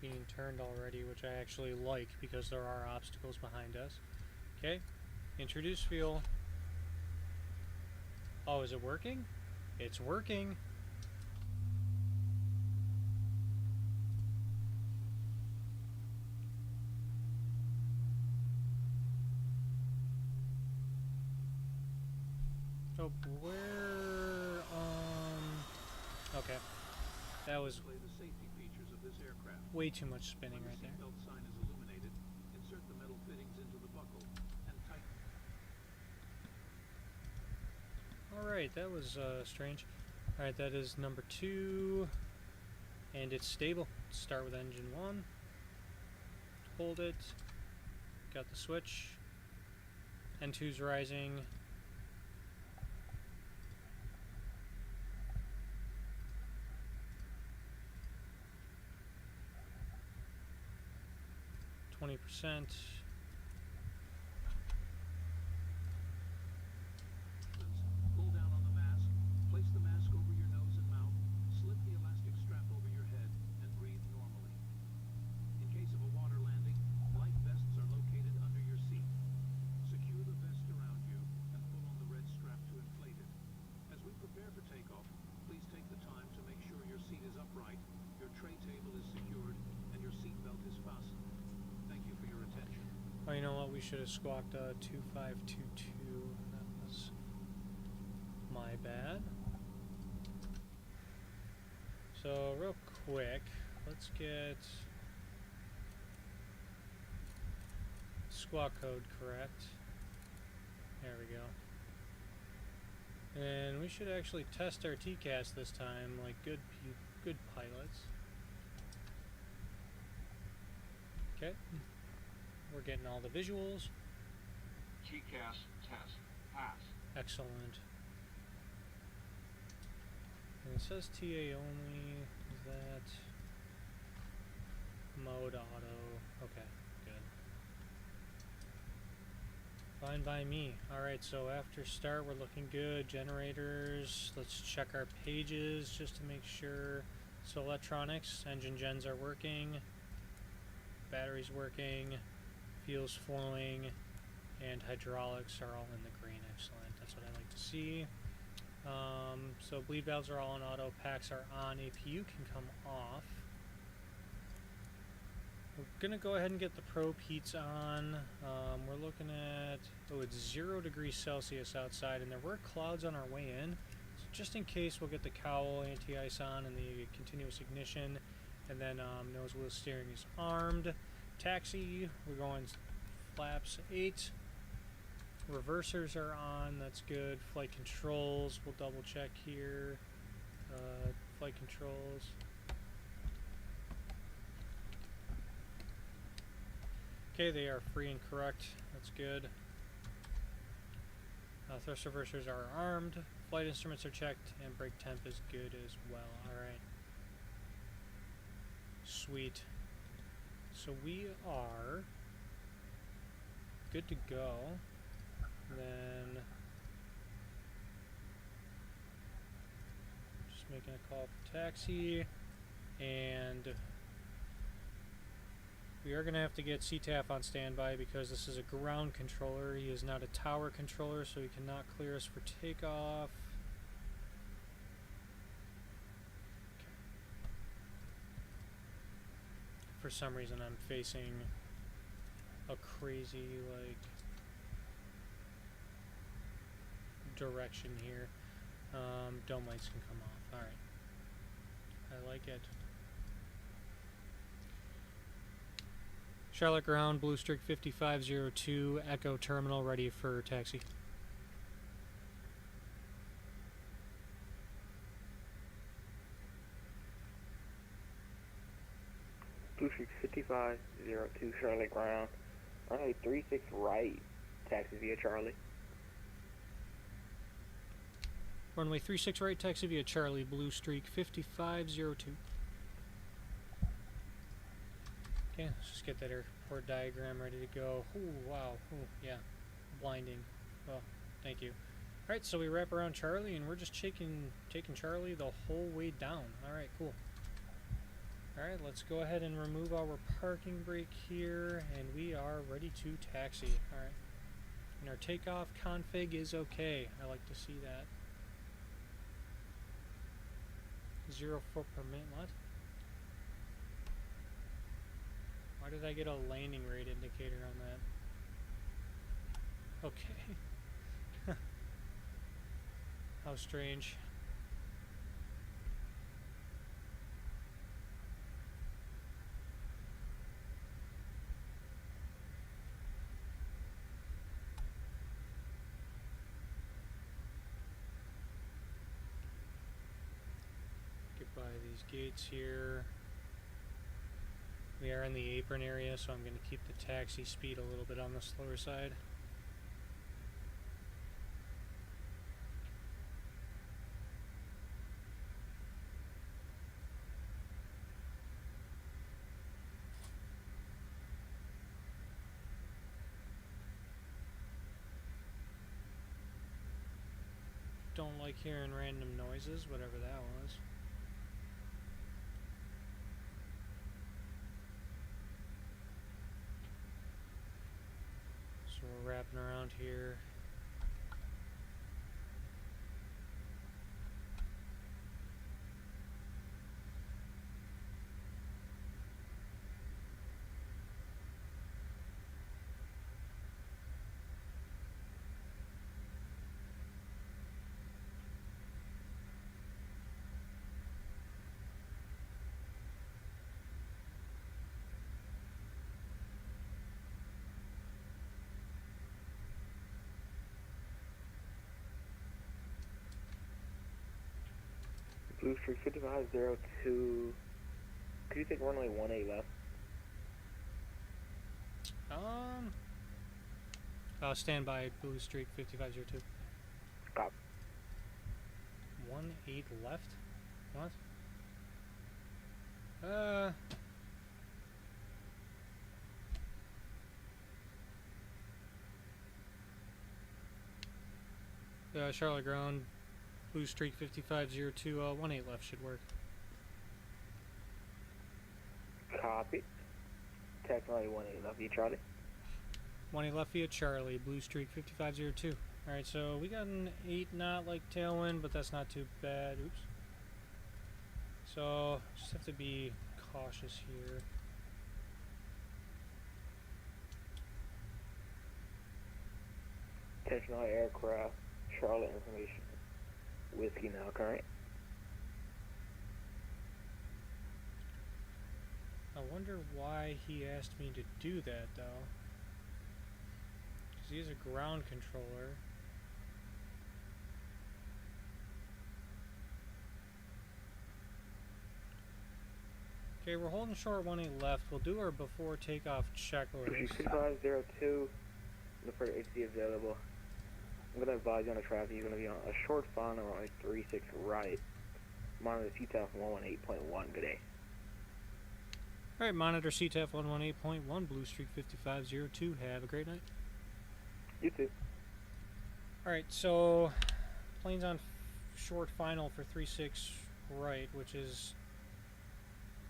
Being turned already, which I actually like because there are obstacles behind us. Okay, introduce fuel. Oh, is it working? It's working. Oh, where, okay. That was Display the safety features of this aircraft. way too much spinning When right the there. seatbelt sign is illuminated, insert the metal fittings into the buckle and tighten. Alright, that was strange. Alright, that is number 2. And it's stable. Start with engine 1. Hold it. Got the switch. N2's rising. %. Pull down on the mask, place the mask over your nose and mouth, slip the elastic strap over your head, and breathe normally. In case of a water landing, life vests are located under your seat. Secure the vest around you and pull on the red strap to inflate it. As we prepare for takeoff, please take the time to make sure your seat is upright, your tray table is secured, and your seat belt is fastened. Thank you for your attention. Oh, you know what? We should have squawked 2522. That was my bad. So, real quick, let's get squawk code correct. There we go. And we should actually test our TCAS this time, like good pilots. Okay. We're getting all the visuals. TCAS test. Pass. Excellent. And it says TA only. Is that mode auto? Okay, good. Fine by me. Alright, so after start we're looking good. Generators. Let's check our pages just to make sure. So electronics, engine gens are working. Batteries working. Fuel's flowing. And hydraulics are all in the green. Excellent. That's what I like to see. So bleed valves are all on auto. Packs are on. APU can come off. We're gonna go ahead and get the probe heats on. We're looking at, oh, it's 0 degrees Celsius outside, and there were clouds on our way in. So just in case, we'll get the cowl, anti-ice on, and the continuous ignition. And then nose wheel steering is armed. Taxi, we're going flaps 8. Reversers are on, that's good. Flight controls, we'll double check here. Flight controls. Okay, they are free and correct, that's good. Thrust reversers are armed. Flight instruments are checked, and brake temp is good as well. Alright. Sweet. So we are good to go. Then just making a call for taxi, and we are going to have to get CTAF on standby because this is a ground controller. He is not a tower controller, so he cannot clear us for takeoff. For some reason I'm facing a crazy direction here. Dome lights can come off. Alright. I like it. Charlotte ground, Blue Streak 5502, Echo terminal ready for taxi. Blue Streak 5502, Charlotte ground. Runway 36 right, taxi via Charlie. Runway 36 right, taxi via Charlie, Blue Streak 5502. Okay, let's just get that airport diagram ready to go. Ooh, wow. Ooh, yeah. Blinding. Well, thank you. Alright, so we wrap around Charlie, and we're just taking Charlie the whole way down. Alright, cool. Alright, let's go ahead and remove our parking brake here, and we are ready to taxi. Alright. And our takeoff config is okay. I like to see that. 0 foot per minute. What? Why did I get a landing rate indicator on that? Okay. How strange. Get by these gates here. We are in the apron area, so I'm going to keep the taxi speed a little bit on the slower side. Don't like hearing random noises, whatever that was. So we're wrapping around here. Blue Streak 5502. Could you take runway 18 left? Stand by Blue Streak 5502. Cop. 18 left? What? Charlotte ground, Blue Streak 5502, 18 left should work. Copy. Tech runway 18 left, you Charlie. 18 left via Charlie, Blue Streak 5502. Alright, so we got an 8 knot like tailwind, but that's not too bad. Oops. So, just have to be cautious here. Attention all aircraft, Charlotte information. Whiskey now current. I wonder why he asked me to do that, though. Because he's a ground controller. Okay, we're holding short 18 left. We'll do our before takeoff checklist. 5502, look for HD available. I'm going to advise you on the traffic. You're going to be on a short final runway 36 right. Monitor CTAF 118.1. Good day. Alright, monitor CTAF 118.1, Blue Streak 5502. Have a great night. You too. Alright, so plane's on short final for 36 right, which is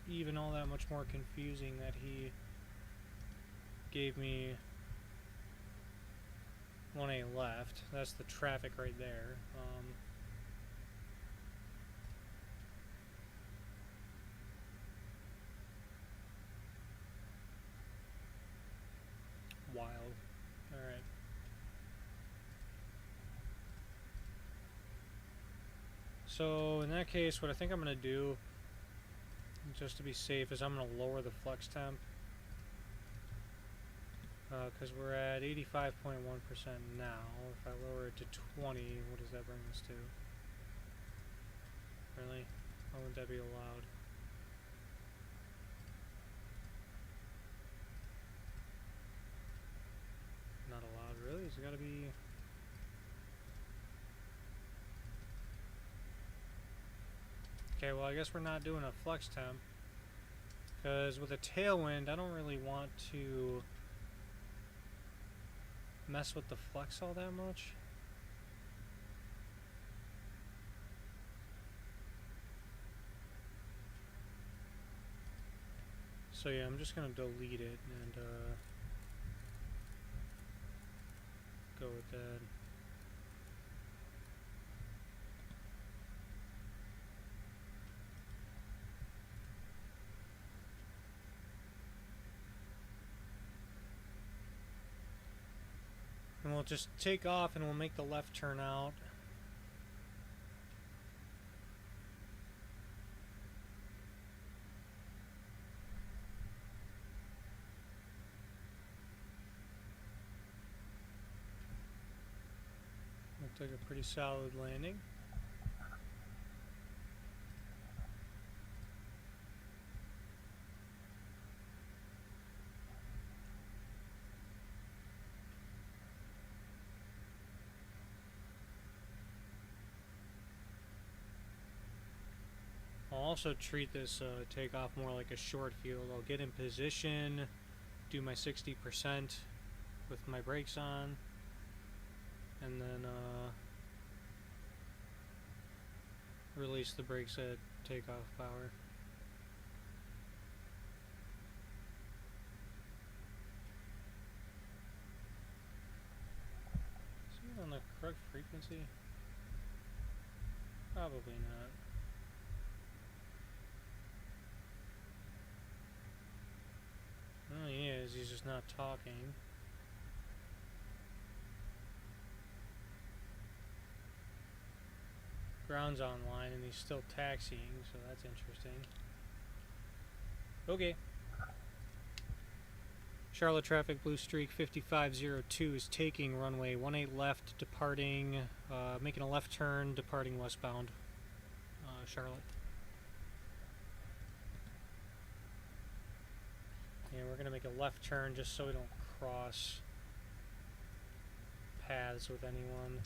even all that much more confusing that he gave me 1A left. That's the traffic right there. Wild. Alright. So in that case, what I think I'm going to do, just to be safe, is I'm going to lower the flex temp. Because we're at 85.1% now. If I lower it to 20, what does that bring us to? Really? Why wouldn't that be allowed? Not allowed, really? It's gotta be... Okay, well I guess we're not doing a flex temp. Because with a tailwind, I don't really want to mess with the flex all that much. So yeah, I'm just gonna delete it and go with that. And we'll just take off and we'll make the left turn out. Took a pretty solid landing. I'll also treat this takeoff more like a short field. I'll get in position, do my 60% with my brakes on, and then release the brakes at takeoff power. Is it on the correct frequency? Probably not. Oh, he is. He's just not talking. Ground's online and he's still taxiing, so that's interesting. Okay. Charlotte traffic, blue streak 5502 is taking runway 18 left, departing, making a left turn, departing westbound, Charlotte. And we're going to make a left turn just so we don't cross paths with anyone.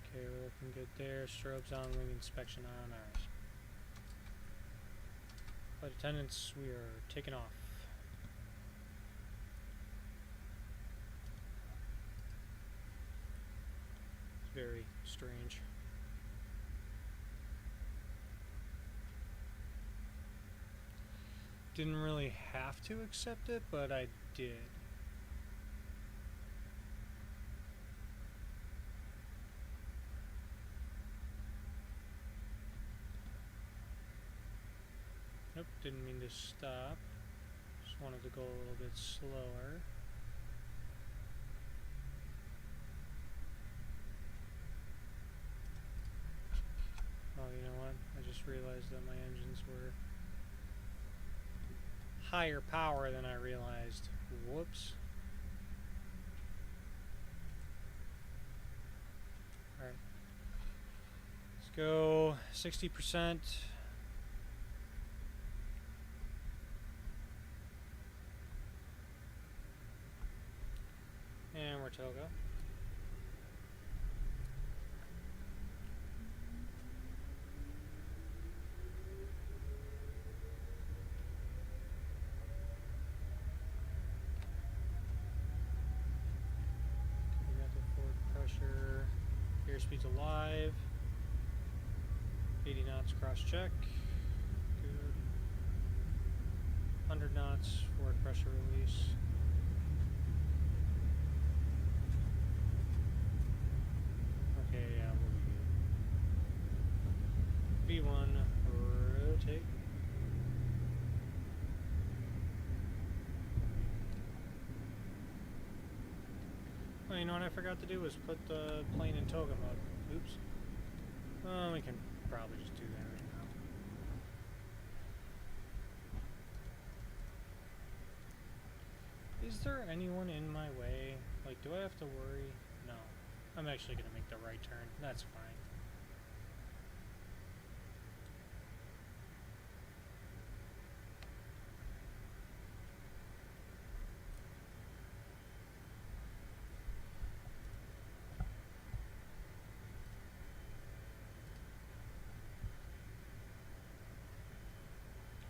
Okay, we're looking good there. Strobes on, wing inspection on. Alright. Flight attendants, we are taking off. It's very strange. Didn't really have to accept it, but I did. Nope, didn't mean to stop. Just wanted to go a little bit slower. Oh, you know what? I just realized that my engines were higher power than I realized. Whoops. Alright. Let's go 60%. And we're togo. We got the forward pressure. Airspeed's alive. 80 knots cross check. Good. 100 knots forward pressure release. Okay, yeah, we'll be good. V1, rotate. Well, you know what I forgot to do was put the plane in toga mode. Oops. Well, we can probably just do that right now. Is there anyone in my way? Like, do I have to worry? No. I'm actually going to make the right turn. That's fine.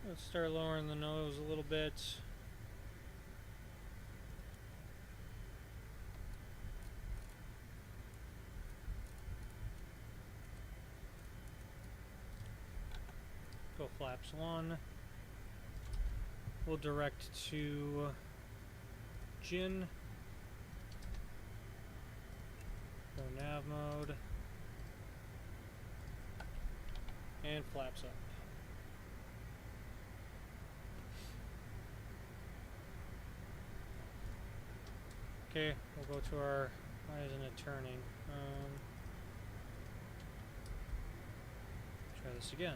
Let's start lowering the nose a little bit. Go flaps 1. We'll direct to Gin. Go nav mode. And flaps up. Okay, we'll go to our, why isn't it turning? Try this again.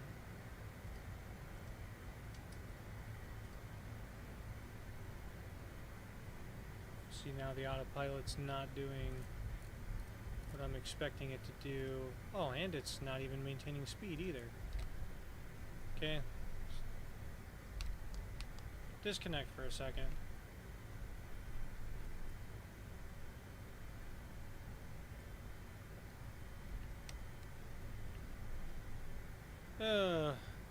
See, now the autopilot's not doing what I'm expecting it to do. Oh, and it's not even maintaining speed either. Okay. Disconnect for a second.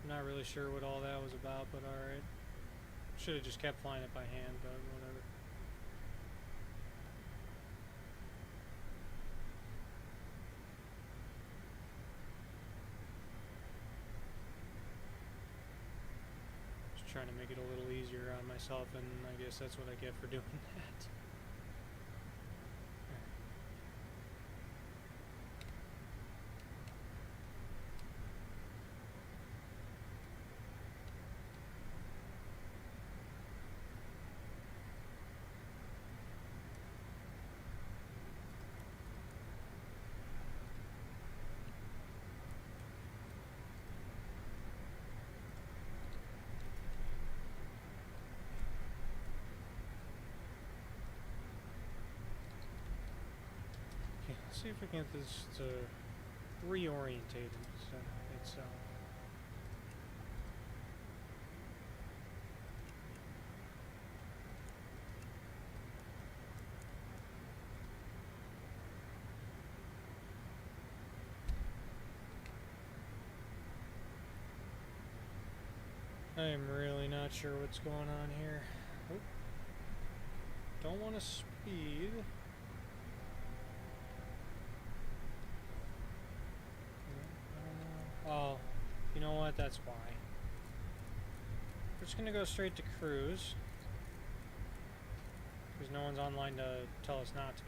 Not really sure what all that was about, but alright. Should have just kept flying it by hand, but whatever. Just trying to make it a little easier on myself, and I guess that's what I get for doing that. See if we can get this to reorientate itself. I am really not sure what's going on here. Oop. Don't want to speed. Oh, you know what? That's why. We're just gonna go straight to cruise. Because no one's online to tell us not to.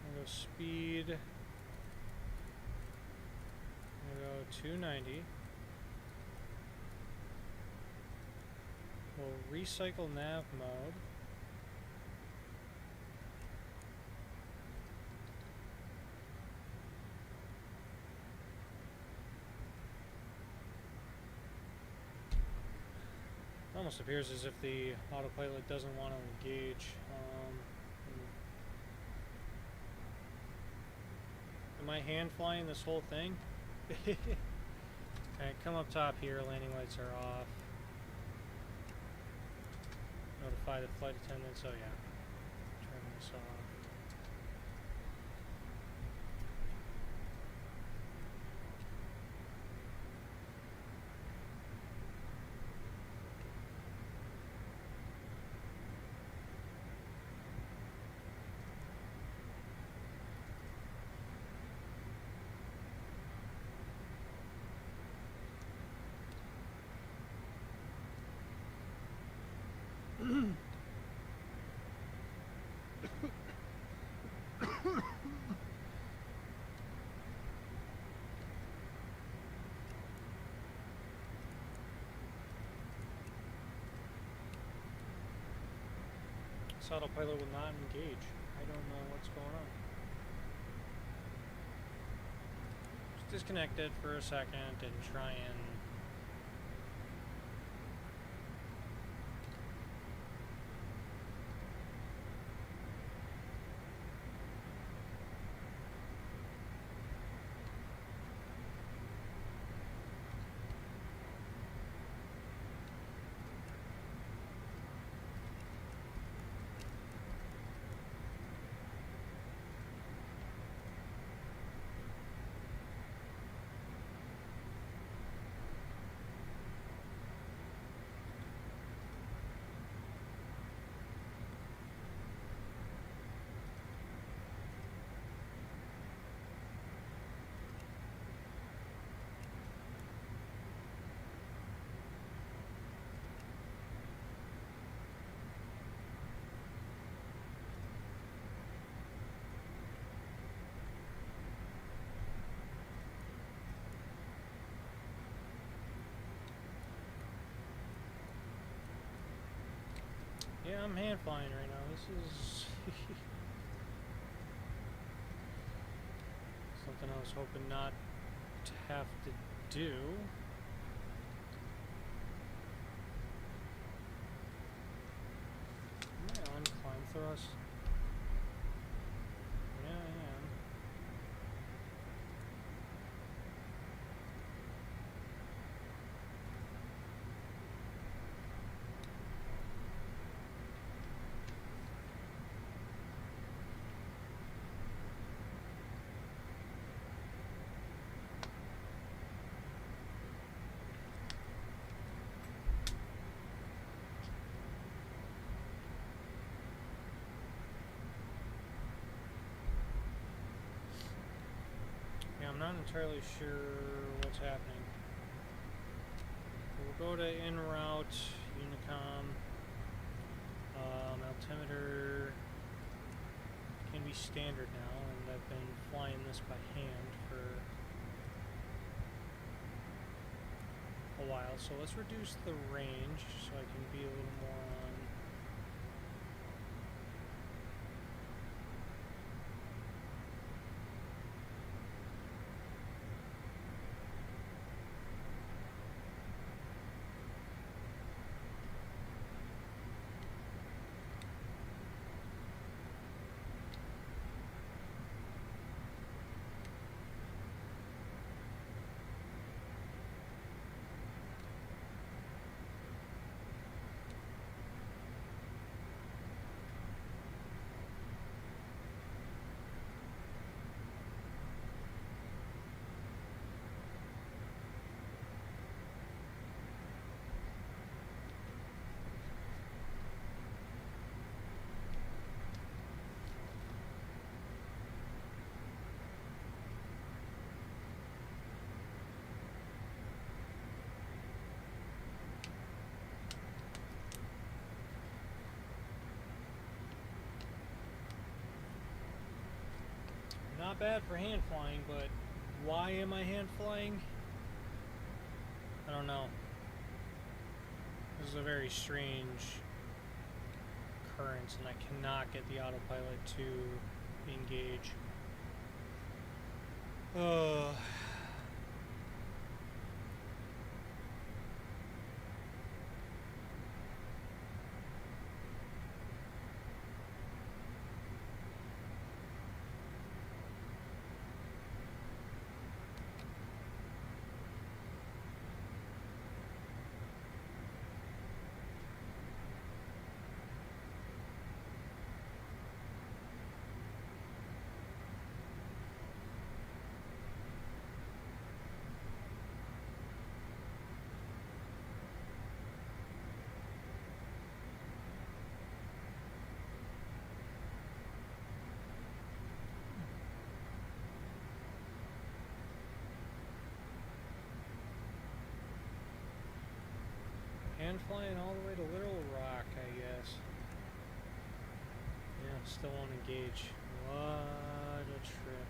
I'm gonna go speed. I'm gonna go 290. We'll recycle nav mode. Almost appears as if the autopilot doesn't want to engage. Am I hand flying this whole thing? Alright, come up top here, landing lights are off. Notify the flight attendants, oh yeah. Turn this off. This autopilot will not engage. I don't know what's going on. Just disconnect it for a second and try and yeah, I'm hand flying right now. This is something I was hoping not to have to do. Am I on climb thrust? Yeah, I entirely sure what's happening. We'll go to en route, Unicom. Altimeter can be standard now, and I've been flying this by hand for a while. So let's reduce the range so I can be a little more on. Not bad for hand flying, but why am I hand flying? I don't know. This is a very strange occurrence, and I cannot get the autopilot to engage. And flying all the way to Little Rock, I guess. Yeah, still won't engage. What a trip.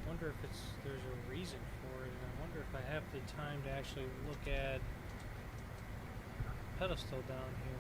I wonder if there's a reason for it, and I wonder if I have the time to actually look at pedestal down here.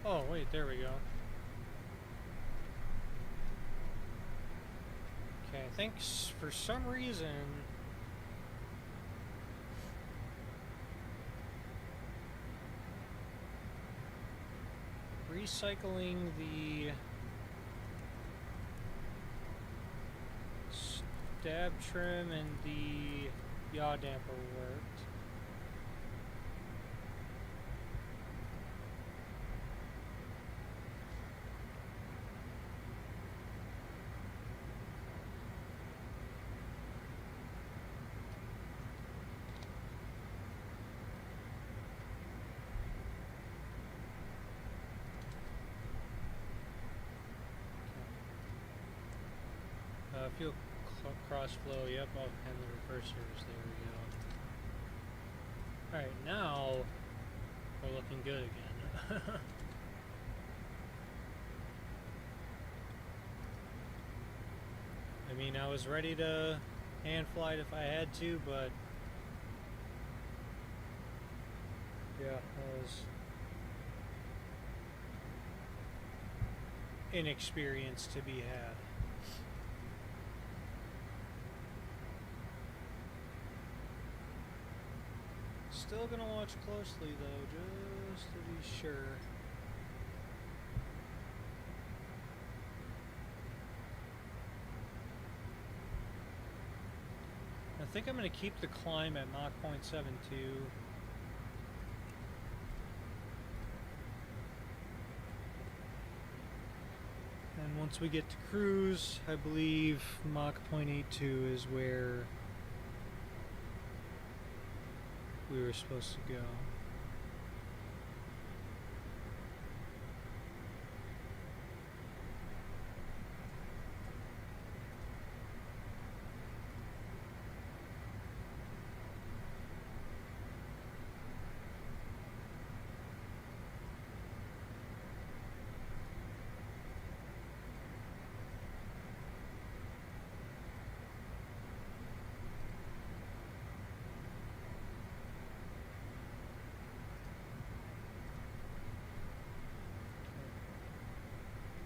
Oh, wait, there we go. Okay, I think for some reason recycling the stab trim and the yaw damper worked. Fuel cross flow, yep, oh, and the reversers, there we go. Alright, now we're looking good again. I mean, I was ready to hand fly it if I had to, but yeah, I was inexperienced to be had. Still gonna watch closely though, just to be sure. think I'm going to keep the climb at Mach 0.72. And once we get to cruise, I believe Mach 0.82 is where we were supposed to go.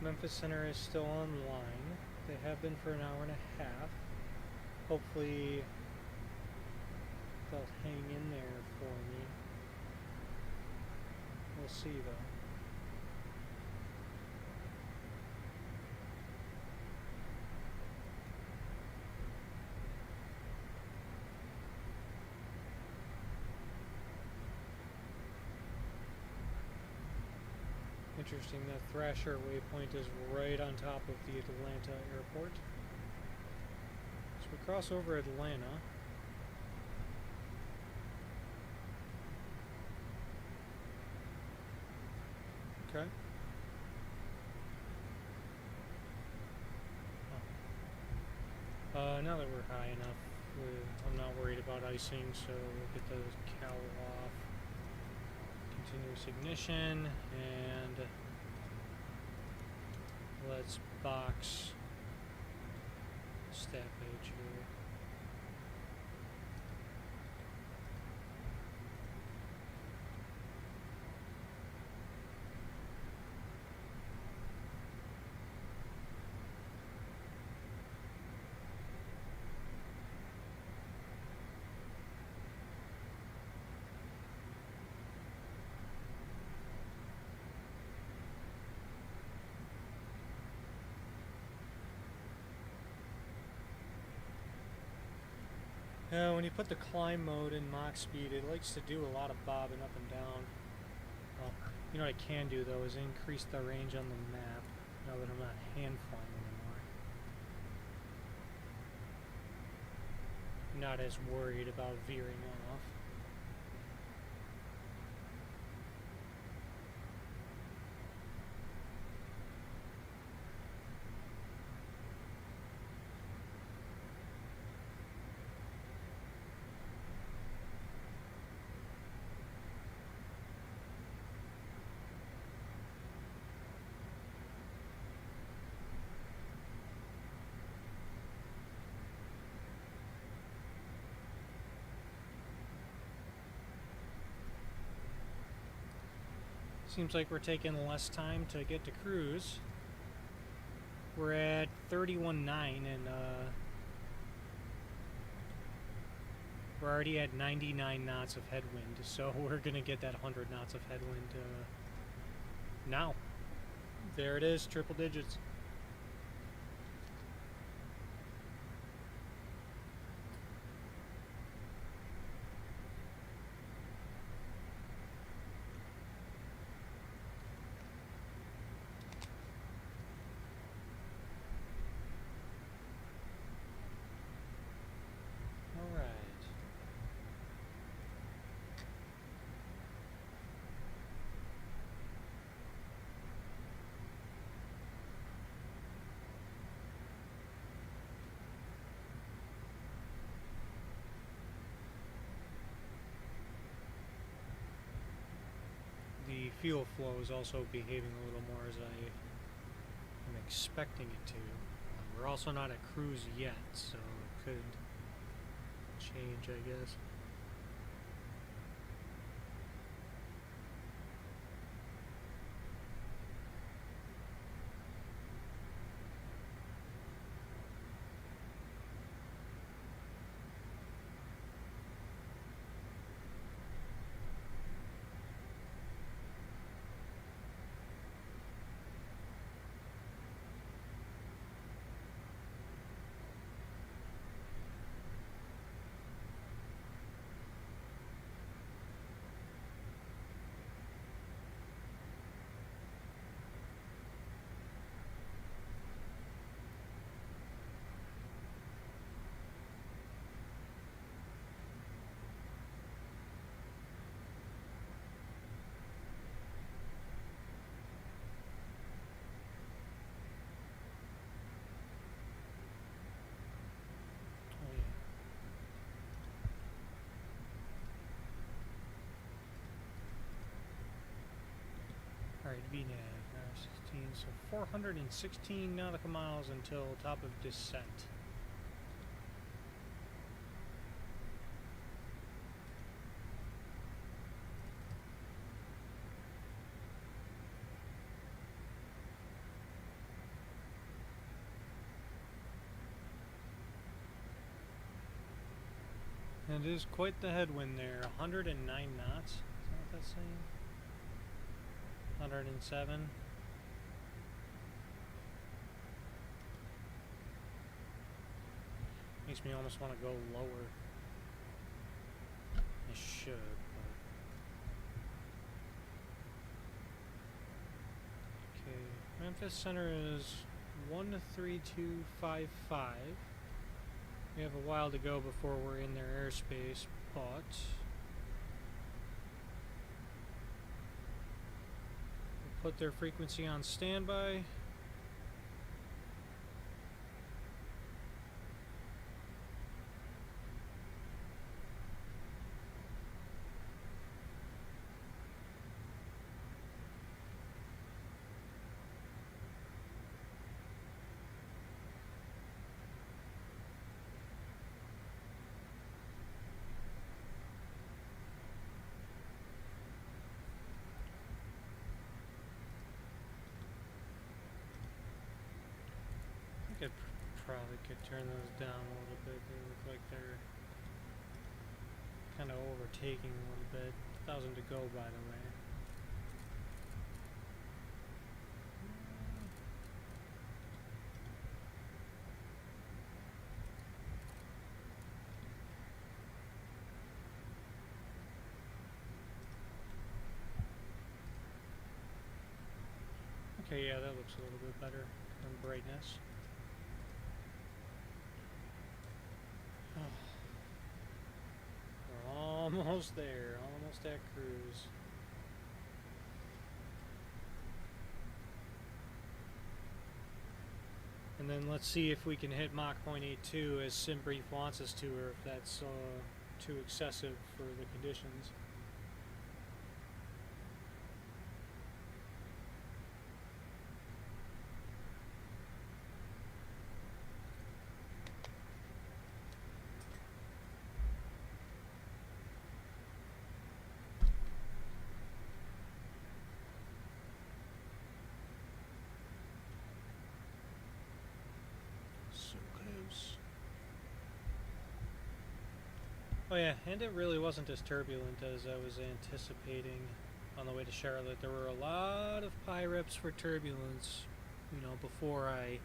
Memphis Center is still online. They have been for an hour and a half. Hopefully they'll hang in there for me. We'll see though. Interesting, that Thrasher waypoint is right on top of the Atlanta airport. So we cross over Atlanta. Okay. Now that we're high enough, I'm not worried about icing, so we'll get the cowl off. Continuous ignition, and let's box stat page here. When you put the climb mode in Mach speed, it likes to do a lot of bobbing up and down. Well, you know what I can do though is increase the range on the map now that I'm not hand flying anymore. Not as worried about veering off. Seems like we're taking less time to get to cruise. We're at 31.9 and we're already at 99 knots of headwind, so we're gonna get that 100 knots of headwind now. There it is, triple digits. The fuel flow is also behaving a little more as I am expecting it to. We're also not at cruise yet, so it could change, I guess. VNAV, 16, so 416 nautical miles until top of descent. And it is quite the headwind there, 109 knots, is that what that's saying? 107. Makes me almost want to go lower. I should, but... Okay, Memphis Center is 13255. We have a while to go before we're in their airspace, but... we'll put their frequency on standby. I probably could turn those down a little bit. They look like they're kind of overtaking a little bit. 1,000 to go, by the way. Okay, yeah, that looks a little bit better than brightness. We're almost there, almost at cruise. And then let's see if we can hit Mach 0.82 as SimBrief wants us to, or if that's too excessive for the conditions. Oh yeah, and it really wasn't as turbulent as I was anticipating on the way to Charlotte. There were a lot of PIREPs for turbulence, you know, before I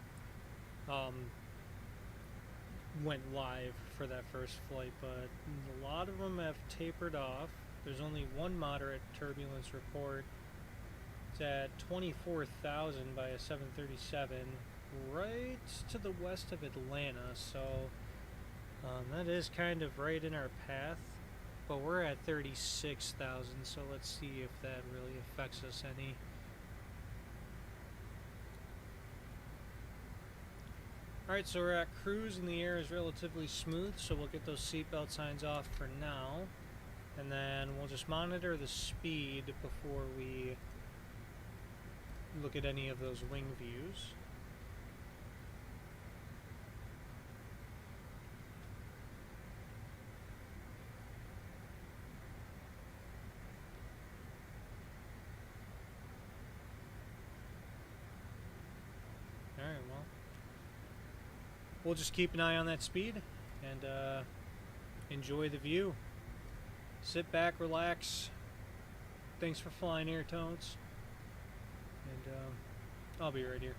went live for that first flight, but a lot of them have tapered off. There's only one moderate turbulence report. It's at 24,000 by a 737 right to the west of Atlanta, so that is kind of right in our path, but we're at 36,000, so let's see if that really affects us any. Alright, so we're at cruise and the air is relatively smooth, so we'll get those seatbelt signs off for now, and then we'll just monitor the speed before we look at any of those wing views. Alright, well, we'll just keep an eye on that speed and enjoy the view. Sit back, relax. Thanks for flying here, Tonez. And I'll be right here.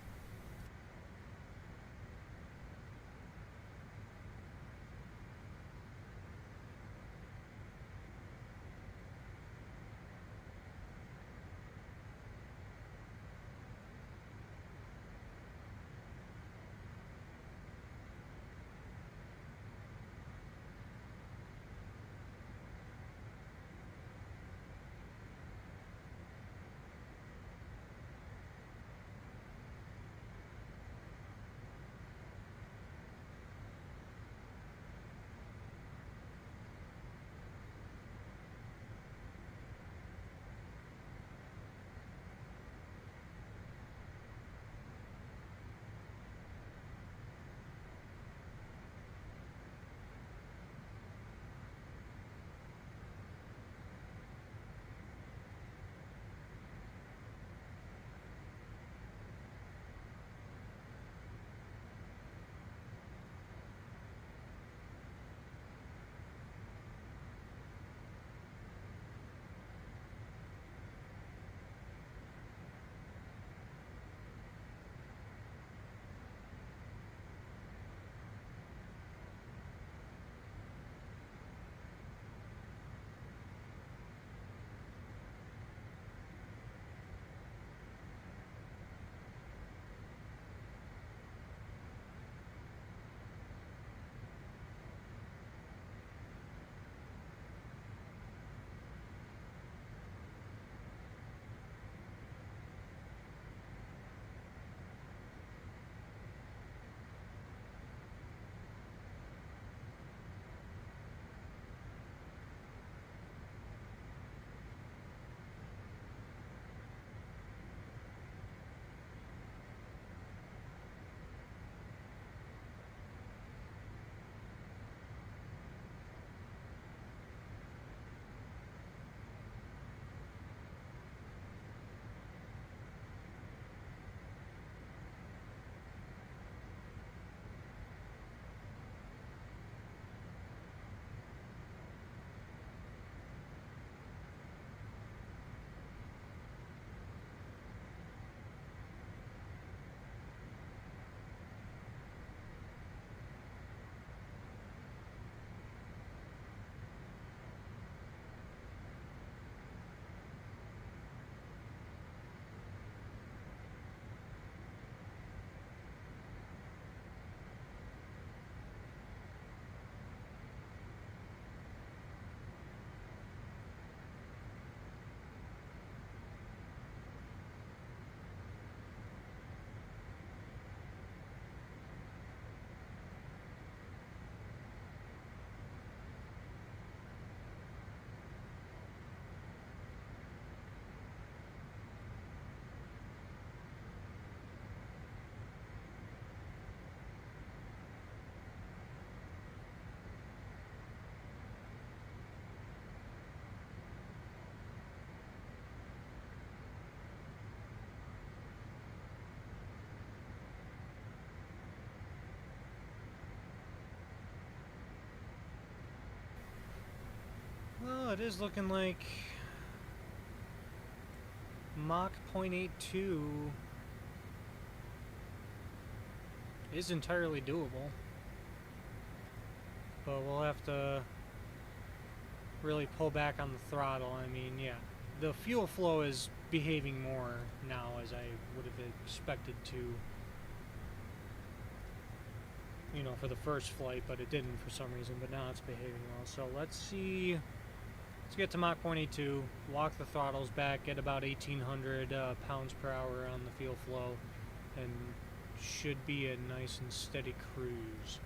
it is looking like Mach 0.82 is entirely doable. But we'll have to really pull back on the throttle. I mean, yeah, the fuel flow is behaving more now as I would have expected to, you know, for the first flight, but it didn't for some reason, but now it's behaving well. So let's see, let's get to Mach 0.82, walk the throttles back, get about 1,800 pounds per hour on the fuel flow, and should be a nice and steady cruise.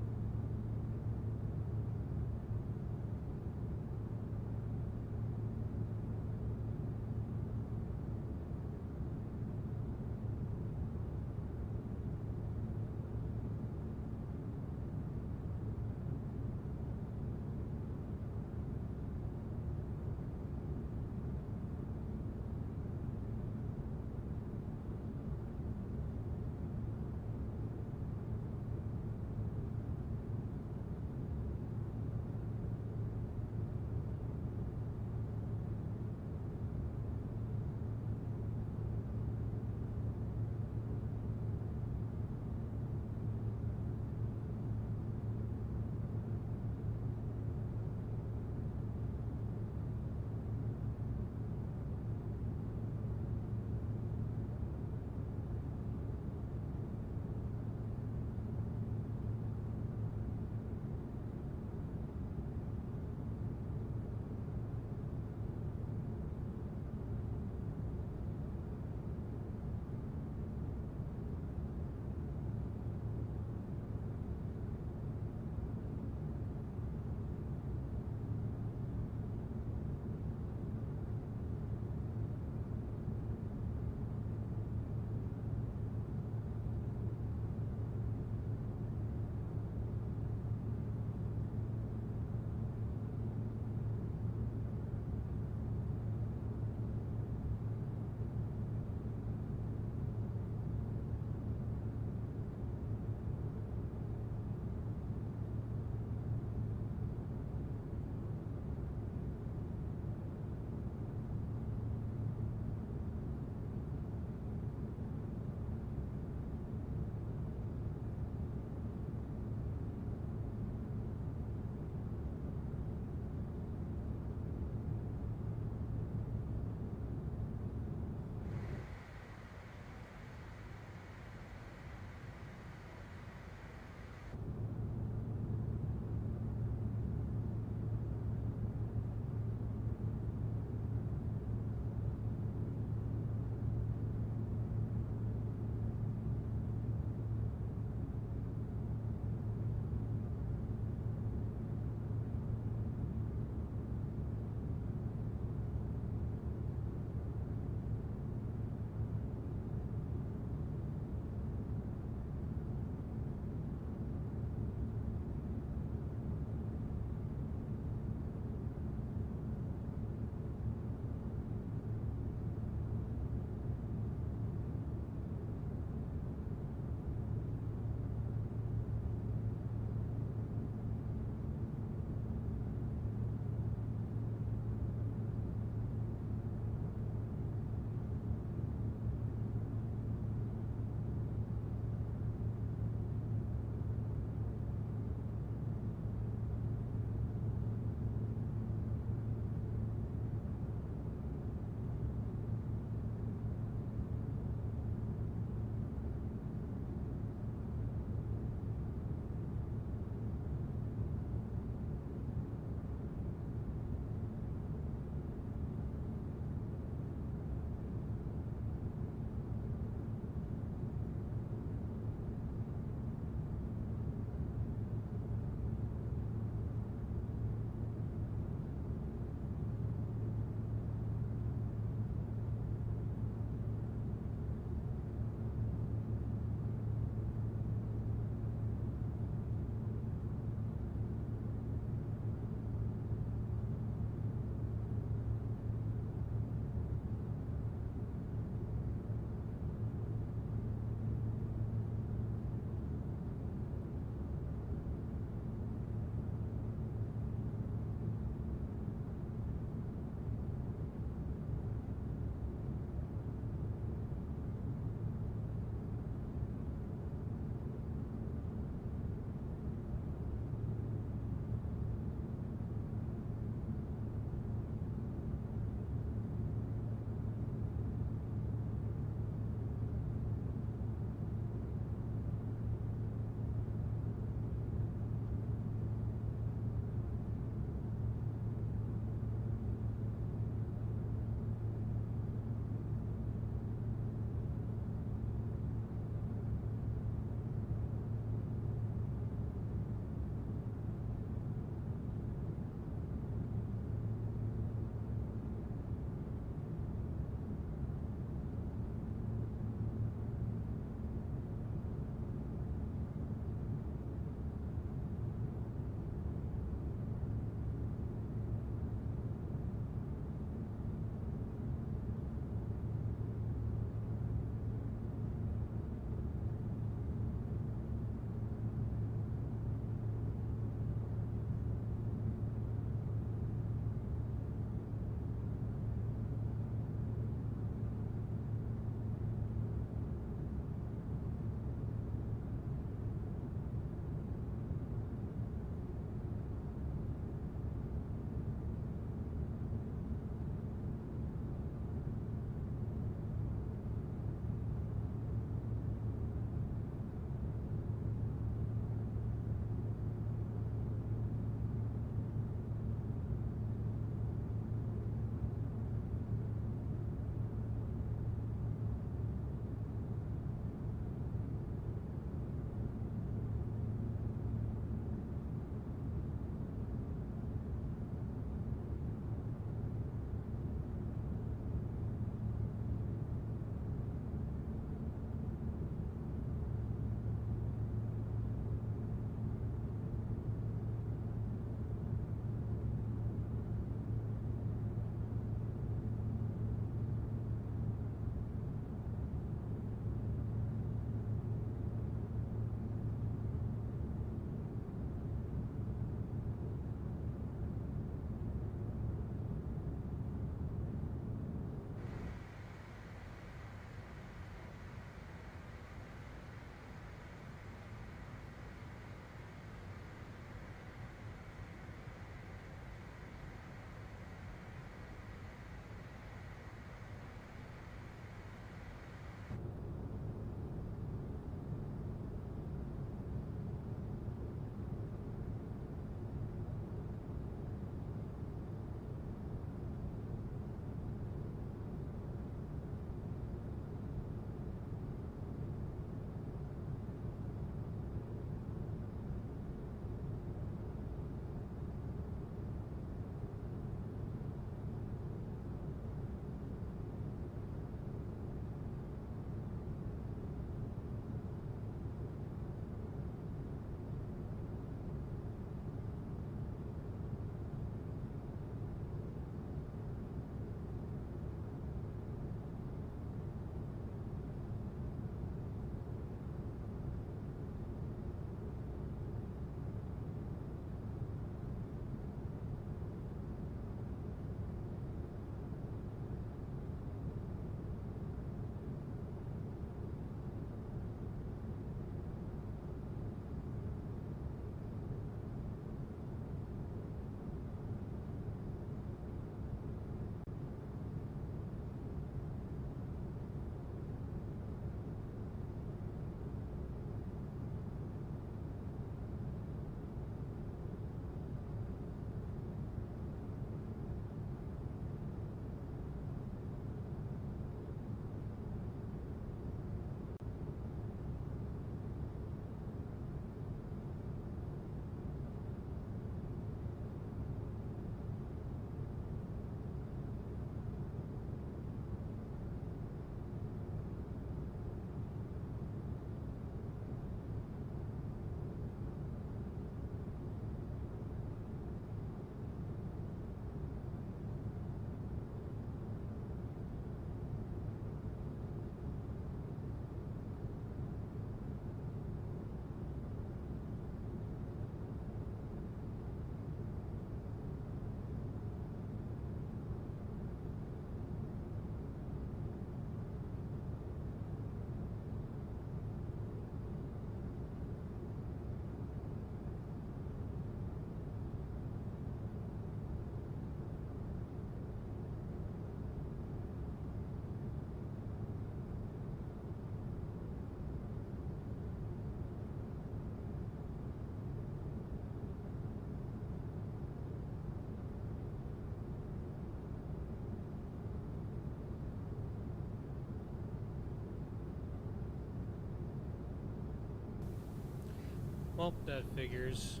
Well, that figures.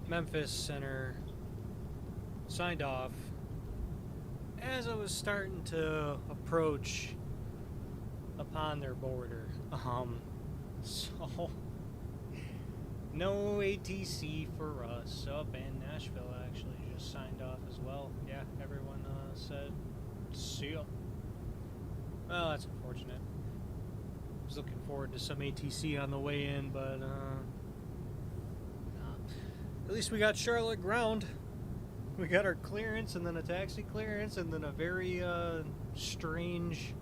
Memphis Center signed off as I was starting to approach upon their border. So no ATC for us. And Nashville actually just signed off as well. Yeah, everyone said see ya. Well, that's unfortunate. I was looking forward to some ATC on the way in, but nah. At least we got Charlotte ground. We got our clearance, and then a taxi clearance, and then a very strange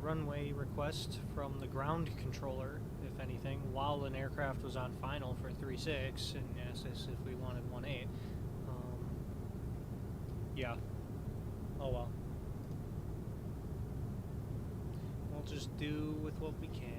runway request from the ground controller, if anything, while an aircraft was on final for 3.6 and asked us if we wanted 1.8. Yeah. Oh well. We'll just do with what we can.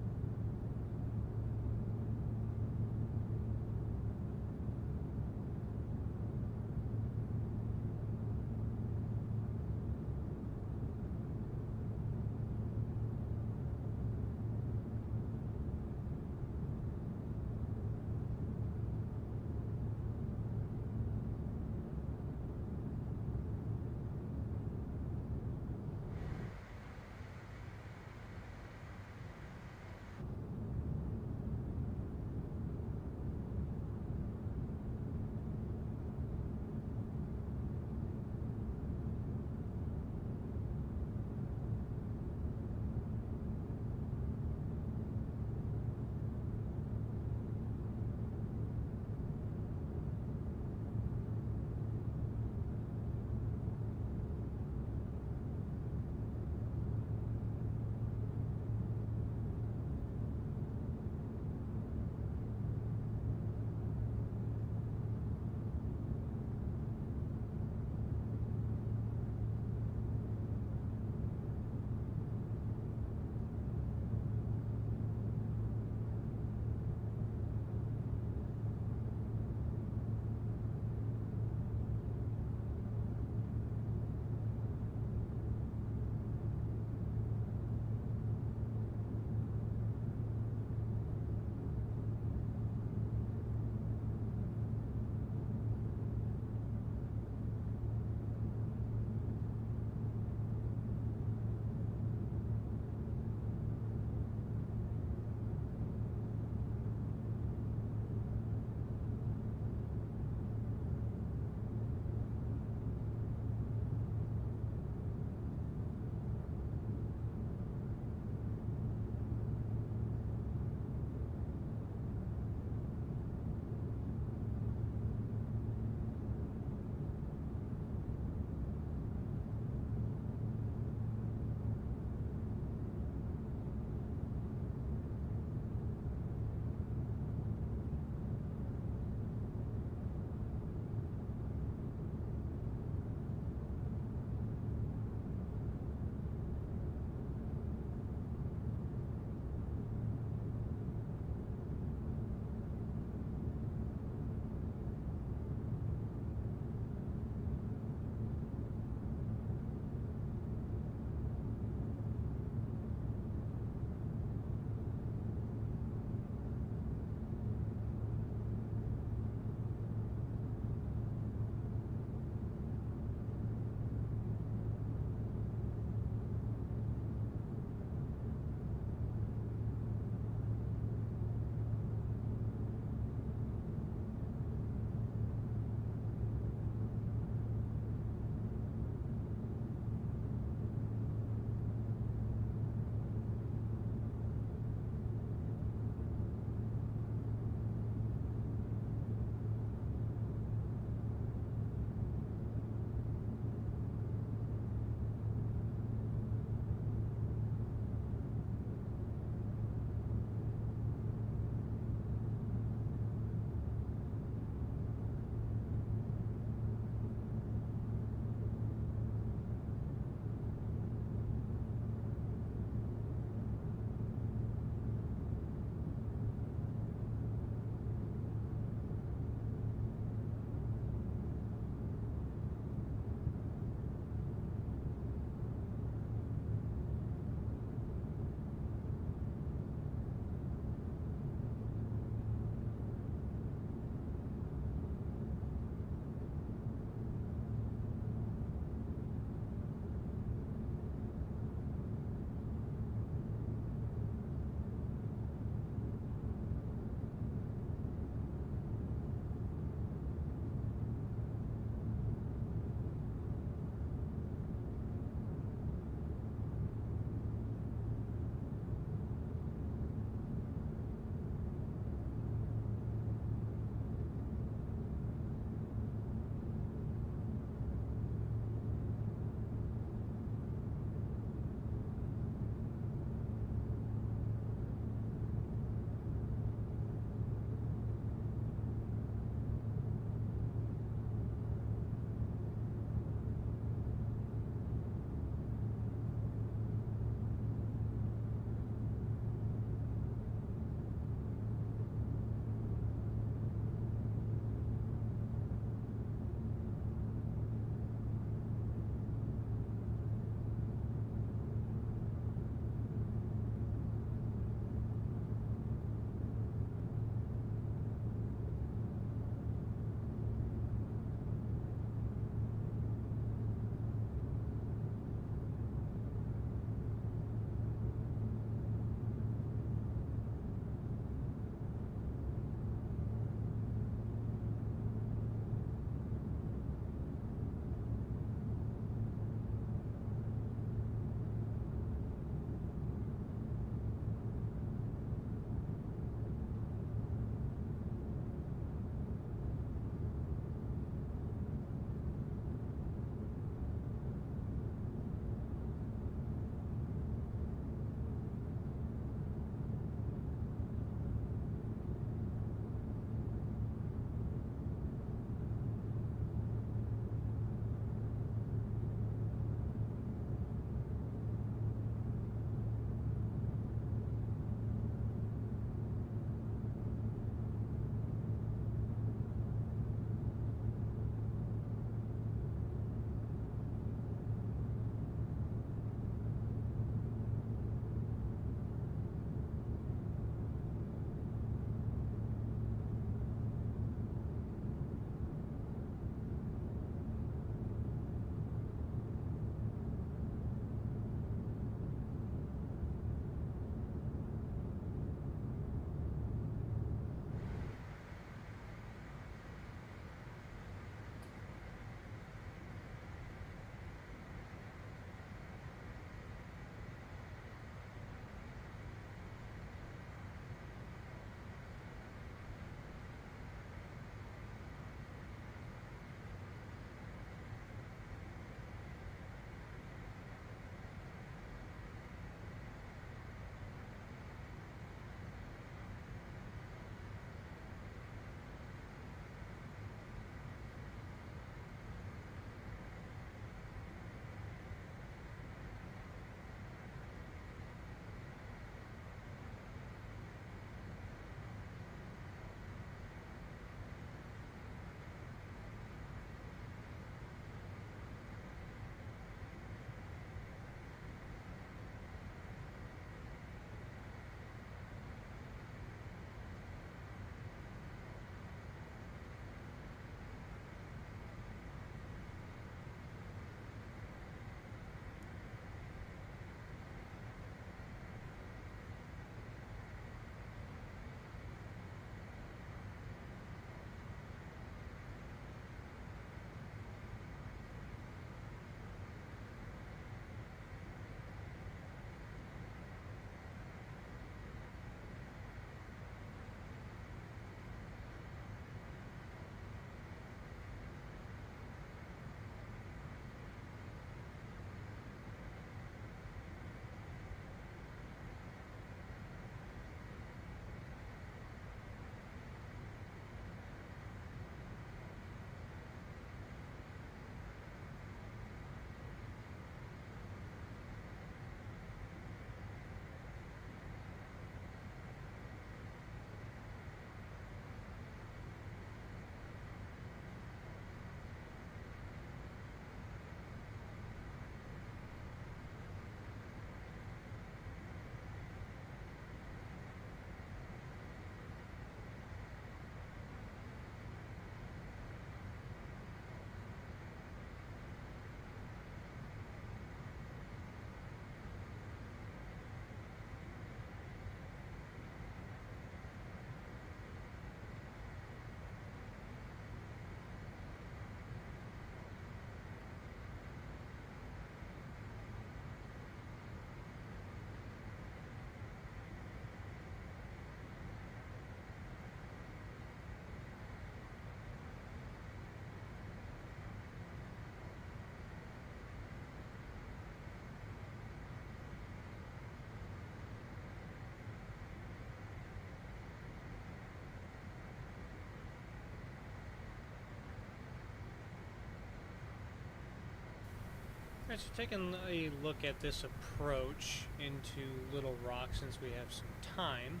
Alright, so taking a look at this approach into Little Rock since we have some time,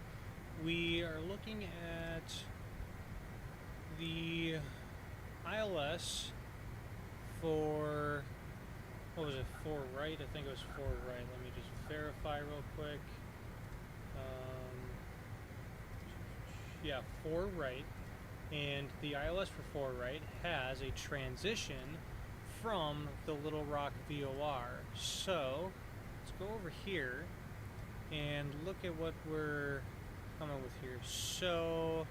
we are looking at the ILS for, what was it, 4 right? I think it was 4 right. Let me just verify real quick. Yeah, 4 right. And the ILS for 4 right has a transition from the Little Rock VOR. So, let's go over here and look at what we're coming with here. So,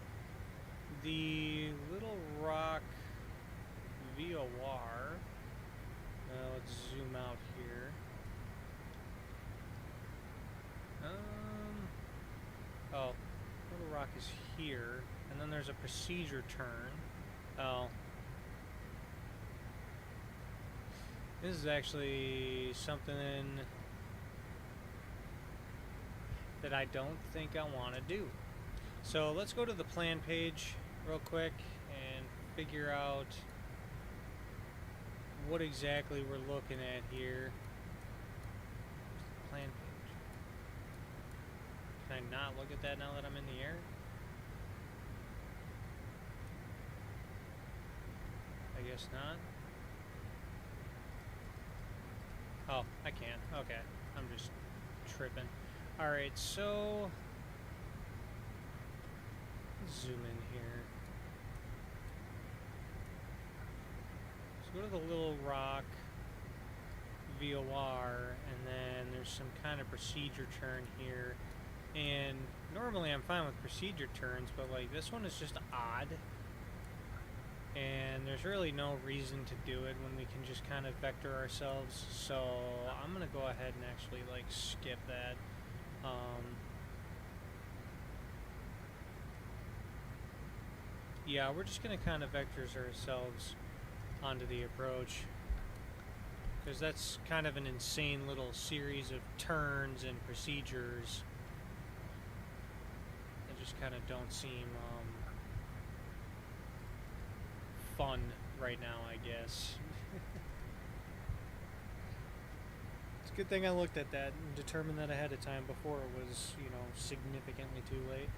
the Little Rock VOR, let's zoom out here. Oh, Little Rock is here, and then there's a procedure turn. Oh. This is actually something that I don't think I want to do. So let's go to the plan page real quick and figure out what exactly we're looking at here. Plan page. Can I not look at that now that I'm in the air? I guess not. Oh, I can. Okay. I'm just tripping. Alright, so zoom in here. So go to the Little Rock VOR, and then there's some kind of procedure turn here. And normally I'm fine with procedure turns, but like this one is just odd. And there's really no reason to do it when we can just kind of vector ourselves. So I'm gonna go ahead and actually like skip that. Yeah, we're just gonna kind of vectors ourselves onto the approach, because that's kind of an insane little series of turns and procedures that just kind of don't seem fun right now, I guess. It's a good thing I looked at that and determined that ahead of time before it was, you know, significantly too late.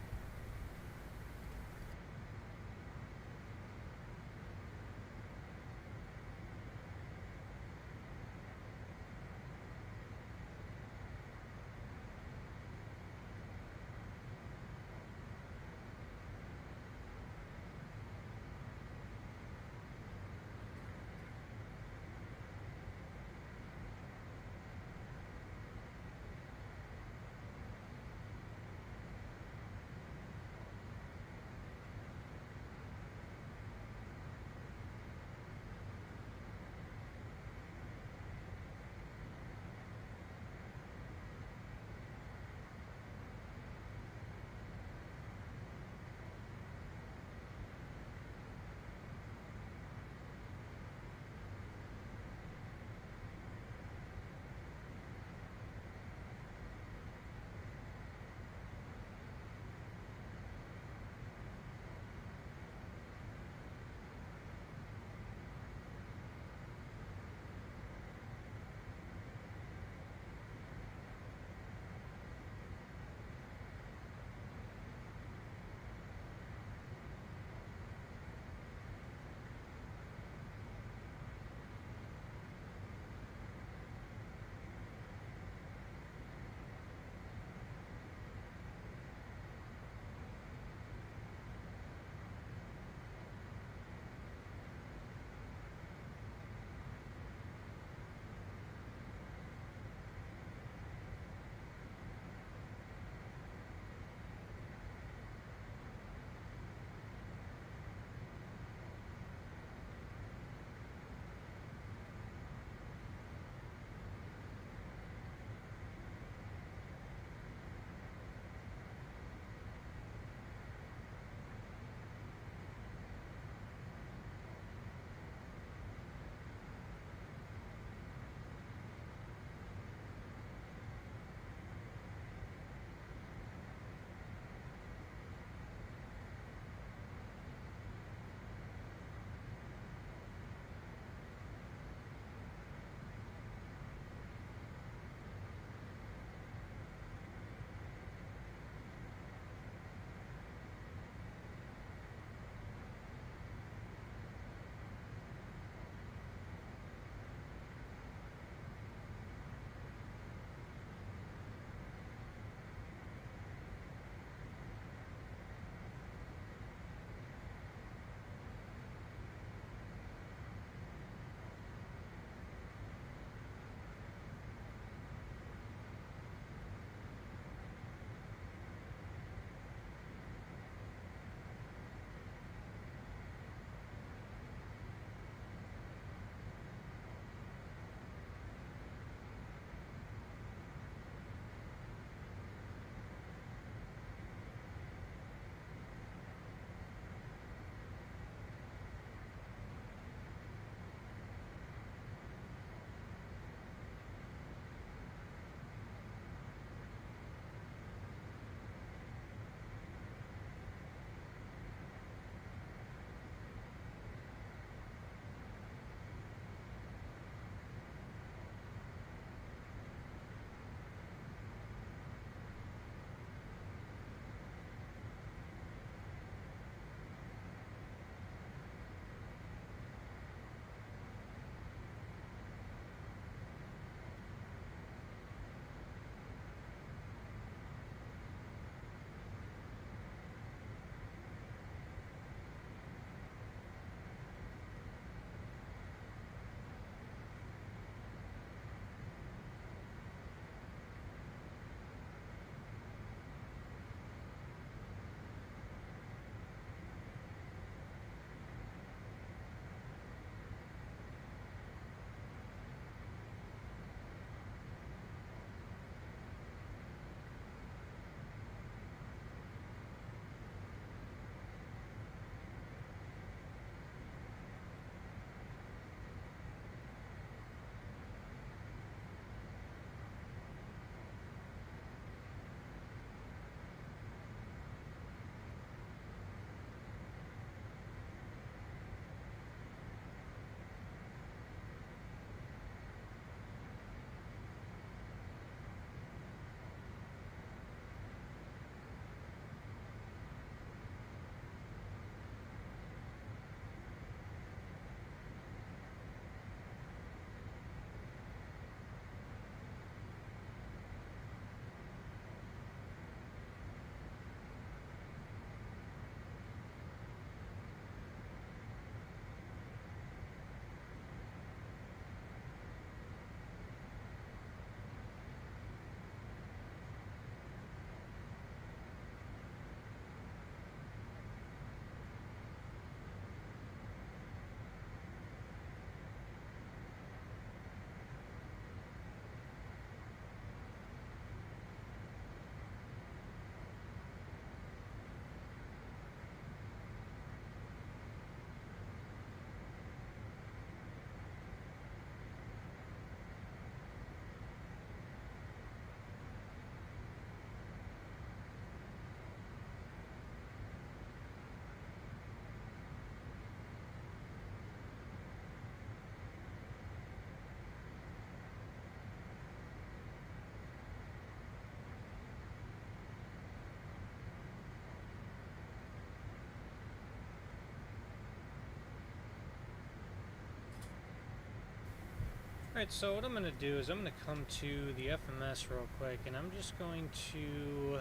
Alright, so what I'm going to do is I'm going to come to the FMS real quick, and I'm just going to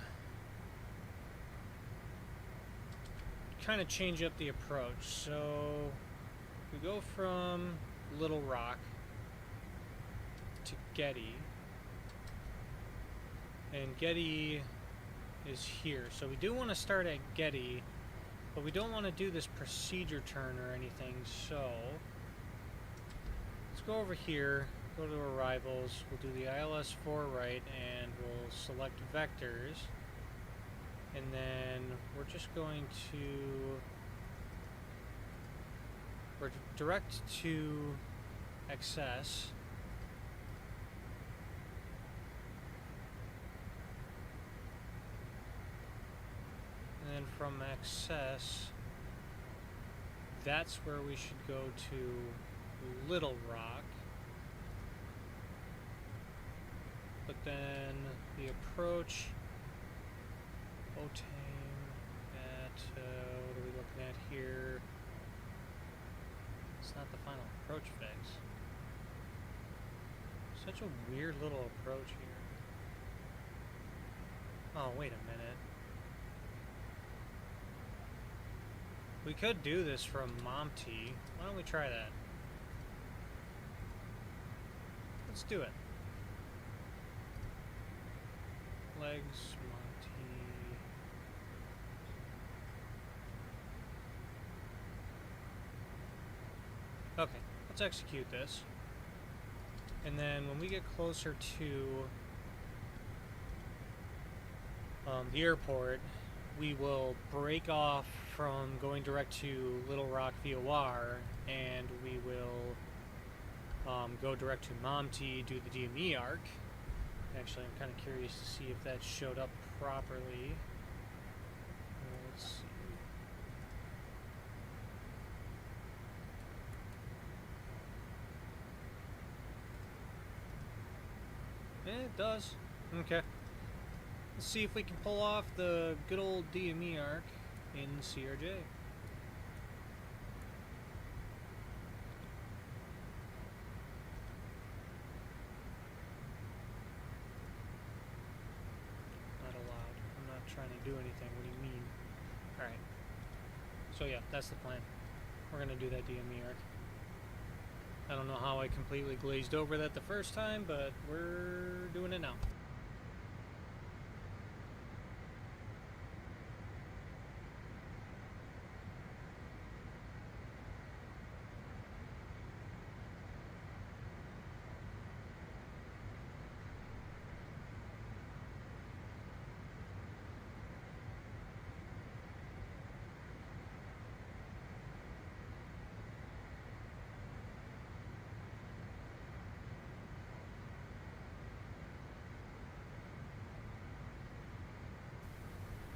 kind of change up the approach. So we go from Little Rock to Getty, and Getty is here. So we do want to start at Getty, but we don't want to do this procedure turn or anything, so let's go over here, go to arrivals, we'll do the ILS 4 right, and we'll select vectors, and then we're just going to direct to XS, and then from XS, that's where we should go to Little Rock. But then the approach, Otame at, what are we looking at here? It's not the final approach fix. Such a weird little approach here. Oh, wait a minute. We could do this from MOMT. Why don't we try that? Let's do it. Legs, MOMT. Okay, let's execute this. And then when we get closer to the airport, we will break off from going direct to Little Rock VOR, and we will go direct to MOMT, do the DME arc. Actually, I'm kind of curious to see if that showed up properly. Let's see. It does. Okay. Let's see if we can pull off the good old DME arc in CRJ. Not allowed. I'm not trying to do anything. What do you mean? Alright. So yeah, that's the plan. We're going to do that DME arc. I don't know how I completely glazed over that the first time, but we're doing it now.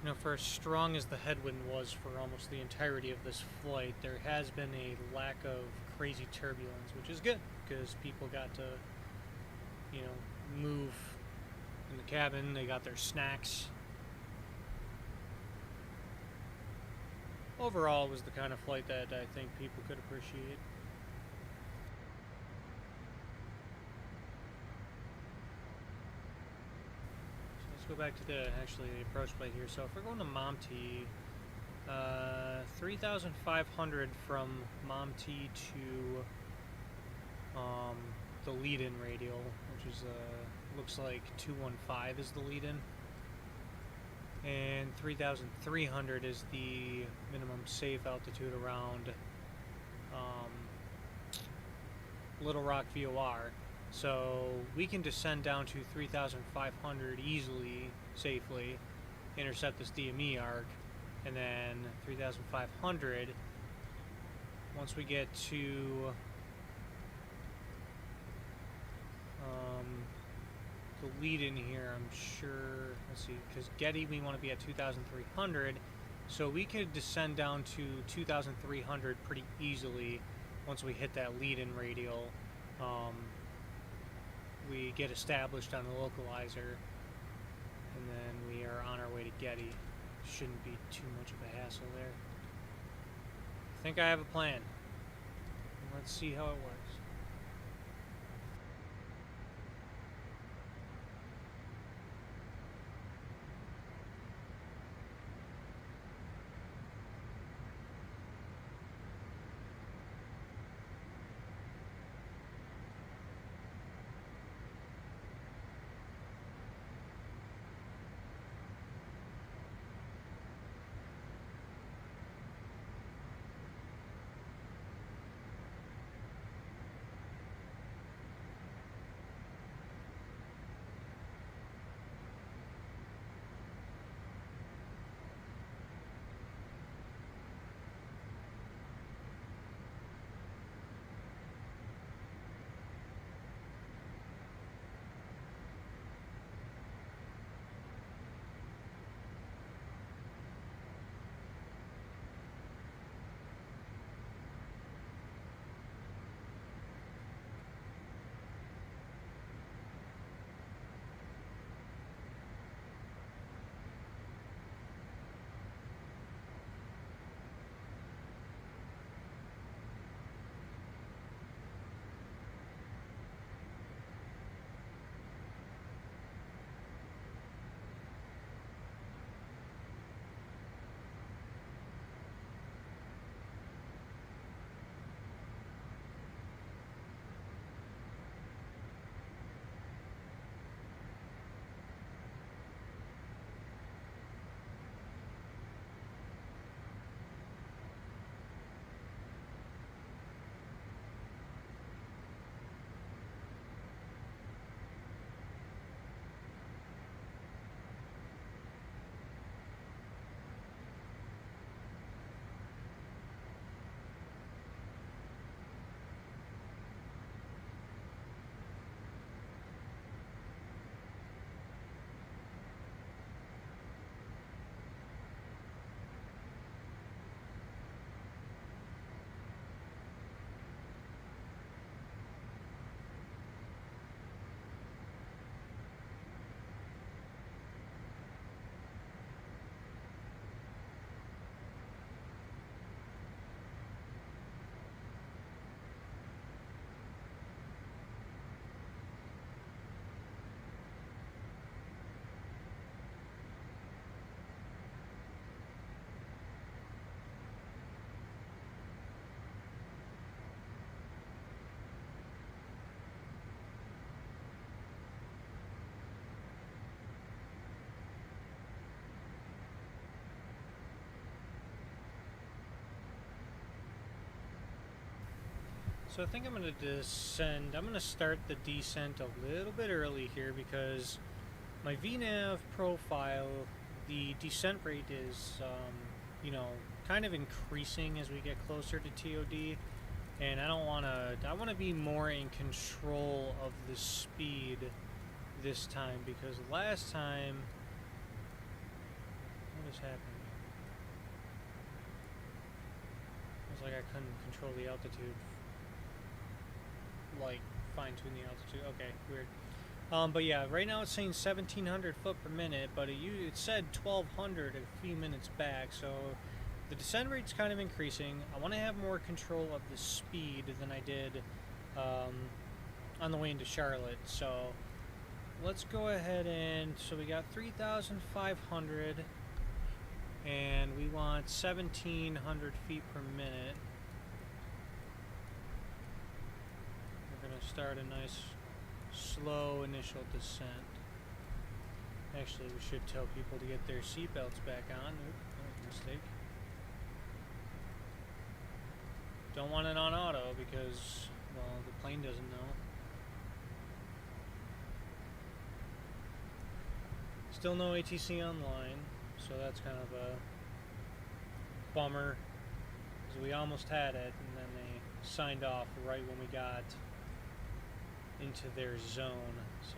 You know, for as strong as the headwind was for almost the entirety of this flight, there has been a lack of crazy turbulence, which is good, because people got to, you know, move in the cabin, they got their snacks. Overall, it was the kind of flight that I think people could appreciate. Let's go back to the approach plate here. So if we're going to MOMT, 3,500 from MOMT to the lead-in radial, which is looks like 215 is the lead-in, and 3,300 is the minimum safe altitude around Little Rock VOR. So we can descend down to 3,500 easily, safely, intercept this DME arc, and then 3,500, once we get to the lead in here, I'm sure, let's see, because Getty we want to be at 2,300, so we could descend down to 2,300 pretty easily once we hit that lead in radial. We get established on the localizer, and then we are on our way to Getty. Shouldn't be too much of a hassle there. I think I have a plan. Let's see how it works. So I think I'm going to descend. I'm going to start the descent a little bit early here because my VNav profile, the descent rate is, you know, kind of increasing as we get closer to TOD, and I don't want to. I want to be more in control of the speed this time because last time, what is happening? It was like I couldn't control the altitude. Like fine-tune the altitude. Okay, weird. But yeah, right now it's saying 1,700 foot per minute, but it said 1,200 a few minutes back, so the descent rate's kind of increasing. I want to have more control of the speed than I did on the way into Charlotte, so let's go ahead and, so we got 3,500, and we want 1,700 feet per minute. We're going to start a nice slow initial descent. Actually, we should tell people to get their seatbelts back on. Oop, that was a mistake. Don't want it on auto because, well, the plane doesn't know. Still no ATC online, so that's kind of a bummer because we almost had it and then they signed off right when we got into their zone, so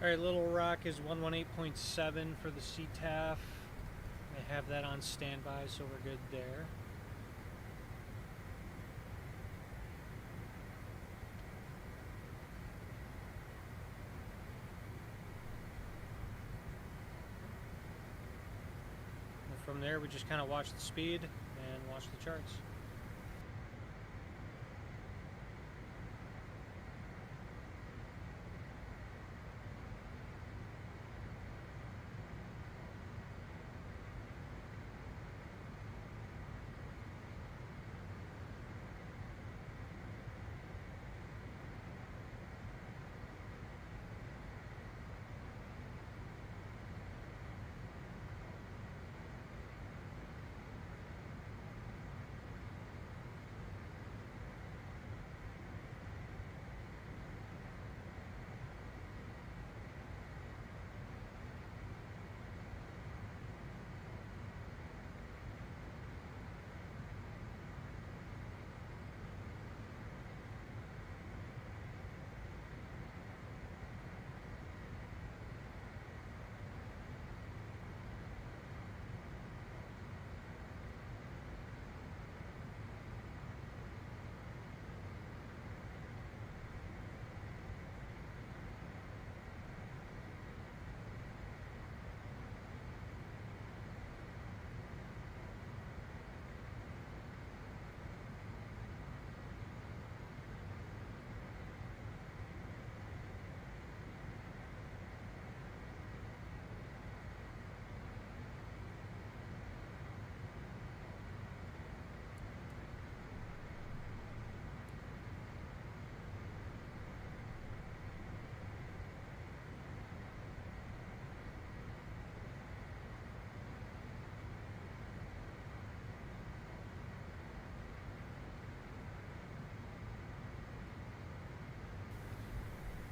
alright, Little Rock is 118.7 for the CTAF. I have that on standby, so we're good there. From there, we just kind of watch the speed and watch the charts.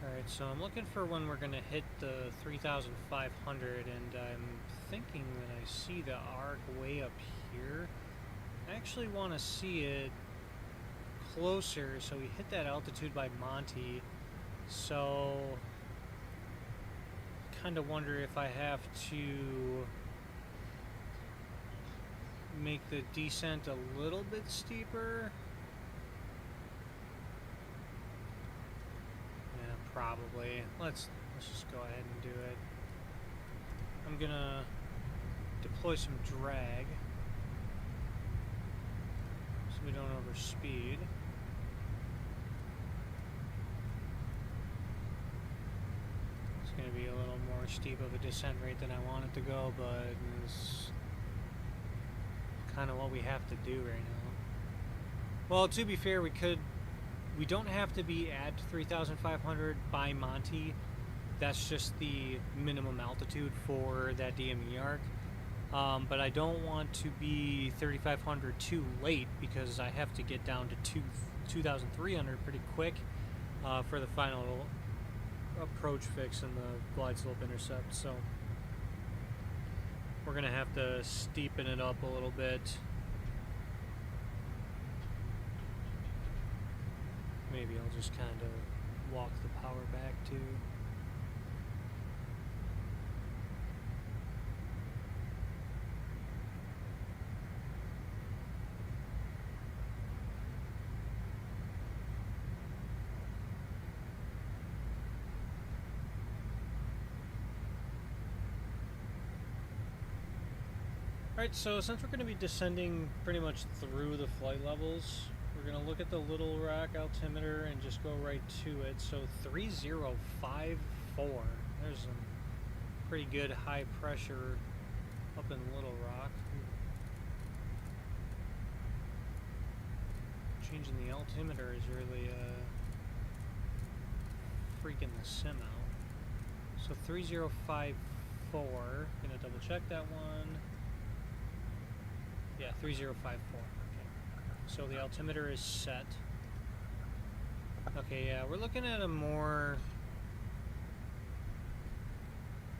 Alright, so I'm looking for when we're going to hit the 3,500, and I'm thinking that I see the arc way up here. I actually want to see it closer, so we hit that altitude by Monty, so kind of wonder if I have to make the descent a little bit steeper. Probably. Let's just go ahead and do it. I'm gonna deploy some drag so we don't overspeed. It's gonna be a little more steep of a descent rate than I want it to go, but it's kind of what we have to do right now. Well, to be fair, we could we don't have to be at 3,500 by Monty. That's just the minimum altitude for that DME arc. But I don't want to be 3,500 too late because I have to get down to 2,300 pretty quick for the final approach fix and the glide slope intercept. So we're gonna have to steepen it up a little bit. Maybe I'll just kind of walk the power back too. Alright, so since we're going to be descending pretty much through the flight levels, we're going to look at the Little Rock altimeter and just go right to it. So 3054. There's some pretty good high pressure up in Little Rock. Changing the altimeter is really freaking the sim out. So 3054. Gonna double check that one. Yeah, 3054. Okay. So the altimeter is set. Okay, yeah, we're looking at a more...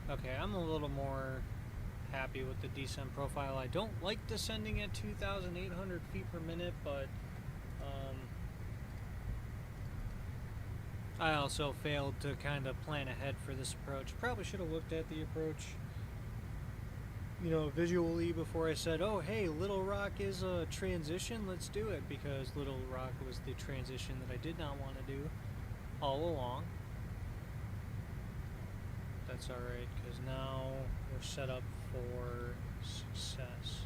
Okay, I'm a little more happy with the descent profile. I don't like descending at 2,800 feet per minute, but I also failed to kind of plan ahead for this approach. Probably should have looked at the approach, you know, visually before I said, oh, hey, Little Rock is a transition, let's do it, because Little Rock was the transition that I did not want to do all along. That's alright, because now we're set up for success.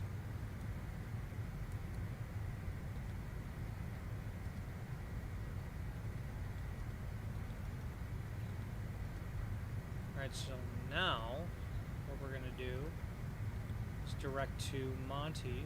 Alright, so now what we're going to do is direct to Monty.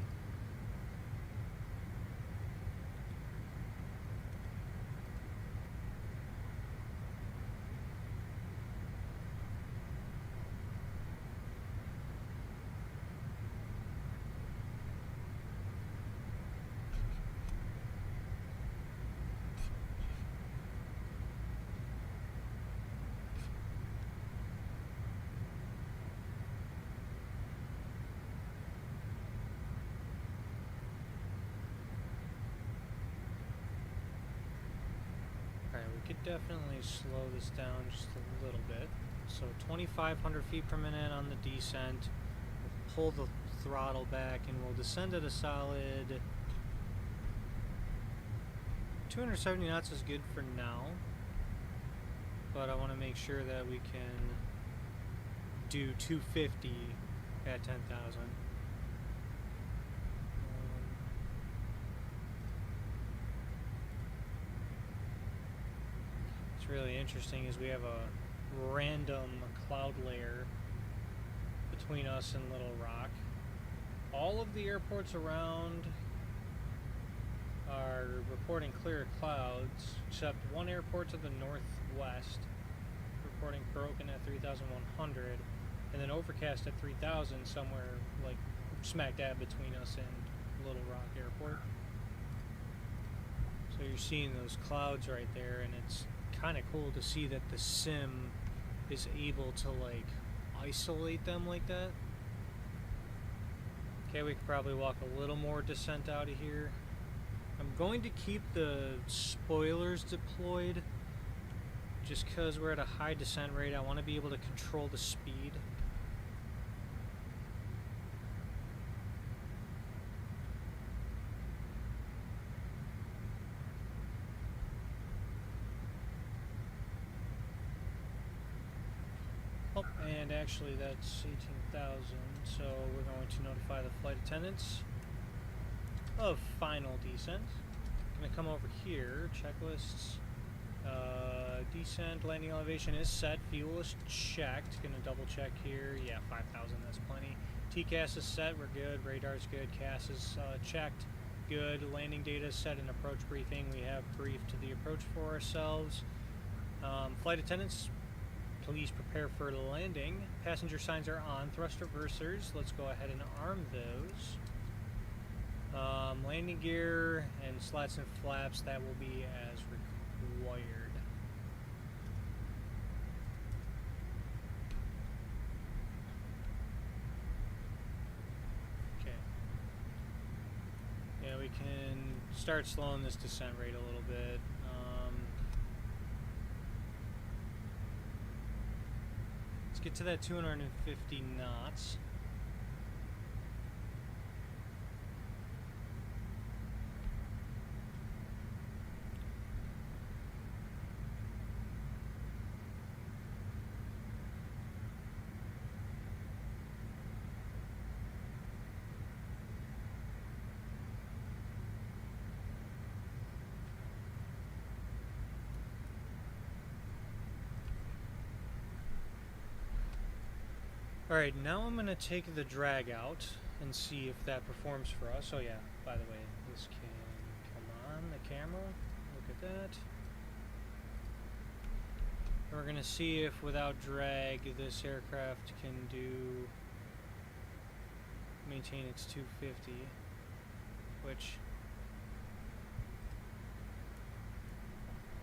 We could definitely slow this down just a little bit. So 2,500 feet per minute on the descent. We'll pull the throttle back and we'll descend at a solid 270 knots is good for now. But I want to make sure that we can do 250 at 10,000. Really interesting is we have a random cloud layer between us and Little Rock. All of the airports around are reporting clear clouds, except one airport to the northwest reporting broken at 3,100, and then overcast at 3,000 somewhere like smack dab between us and Little Rock Airport. So you're seeing those clouds right there, and it's kind of cool to see that the sim is able to like isolate them like that. Okay, we could probably walk a little more descent out of here. I'm going to keep the spoilers deployed just because we're at a high descent rate. I want to be able to control the speed. And actually that's 18,000, so we're going to notify the flight attendants of final descent. I'm going to come over here, checklists, descent, landing elevation is set, fuel is checked, going to double check here, yeah, 5,000, that's plenty. TCAS is set, we're good, radar is good, CAS is checked, good. Landing data set and approach briefing. We have briefed the approach for ourselves. Flight attendants, please prepare for landing. Passenger signs are on. Thrust reversers, let's go ahead and arm those. Landing gear and slats and flaps, that will be as required. Okay. Yeah, we can start slowing this descent rate a little bit. Let's get to that 250 knots. Alright, now I'm going to take the drag out and see if that performs for us. Oh yeah, by the way, this can come on the camera. Look at that. We're going to see if without drag this aircraft can maintain its 250, which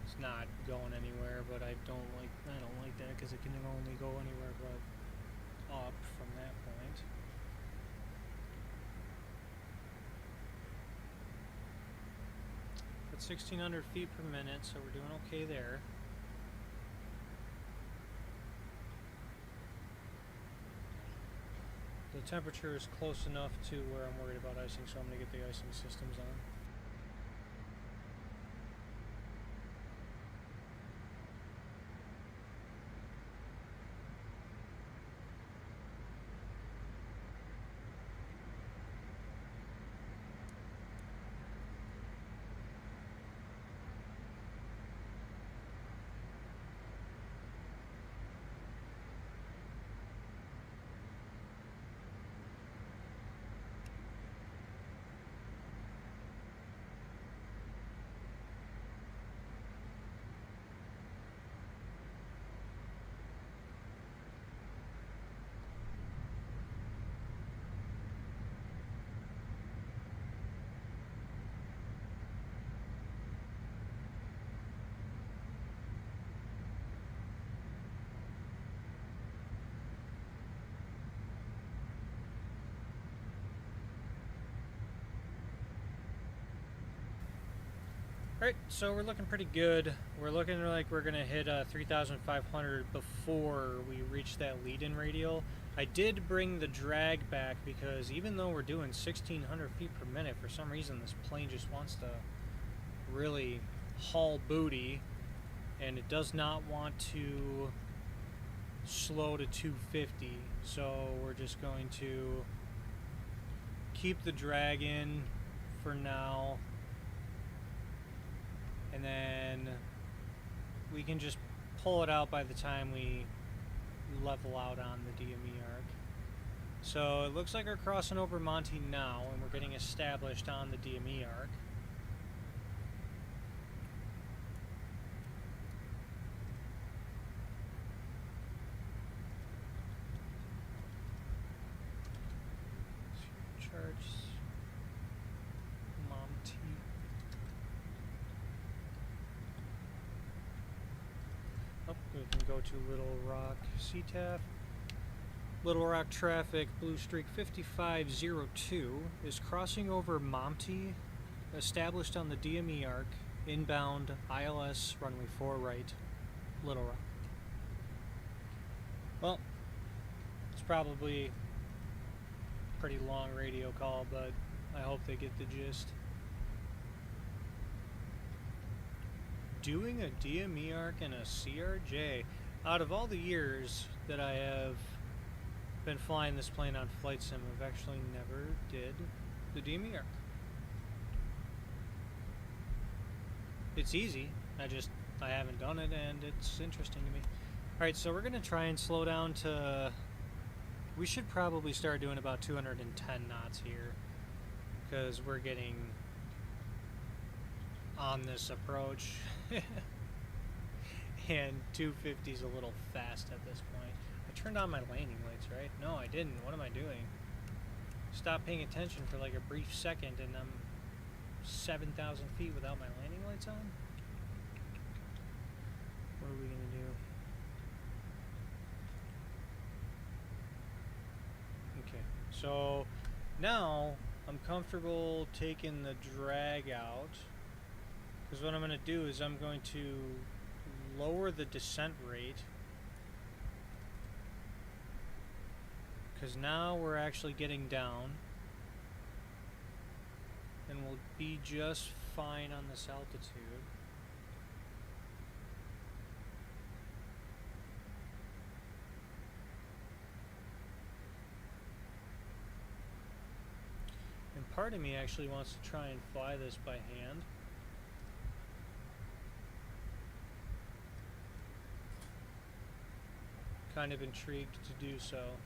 it's not going anywhere, but I don't like that because it can only go anywhere but up from that point. At 1,600 feet per minute, so we're doing okay there. The temperature is close enough to where I'm worried about icing, so I'm going to get the icing systems on. Alright, so we're looking pretty good. We're looking like we're going to hit 3,500 before we reach that lead-in radial. I did bring the drag back because even though we're doing 1,600 feet per minute, for some reason this plane just wants to really haul booty, and it does not want to slow to 250. So we're just going to keep the drag in for now. And then we can just pull it out by the time we level out on the DME arc. So it looks like we're crossing over Monty now, and we're getting established on the DME arc. Charts. Monty. Oh, we can go to Little Rock CTAF. Little Rock traffic, Blue Streak 5502 is crossing over Monty, established on the DME arc, inbound ILS runway 4 right, Little Rock. Well, it's probably a pretty long radio call, but I hope they get the gist. Doing a DME arc and a CRJ. Out of all the years that I have been flying this plane on Flight Sim, I've actually never did the DME arc. It's easy, I haven't done it, and it's interesting to me. Alright, so we're going to try and slow down to... We should probably start doing about 210 knots here, because we're getting on this approach. And 250 is a little fast at this point. I turned on my landing lights, right? No, I didn't. What am I doing? Stop paying attention for like a brief second and I'm 7,000 feet without my landing lights on? What are we gonna do? Okay, so now I'm comfortable taking the drag out, because what I'm gonna do is I'm going to lower the descent rate, because now we're actually getting down and we'll be just fine on this altitude. And part of me actually wants to try and fly this by hand. Kind of intrigued to do so.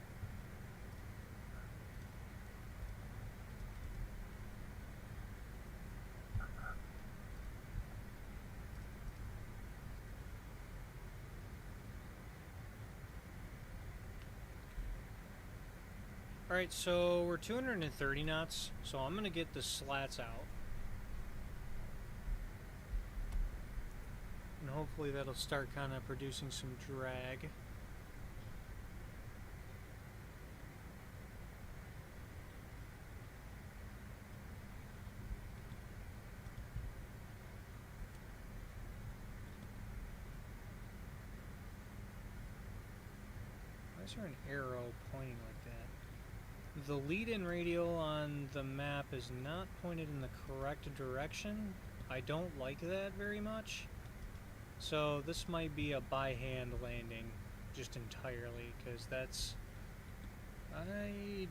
Alright, so we're 230 knots, so I'm going to get the slats out. And hopefully that'll start kind of producing some drag. Why is there an arrow pointing like that? The lead-in radial on the map is not pointed in the correct direction. I don't like that very much. So this might be a by-hand landing just entirely, because that's... I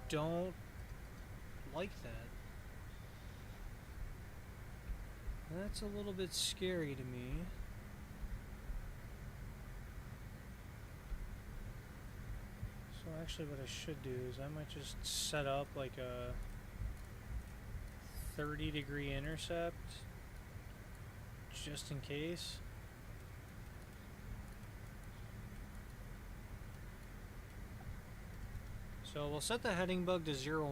don't like that. That's a little bit scary to me. So actually what I should do is I might just set up like a 30-degree intercept just in case. So we'll set the heading bug to 010.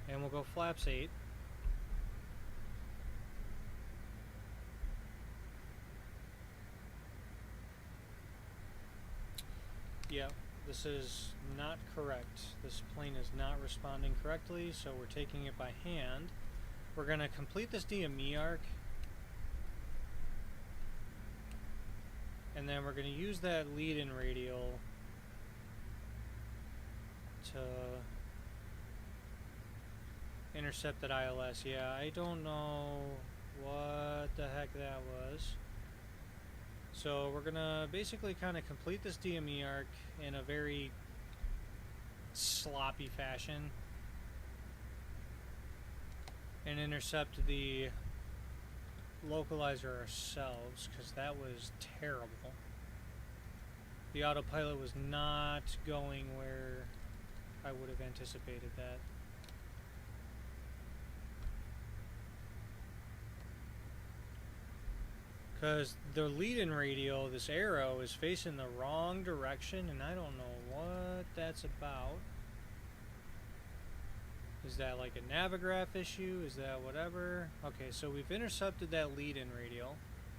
And we'll go flaps 8. Yeah, this is not correct. This plane is not responding correctly, so we're taking it by hand. We're going to complete this DME arc, and then we're going to use that lead-in radial to intercept that ILS. Yeah, I don't know what the heck that was. So we're gonna basically kind of complete this DME arc in a very sloppy fashion and intercept the localizer ourselves, because that was terrible. The autopilot was not going where I would have anticipated that. Because the lead-in radial, this arrow, is facing the wrong direction, and I don't know what that's about. Is that like a navigraph issue? Is that whatever? Okay, so we've intercepted that lead-in radial.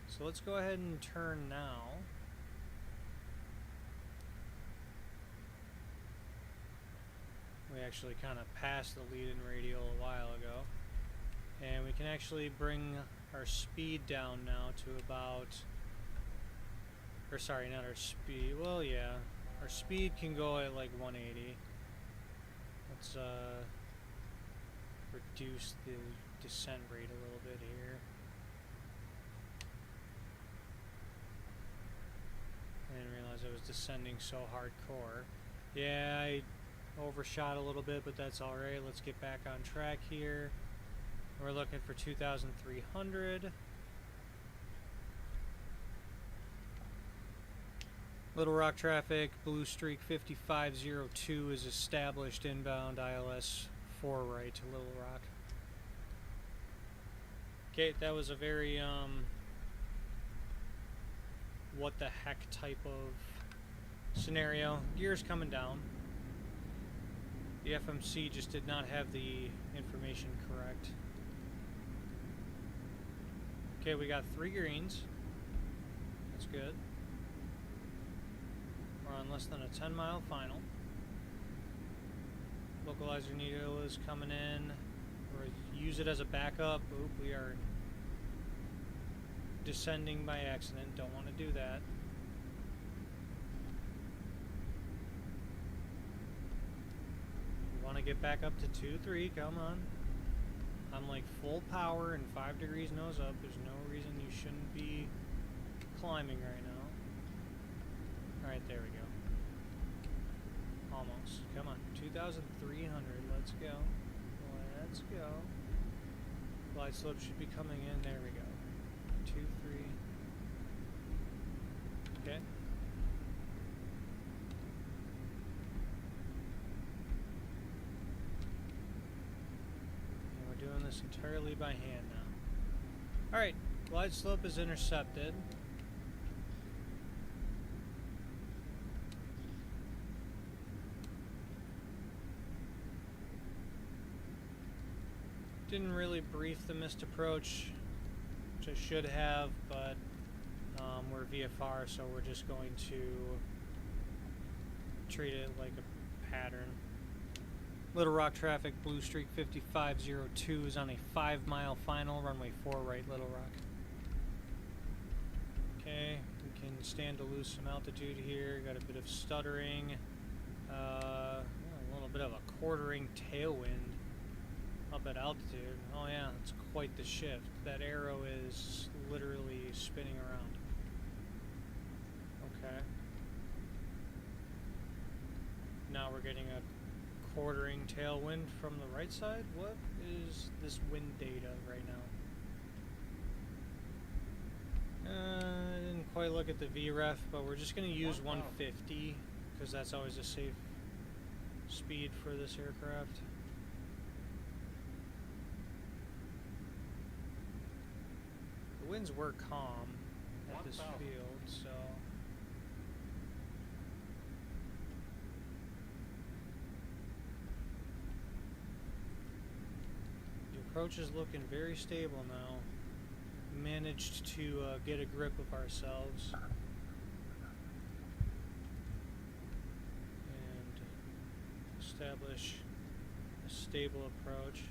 So let's go ahead and turn now. We actually kind of passed the lead-in radial a while ago. And we can actually bring our speed down now to about, or sorry, not our speed, well yeah, our speed can go at like 180. Let's reduce the descent rate a little bit here. I didn't realize I was descending so hardcore. Yeah, I overshot a little bit, but that's alright. Let's get back on track here. We're looking for 2,300. Little Rock traffic, Blue Streak 5502 is established inbound ILS 4 right to Little Rock. Okay, that was a very, what the heck type of scenario. Gears coming down. The FMC just did not have the information correct. Okay, we got 3 greens. That's good. We're on less than a 10-mile final. Localizer needle is coming in. We'll use it as a backup. Oop, we are descending by accident. Don't want to do that. We want to get back up to 2-3. Come on. I'm like full power and 5 degrees nose up. There's no reason you shouldn't be climbing right now. Alright, there we go. Almost. Come on. 2,300. Let's go. Let's go. Glide slope should be coming in. There we go. 2, 3. Okay. And we're doing this entirely by hand now. Alright. Glide slope is intercepted. Didn't really brief the missed approach, which I should have, but we're VFR, so we're just going to treat it like a pattern. Little Rock traffic, Blue Streak 5502 is on a 5-mile final, runway 4 right, Little Rock. Okay, we can stand to lose some altitude here. Got a bit of stuttering, a little bit of a quartering tailwind up at altitude. Oh yeah, it's quite the shift. That arrow is literally spinning around. Okay. Now we're getting a quartering tailwind from the right side. What is this wind data right now? I didn't quite look at the VREF, but we're just going to use 150 because that's always a safe speed for this aircraft. The winds were calm at this field, so the approach is looking very stable now. Managed to get a grip of ourselves and establish a stable approach.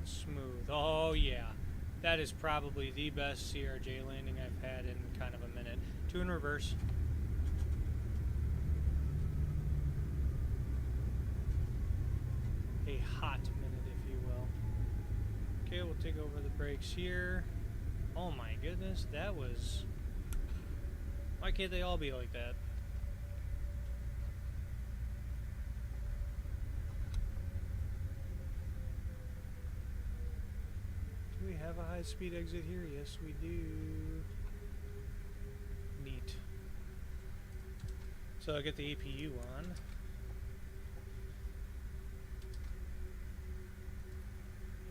Smooth. Oh yeah, that is probably the best CRJ landing I've had in kind of a minute. 2 in reverse. A hot minute, if you will. Okay, we'll take over the brakes here. Oh my goodness, that was... Why can't they all be like that? We have a high-speed exit here. Yes, we do. Neat. So I'll get the APU on.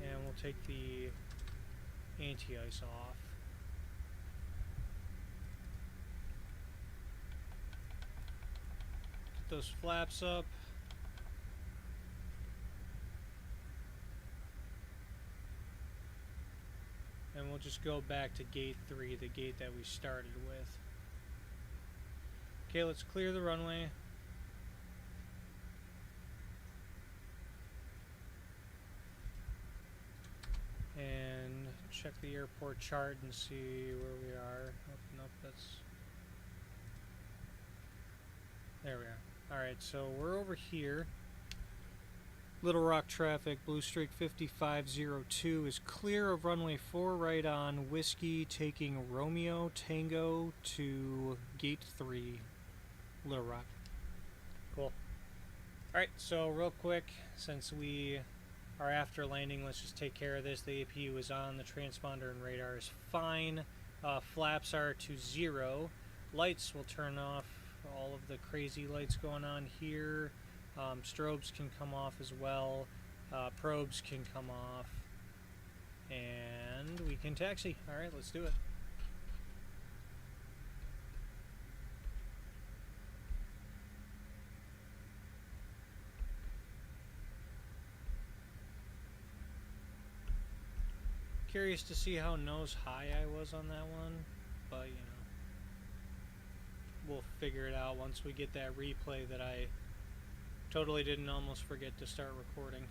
And we'll take the anti-ice off. Get those flaps up. and we'll just go back to gate 3, the gate that we started with. Okay, let's clear the runway. And check the airport chart and see where we are. Nope, that's... There we are. Alright, so we're over here. Little Rock traffic, Blue Streak 5502 is clear of runway 4 right on Whiskey, taking Romeo Tango to gate 3, Little Rock. Cool. Alright, so real quick, since we are after landing, let's just take care of this. The APU is on, the transponder and radar is fine. Flaps are to 0. Lights will turn off, all of the crazy lights going on here. Strobes can come off as well. Probes can come off. And we can taxi. Alright, let's do it. Curious to see how nose high I was on that one, but you know, we'll figure it out once we get that replay that I totally didn't almost forget to start recording.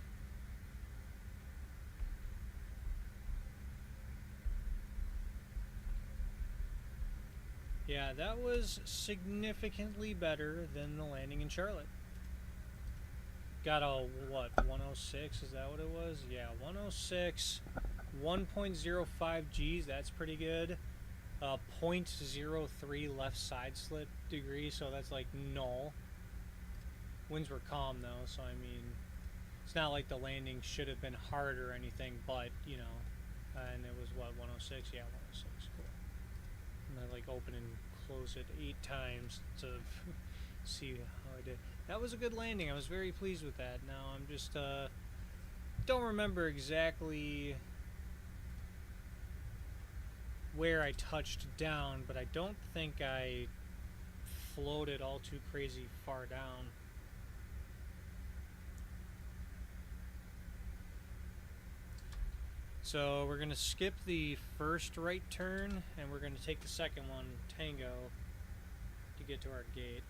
Yeah, that was significantly better than the landing in Charlotte. Got a, what, 106? Is that what it was? Yeah, 106. 1.05 Gs, that's pretty good. 0.03 left side slip degree, so that's like null. Winds were calm though, so I mean, it's not like the landing should have been hard or anything, but you know, and it was what, 106? Yeah, 106, cool. And I like open and close it 8 times to see how I did. That was a good landing. I was very pleased with that. Now I'm just don't remember exactly where I touched down, but I don't think I floated all too crazy far down. So we're going to skip the first right turn, and we're going to take the second one, Tango, to get to our gate.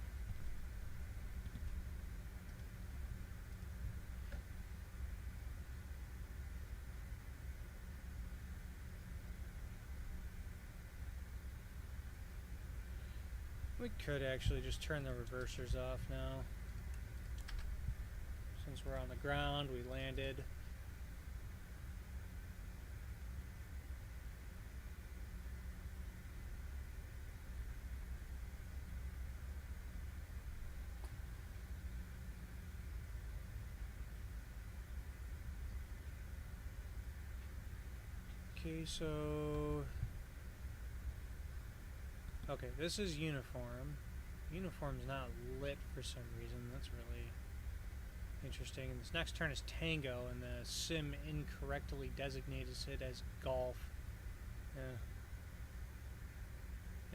We could actually just turn the reversers off now. Since we're on the ground, we landed. Okay, so... Okay, this is uniform. Uniform's not lit for some reason. That's really interesting. And this next turn is Tango, and the sim incorrectly designates it as Golf. Yeah.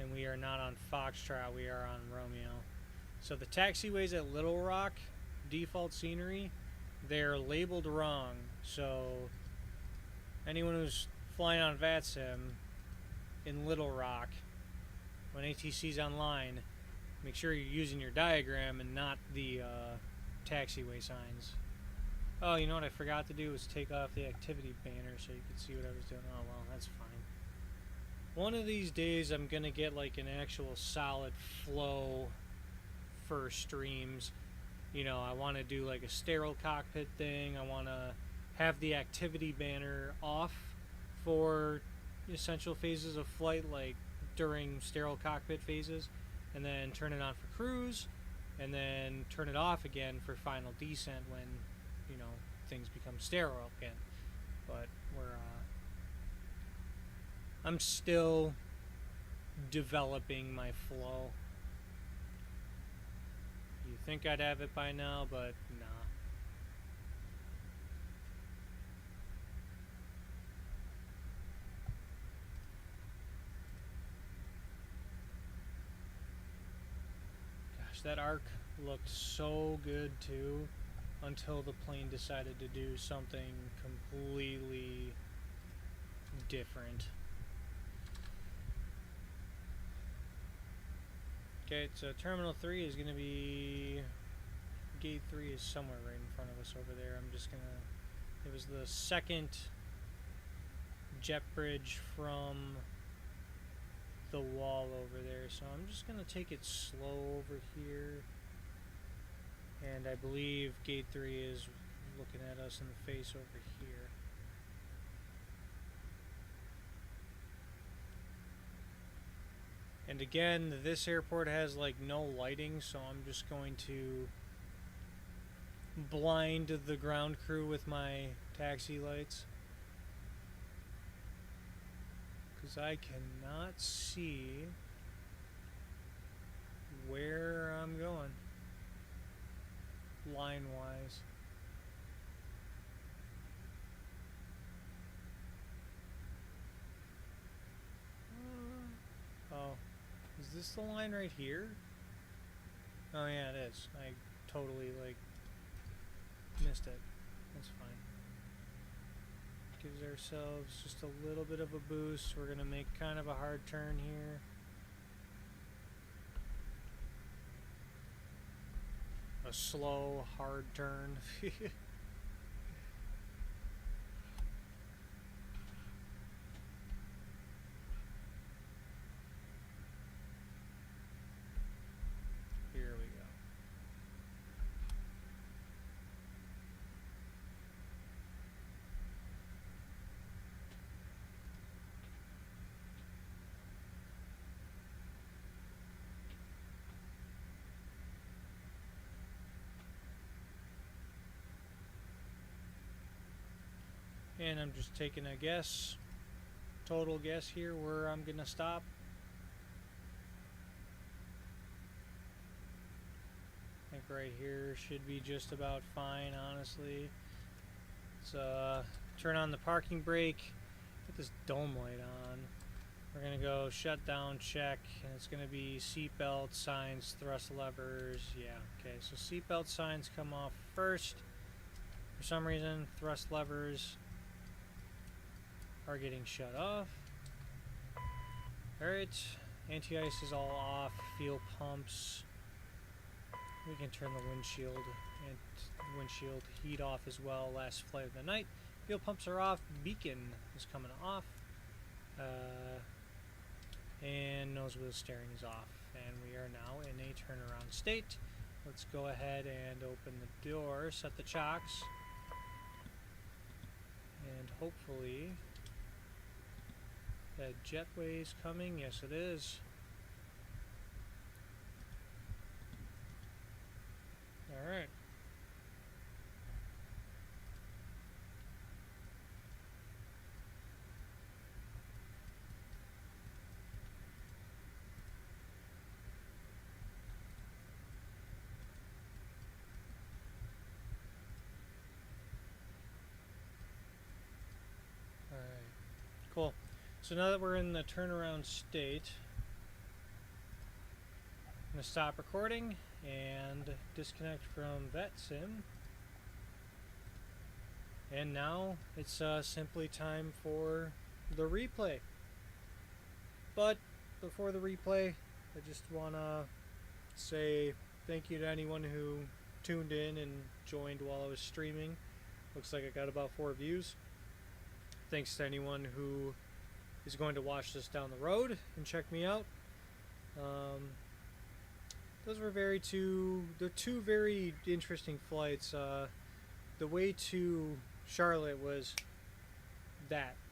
And we are not on Foxtrot, we are on Romeo. So the taxiways at Little Rock, default scenery, they're labeled wrong. So anyone who's flying on VATSIM in Little Rock, when ATC's online, make sure you're using your diagram and not the taxiway signs. Oh, you know what I forgot to do was take off the activity banner so you could see what I was doing. Oh, well, that's fine. One of these days I'm going to get like an actual solid flow for streams. You know, I want to do like a sterile cockpit thing. I want to have the activity banner off for essential phases of flight, like during sterile cockpit phases, and then turn it on for cruise, and then turn it off again for final descent when, you know, things become sterile again. But I'm still developing my flow. You think I'd have it by now, but nah. That arc looked so good too, until the plane decided to do something completely different. Okay, so Terminal 3 is going to be... Gate 3 is somewhere right in front of us over there. I'm just going to... It was the second jet bridge from the wall over there. So I'm just going to take it slow over here. And I believe Gate 3 is looking at us in the face over here. And again, this airport has like no lighting, so I'm just going to blind the ground crew with my taxi lights. Because I cannot see where I'm going, line-wise. Oh. Is this the line right here? Oh yeah, it is. I totally, like, missed it. That's fine. Gives ourselves just a little bit of a boost. We're gonna make kind of a hard turn here. A slow, hard turn. Here we go. And I'm just taking a guess, total guess here where I'm gonna stop. I think right here should be just about fine, honestly. Let's turn on the parking brake, put this dome light on. We're gonna go shut down, check, and it's gonna be seatbelt signs, thrust levers. Yeah, okay, so seatbelt signs come off first. For some reason, thrust levers are getting shut off. Alright, anti-ice is all off, fuel pumps. We can turn the windshield and windshield heat off as well. Last flight of the night. Fuel pumps are off, beacon is coming off. And nose wheel steering is off. And we are now in a turnaround state. Let's go ahead and open the door, set the chocks. And hopefully that jetway is coming. Yes, it is. All right. All right. Cool. So now that we're in the turnaround state, I'm going to stop recording and disconnect from VATSIM. And now it's simply time for the replay. But before the replay, I just want to say thank you to anyone who tuned in and joined while I was streaming. Looks like I got about 4 views. Thanks to anyone who is going to watch this down the road and check me out. Those were two very interesting flights. The way to Charlotte was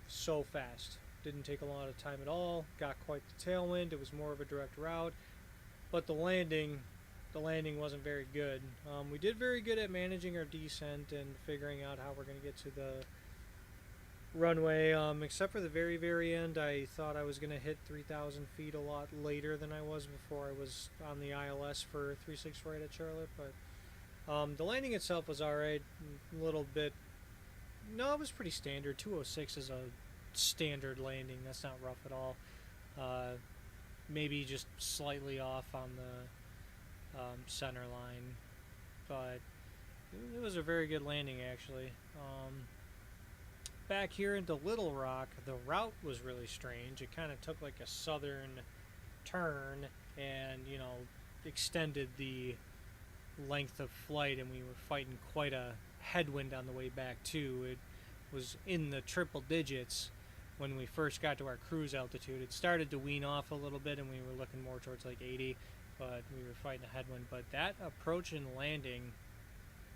so fast. Didn't take a lot of time at all. Got quite the tailwind. It was more of a direct route, but the landing wasn't very good. We did very good at managing our descent and figuring out how we're going to get to the runway, except for the very end. I thought I was going to hit 3,000 feet a lot later than I was before I was on the ILS for 364 at Charlotte, but the landing itself was alright. A little bit, no, it was pretty standard. 206 is a standard landing. That's not rough at all. Maybe just slightly off on the center line, but it was a very good landing actually. back here into Little Rock, the route was really strange. It kind of took like a southern turn and, you know, extended the length of flight, and we were fighting quite a headwind on the way back too. It was in the triple digits when we first got to our cruise altitude. It started to wean off a little bit and we were looking more towards like 80, but we were fighting a headwind. But that approach and landing,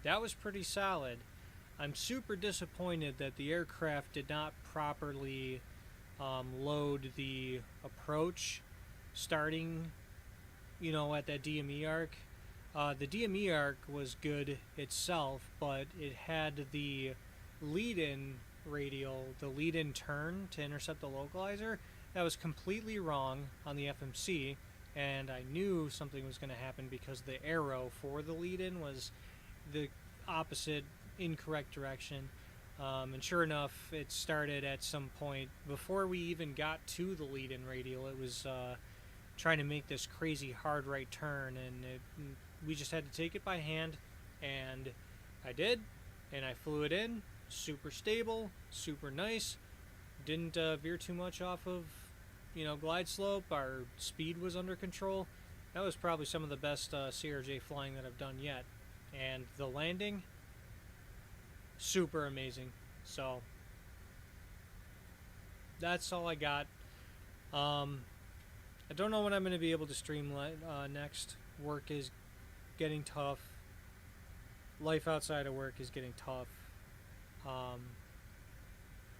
that was pretty solid. I'm super disappointed that the aircraft did not properly load the approach starting, you know, at that DME arc. The DME arc was good itself, but it had the lead-in radial, the lead-in turn to intercept the localizer. That was completely wrong on the FMC, and I knew something was going to happen because the arrow for the lead-in was the opposite, incorrect direction. And sure enough, it started at some point before we even got to the lead-in radial. It was trying to make this crazy hard right turn, and we just had to take it by hand, and I did, and I flew it in. Super stable, super nice. Didn't veer too much off of, you know, glide slope. Our speed was under control. That was probably some of the best CRJ flying that I've done yet. And the landing, super amazing. So that's all I got. I don't know when I'm going to be able to stream next. Work is getting tough. Life outside of work is getting tough.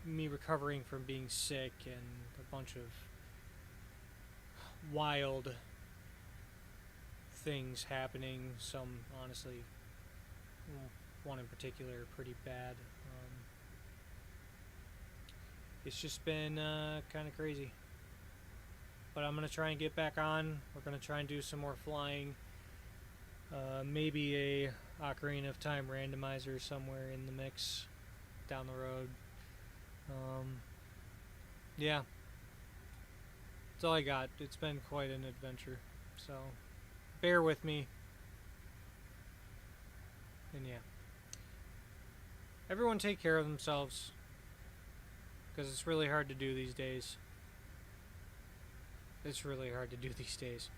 Me recovering from being sick and a bunch of wild things happening. Some, honestly, one in particular, pretty bad. It's just been kind of crazy. But I'm going to try and get back on. We're going to try and do some more flying. Maybe a Ocarina of Time randomizer somewhere in the mix down the road. Yeah. That's all I got. It's been quite an adventure. So, bear with me. And yeah. Everyone take care of themselves. Because it's really hard to do these days. It's really hard to do these days.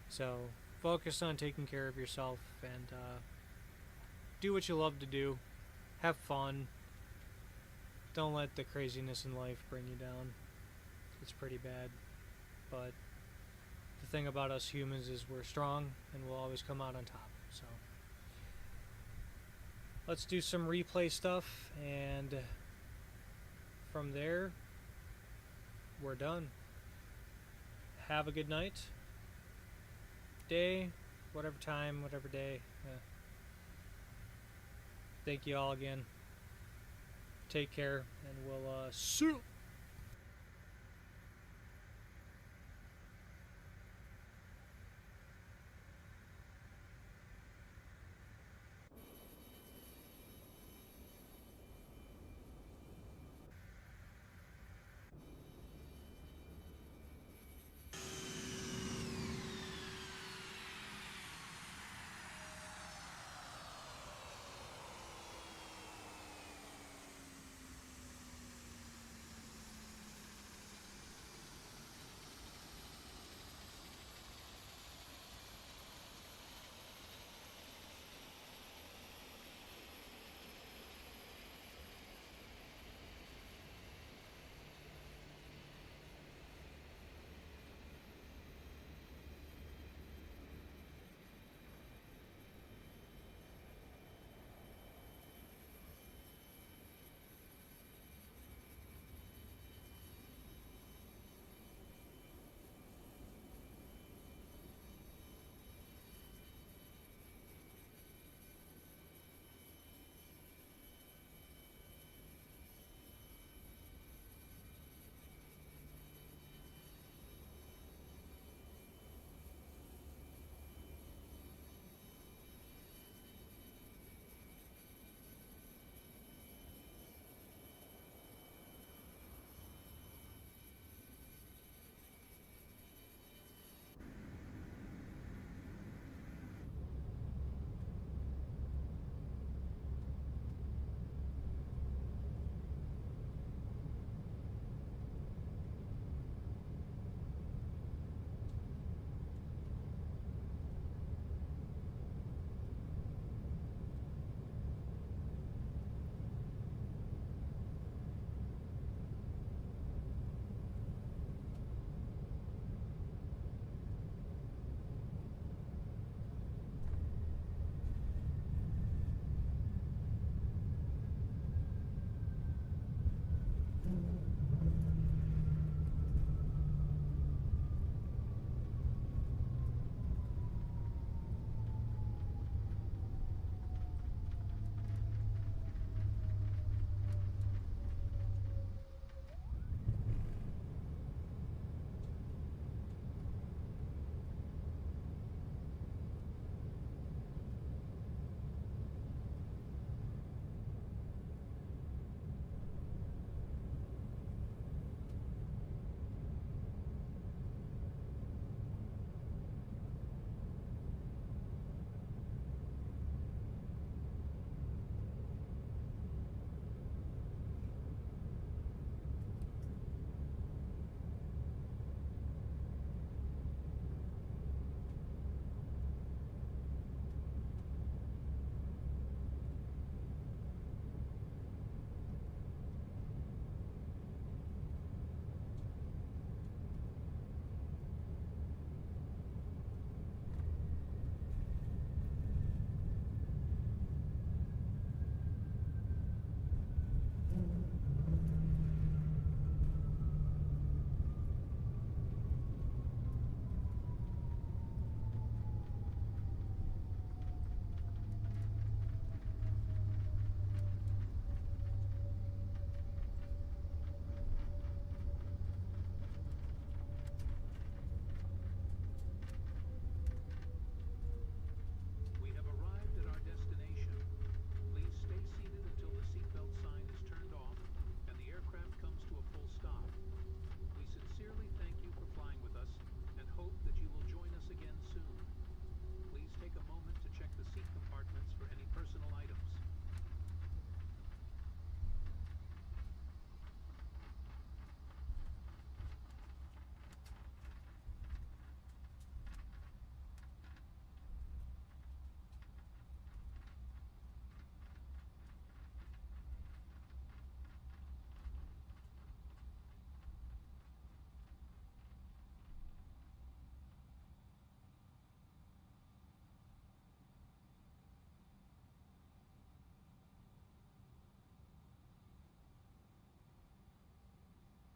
So, focus on taking care of yourself and do what you love to do. Have fun. Don't let the craziness in life bring you down. It's pretty bad. But the thing about us humans is we're strong and we'll always come out on top. So let's do some replay stuff, and from there we're done. Have a good night, day, whatever time, whatever day. Thank you all again. Take care, and we'll see you.